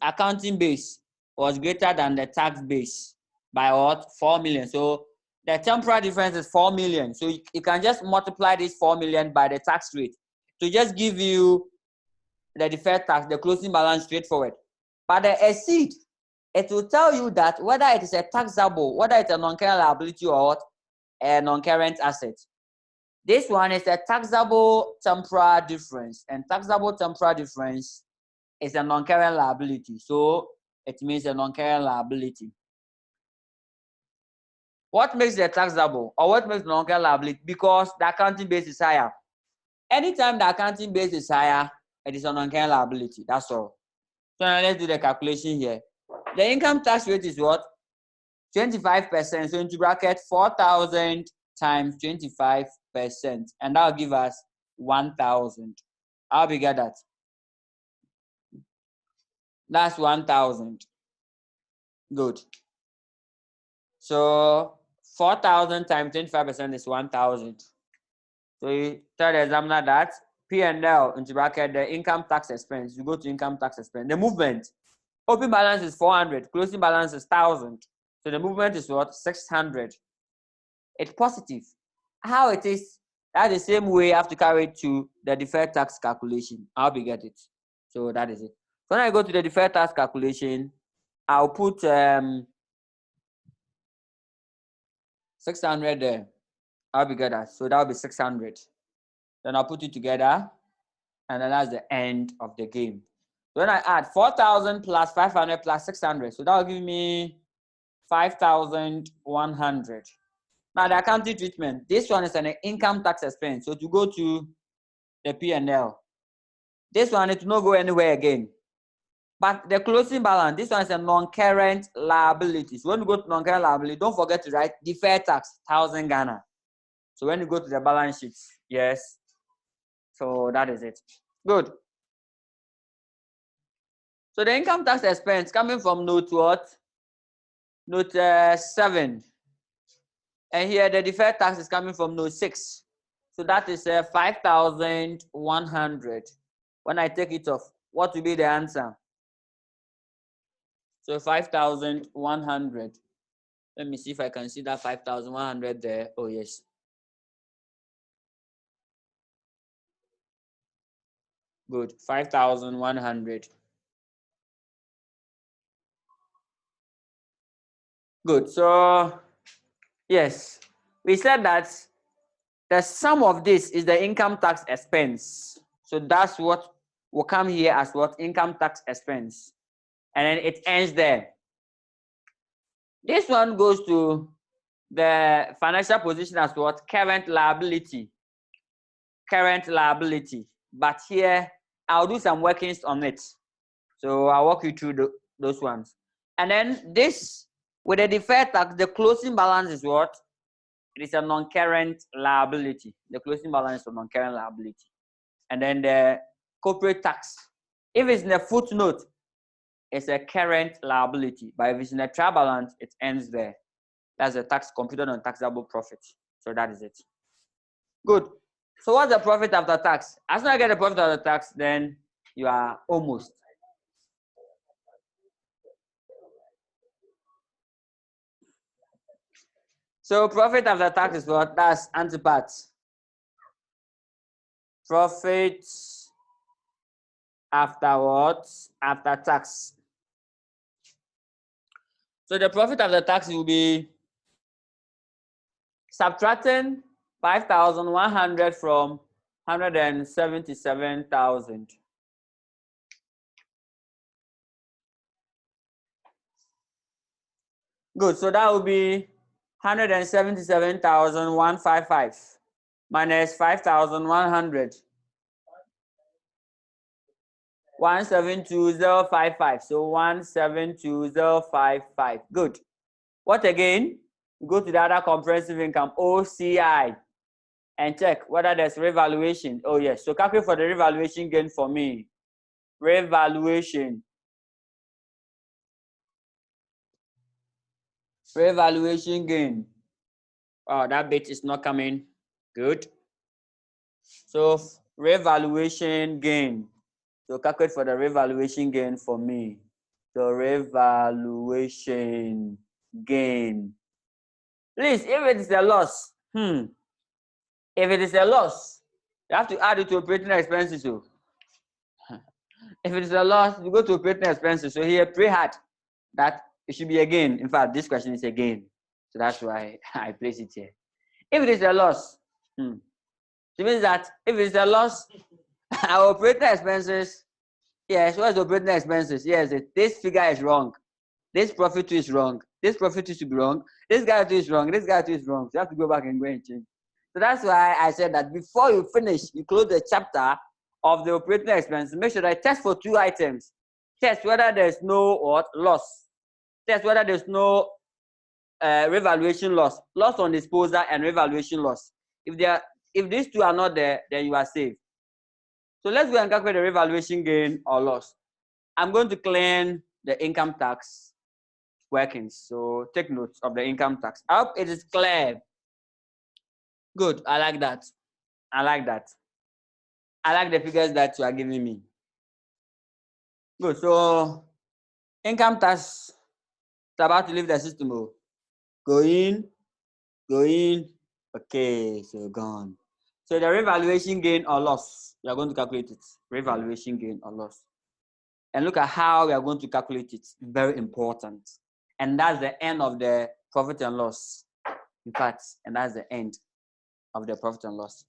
accounting base was greater than the tax base by what? 4 million. So the temporal difference is 4 million. So you can just multiply this 4 million by the tax rate to just give you the deferred tax, the closing balance straightforward. But the exceed, it will tell you that whether it is a taxable, whether it's a non-current liability or what, a non-current asset. This one is a taxable temporal difference, and taxable temporal difference is a non-current liability. So it means a non-current liability. What makes it taxable or what makes non-current liability? Because the accounting base is higher. Anytime the accounting base is higher, it is a non-current liability. That's all. So now let's do the calculation here. The income tax rate is what? 25%. So into bracket 4,000 times 25%, and that'll give us 1,000. How big get that? That's 1,000. Good. So 4,000 times 25% is 1,000. So you tell the examiner that P&L into bracket the income tax expense. You go to income tax expense. The movement. Open balance is 400. Closing balance is 1,000. So the movement is what? 600. It's positive. How it is? That's the same way you have to carry it to the deferred tax calculation. How we get it? So that is it. So when I go to the deferred tax calculation, I'll put 600 there. How we get that? So that will be 600. Then I'll put it together, and then that's the end of the game. So when I add 4,000 plus 500 plus 600, so that will give me 5,100. Now the accounting treatment, this one is an income tax expense. So to go to the P&L, this one it will not go anywhere again. But the closing balance, this one is a non-current liability. So when you go to non-current liability, don't forget to write deferred tax, 1,000 Ghana. So when you go to the balance sheet, yes. So that is it. Good. So the income tax expense coming from note what? Note 7. And here the deferred tax is coming from note 6. So that is 5,100. When I take it off, what will be the answer? So 5,100. Let me see if I can see that 5,100 there. Oh, yes. Good. 5,100. Good. So, yes, we said that the sum of this is the income tax expense. So that's what will come here as what? Income tax expense. And then it ends there. This one goes to the financial position as what? Current liability. Current liability. But here, I'll do some workings on it. So I'll walk you through those ones. And then this, with the deferred tax, the closing balance is what? It is a non-current liability. The closing balance is a non-current liability. And then the corporate tax, if it's in a footnote, it's a current liability. But if it's in a trial balance, it ends there. That's the tax computed on taxable profit. So that is it. Good. So what's the profit after tax? As soon as I get the profit after tax, then you are almost. So profit after tax is what? That's antipart. Profit after what? After tax. So the profit after tax will be subtracting 5,100 from 177,000. Good. So that will be 177,155 minus 5,100. 172055. So 172055. Good. What again? You go to the other comprehensive income, OCI, and check whether there's revaluation. Oh yes. So calculate for the revaluation gain for me. Revaluation. Revaluation gain. Oh, that bit is not coming. Good. So revaluation gain. So calculate for the revaluation gain for me. So revaluation gain. Please, if it is a loss, if it is a loss, you have to add it to operating expenses. So if it is a loss, you go to operating expenses. So here, pray hard that it should be a gain. In fact, this question is a gain. So that's why I place it here. If it is a loss, it means that if it is a loss, our operating expenses, yes, what's the operating expenses? Yes, this figure is wrong. This profit is wrong. This profit is wrong. This guy is wrong. This guy is wrong. So you have to go back and go and change. So that's why I said that before you finish, you close the chapter of the operating expense. Make sure that I test for 2 items. Test whether there's no what loss. Test whether there's no revaluation loss. Loss on disposal and revaluation loss. If these 2 are not there, then you are safe. So let's go and calculate the revaluation gain or loss. I'm going to claim the income tax workings. So take notes of the income tax. I hope it is clear. Good. I like that. I like that. I like the figures that you are giving me. Good. So income tax is about to leave the system. Go in. Go in. Okay. So gone. So the revaluation gain or loss, we are going to calculate it. Revaluation gain or loss. And look at how we are going to calculate it. Very important. And that's the end of the profit and loss. In fact, and that's the end of the profit and loss.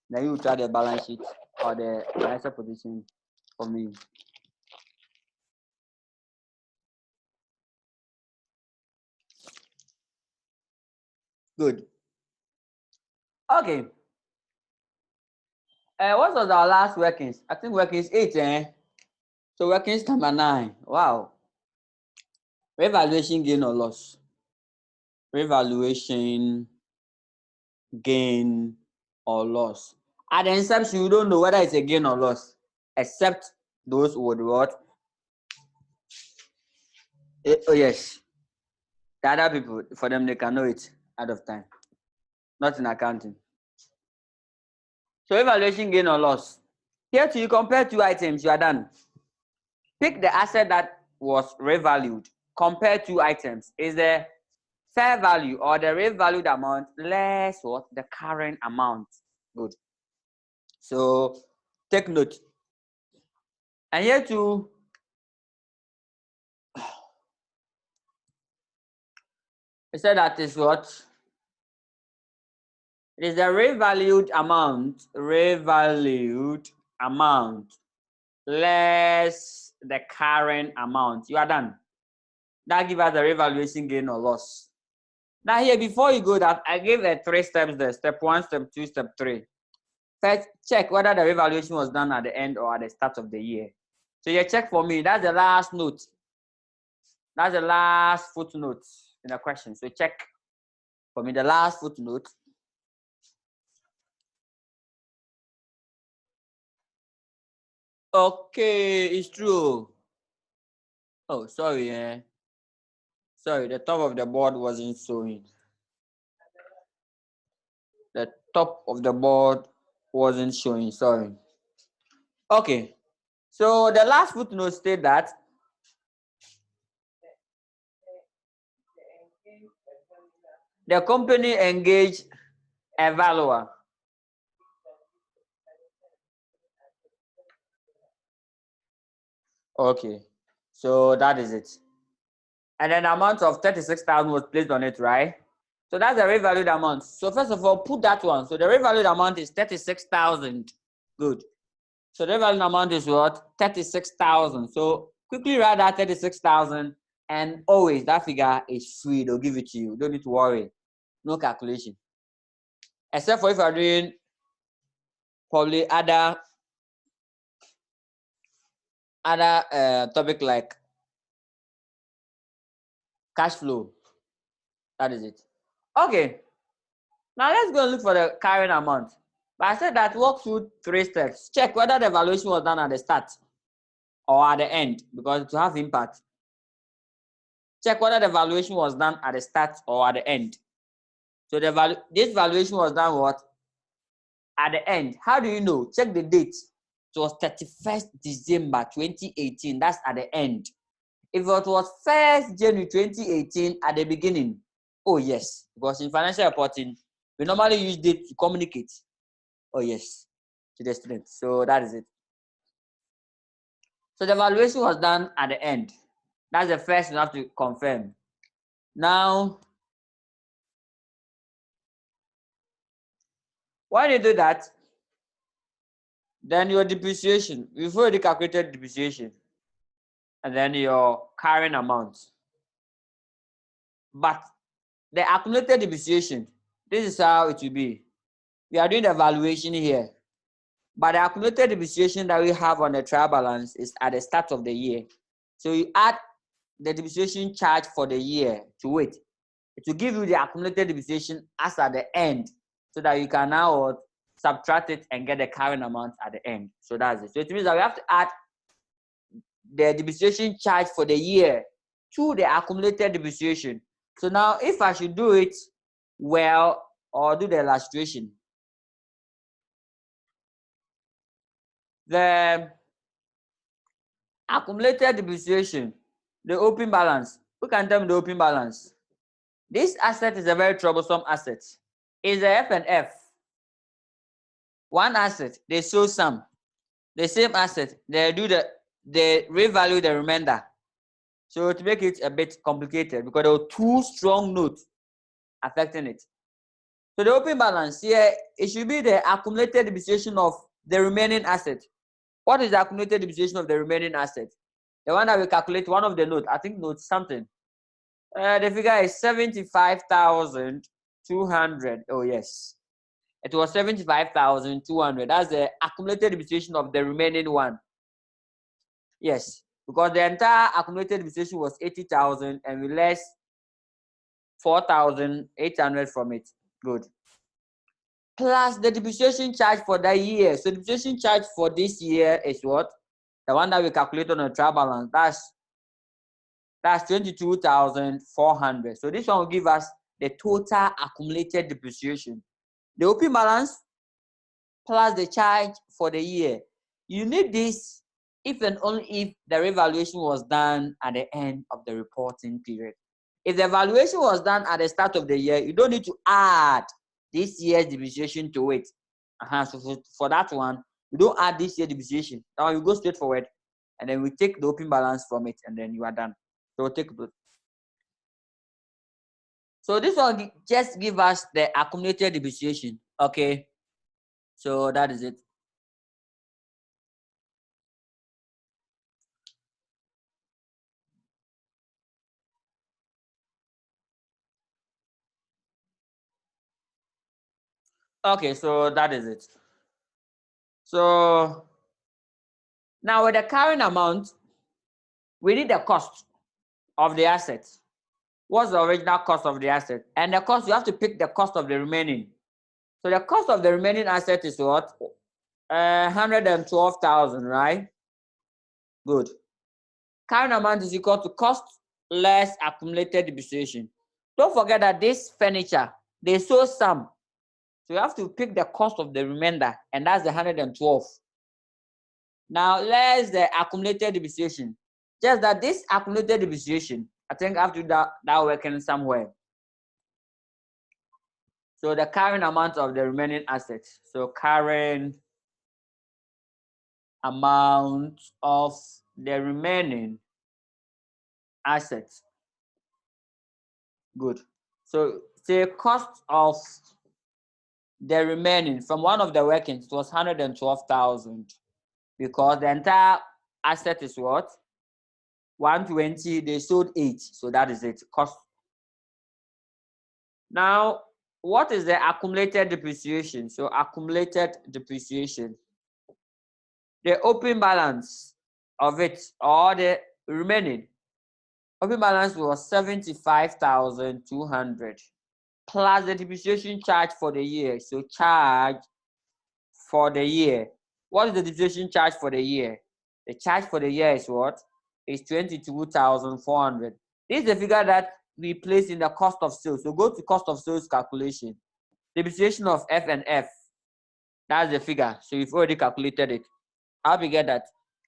Then you will try the balance sheet or the financial position for me. Good. Okay. What was our last workings? I think workings 8, So workings number 9. Wow. Revaluation gain or loss. Revaluation gain or loss. At the inception, you don't know whether it's a gain or loss, except those would what? Oh yes. The other people, for them, they can know it out of time. Not in accounting. So evaluation gain or loss. Here to you compare 2 items, you are done. Pick the asset that was revalued. Compare 2 items. Is the fair value or the revalued amount less what? The current amount. Good. So take note. And here to it said that is what? It is the revalued amount less the current amount. You are done. That gives us the revaluation gain or loss. Now here, before you go that, I gave the 3 steps there. Step 1, step 2, step 3. First, check whether the revaluation was done at the end or at the start of the year. So you check for me. That's the last note. That's the last footnote in the question. So check for me the last footnote. Okay, it's true. Oh, sorry. Sorry, the top of the board wasn't showing. The top of the board wasn't showing. Sorry. Okay. So the last footnote states that the company engaged a valuer. Okay. So that is it. And then the amount of 36,000 was placed on it, right? So that's the revalued amount. So first of all, put that one. So the revalued amount is 36,000. Good. So the revalued amount is what? 36,000. So quickly write that 36,000, and always that figure is free. They'll give it to you. Don't need to worry. No calculation. Except for if you're doing probably other other topic like cash flow. That is it. Okay. Now let's go and look for the carrying amount. But I said that walk through 3 steps. Check whether the valuation was done at the start or at the end, because it will have impact. Check whether the valuation was done at the start or at the end. So this valuation was done what? At the end. How do you know? Check the date. It was 31st December 2018. That's at the end. If it was 1st January 2018 at the beginning, oh yes, because in financial reporting, we normally use date to communicate. Oh yes, to the student. So that is it. So the valuation was done at the end. That's the first you have to confirm. Now, when you do that, then your depreciation, we've already calculated depreciation, and then your carrying amount. But the accumulated depreciation, this is how it will be. We are doing the valuation here, but the accumulated depreciation that we have on the trial balance is at the start of the year. So you add the depreciation charge for the year to it. It will give you the accumulated depreciation as at the end, so that you can now subtract it and get the carrying amount at the end. So that's it. So it means that we have to add the depreciation charge for the year to the accumulated depreciation. So now if I should do it well or do the illustration, the accumulated depreciation, the open balance, who can tell me the open balance? This asset is a very troublesome asset. It's a F and F. One asset, they sold some. The same asset, they revalue the remainder. So to make it a bit complicated, because there were 2 strong notes affecting it. So the open balance here, it should be the accumulated depreciation of the remaining asset. What is the accumulated depreciation of the remaining asset? The one that we calculate, one of the notes, I think note something. The figure is 75,200. Oh yes, it was 75,200. That's the accumulated depreciation of the remaining one. Yes, because the entire accumulated depreciation was 80,000 and we less 4,800 from it. Good. Plus the depreciation charge for that year. So the depreciation charge for this year is what? The one that we calculate on a trial balance. That's 22,400. So this one will give us the total accumulated depreciation. The open balance plus the charge for the year. You need this if and only if the revaluation was done at the end of the reporting period. If the valuation was done at the start of the year, you don't need to add this year's depreciation to it. So for that one, you don't add this year's depreciation. Now you go straight forward, and then we take the open balance from it, and then you are done. So we'll take it. So this one just give us the accumulated depreciation. Okay. So that is it. Okay, so that is it. So now with the carrying amount, we need the cost of the asset. What's the original cost of the asset? And the cost, you have to pick the cost of the remaining. So the cost of the remaining asset is what? 112,000, right? Good. Carrying amount is equal to cost less accumulated depreciation. Don't forget that this furniture, they sold some. So you have to pick the cost of the remainder, and that's the 112. Now, less the accumulated depreciation. Just that this accumulated depreciation, I think I have to do that working somewhere. So the carrying amount of the remaining assets. So carrying amount of the remaining assets. Good. So say cost of the remaining from one of the workings was 112,000, because the entire asset is what? 120, they sold 8. So that is it. Cost. Now, what is the accumulated depreciation? So accumulated depreciation. The open balance of it, or the remaining opening balance was 75,200 plus the depreciation charge for the year. So charge for the year. What is the depreciation charge for the year? The charge for the year is what? Is 22,400. This is the figure that we place in the cost of sales. So go to cost of sales calculation. Depreciation of F and F. That's the figure. So you've already calculated it. I hope you get that.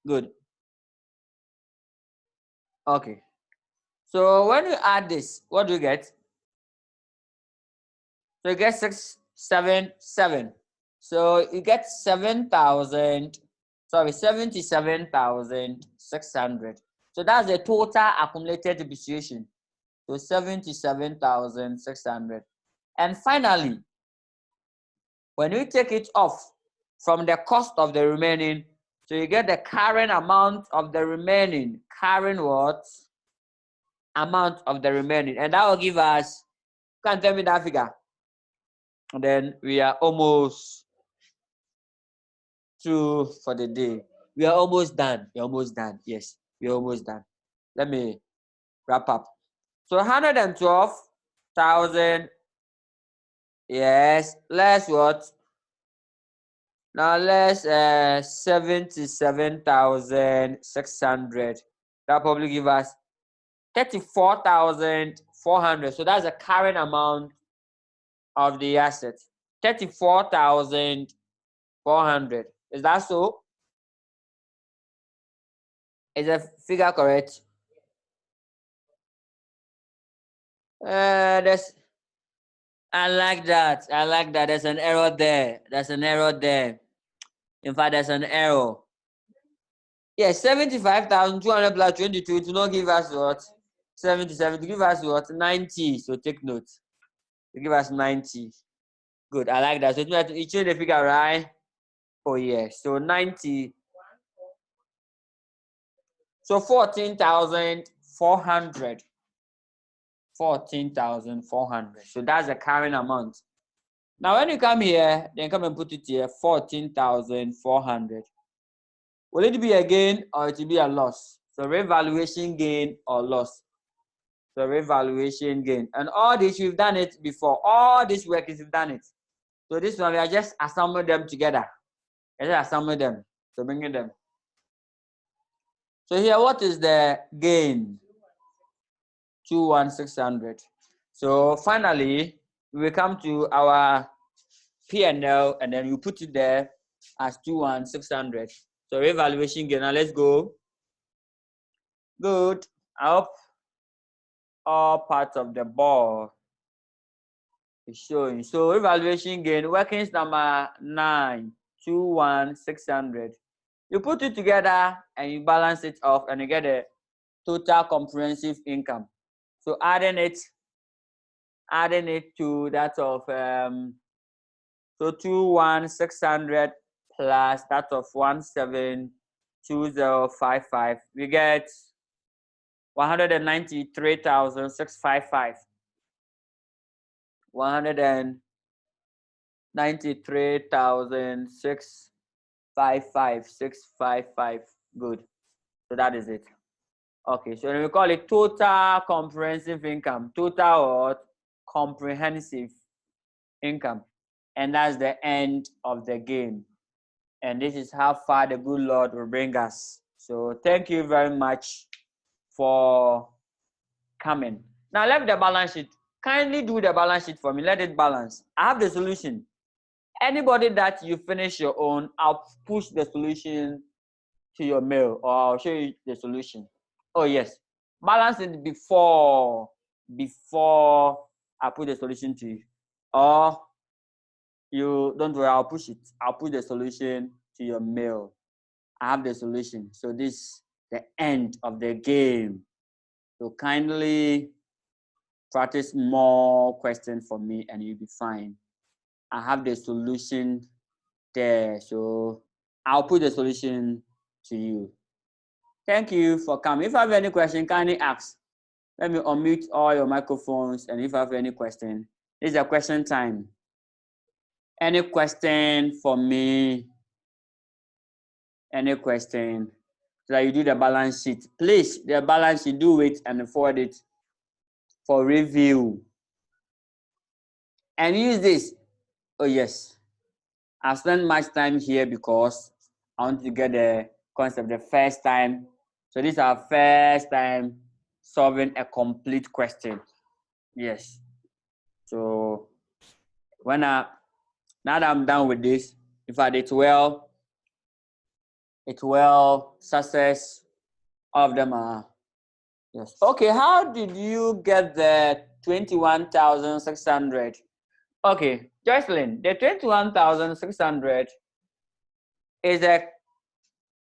Good. Okay. So when you add this, what do you get? So you get 677. So you get 77,600. So that's the total accumulated depreciation. So 77,600. And finally, when we take it off from the cost of the remaining, so you get the current amount of the remaining. Current what? Amount of the remaining. And that will give us, can tell me that figure? And then we are almost through for the day. We are almost done. We're almost done. Yes, we're almost done. Let me wrap up. So 112,000. Yes, less what? Now less 77,600. That probably give us 34,400. So that's the current amount of the asset. 34,400. Is that so? Is the figure correct? There's. I like that. I like that. There's an error there. There's an error there. In fact, there's an error. Yes, 75,200 plus 22 to not give us what? 77 to give us what? 90. So take note. To give us 90. Good. I like that. So you change the figure, right? Oh, yeah. So 90. So 14,400. 14,400. So that's the current amount. Now, when you come here, then come and put it here, 14,400. Will it be a gain or it will be a loss? So revaluation gain or loss. So revaluation gain. And all this, we've done it before. All this work is we've done it. So this one, we are just assembling them together. Just assembling them. So bringing them. So here, what is the gain? 21,600. So finally, we come to our P&L and then you put it there as 21,600. So revaluation gain. Now let's go. Good. I hope all parts of the ball is showing. So revaluation gain, workings number 9, 21,600. You put it together and you balance it off and you get a total comprehensive income. So adding it to that of so 21,600 plus that of 172055, we get 193,655. 193,655. Good. So that is it. Okay, so we call it total comprehensive income. Total or comprehensive income. And that's the end of the game. And this is how far the good Lord will bring us. So thank you very much for coming. Now let the balance sheet. Kindly do the balance sheet for me. Let it balance. I have the solution. Anybody that you finish your own, I'll push the solution to your mail or I'll show you the solution. Oh yes, balance it before I put the solution to you. Or you don't worry, I'll push it. I'll put the solution to your mail. I have the solution. So this is the end of the game. So kindly practice more questions for me and you'll be fine. I have the solution there. So I'll put the solution to you. Thank you for coming. If you have any question, kindly ask. Let me unmute all your microphones. And if you have any question, this is a question time. Any question for me? Any question? so that you do the balance sheet. Please, the balance sheet, do it and forward it for review. And use this. Oh yes, I spent much time here because I want to get the concept the first time. So this is our first time solving a complete question. Yes. So now that I'm done with this, in fact, it's well, success. All of them are, yes. Okay, how did you get the 21,600? Okay, Jocelyn, the 21,600 is a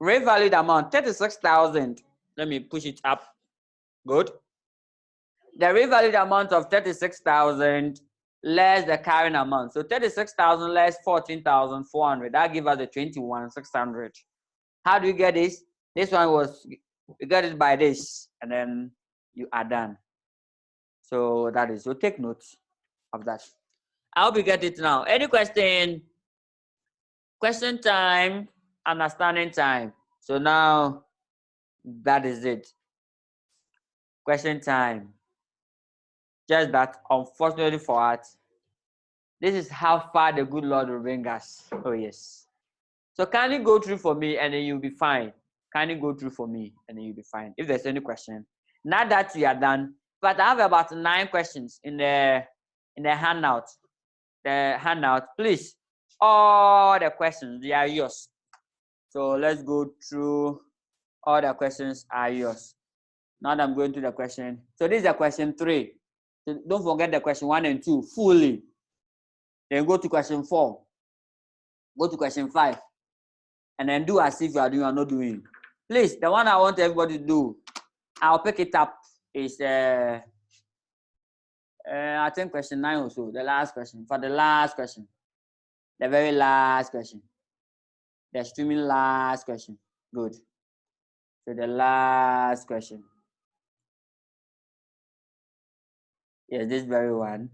revalued amount, 36,000. Let me push it up. Good. The revalued amount of 36,000 less the carrying amount. So 36,000 less 14,400. That gives us the 21,600. How do you get this? This one was, you get it by this, and then you are done. So that is, so take notes of that. I hope you get it now. Any question? Question time, understanding time. So now that is it. Question time. Just that, unfortunately for us, this is how far the good Lord will bring us. Oh yes. So kindly go through for me and then you'll be fine. Kindly go through for me and then you'll be fine. If there's any question. Now that we are done, but I have about 9 questions in the handout. The handout, please. All the questions, they are yours. So let's go through. All the questions are yours. Now that I'm going to the question. So this is a question 3. So don't forget the question 1 and 2 fully. Then go to question 4. Go to question 5. And then do as if you are doing or not doing. Please, the one I want everybody to do, I'll pick it up, is I think question 9 or so, the last question. For the last question. The very last question. The extremely last question. Good. So the last question. Yes, this very one.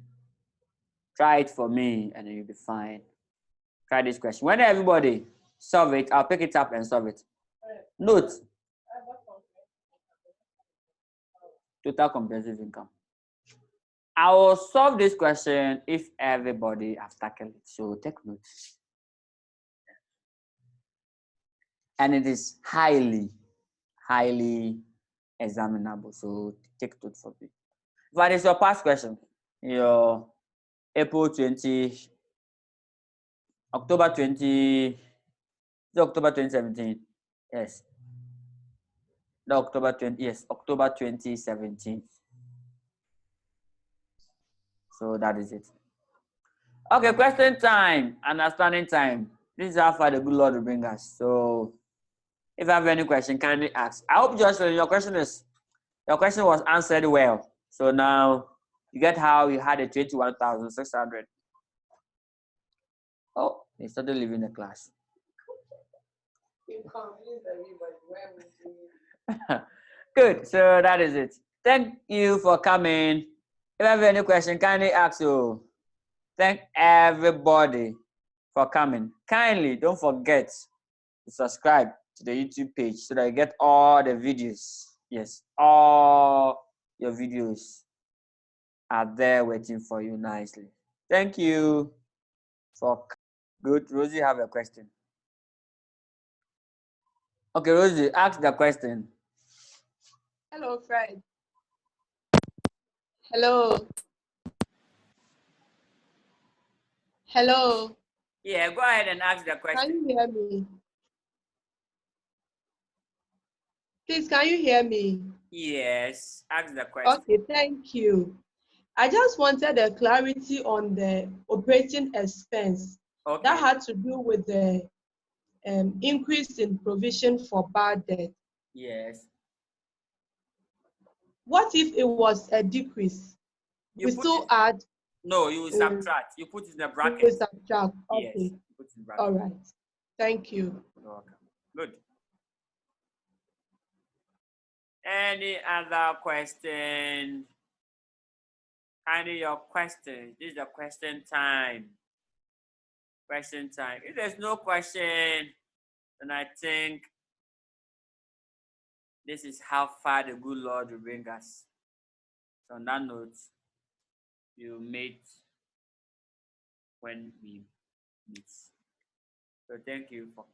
Try it for me and then you'll be fine. Try this question. When everybody solve it, I'll pick it up and solve it. Note. Total comprehensive income. I will solve this question if everybody has tackled it. So take notes. And it is highly examinable. So take note for me. But it's your past question. Your April 20, October 20, October 2017. Yes. The October 20, yes, October 2017. So that is it. Okay, question time, understanding time. This is how far the good Lord will bring us. So if you have any question, kindly ask. I hope, Jocelyn, your question was answered well. So now you get how you had a 21,600. Oh, they started leaving the class. Good. So that is it. Thank you for coming. If you have any question, kindly ask. So thank everybody for coming. Kindly don't forget to subscribe to the YouTube page so that you get all the videos. Yes, all your videos are there waiting for you nicely. Thank you for good. Rosie, have a question. Okay, Rosie, ask the question. Hello, Fred. Hello. Hello. Yeah, go ahead and ask the question. Can you hear me? Please, can you hear me? Yes, ask the question. Okay, thank you. I just wanted a clarity on the operating expense. Okay. That had to do with the increase in provision for bad debt. Yes. What if it was a decrease? We still add. No, you will subtract. You put it in the bracket. We subtract. Okay. Yes, you put it in bracket. All right. Thank you. You're welcome. Good. Any other question? Kindly your question. This is the question time. Question time. If there's no question, then I think this is how far the good Lord will bring us. So on that note, we'll meet when we meet. So thank you for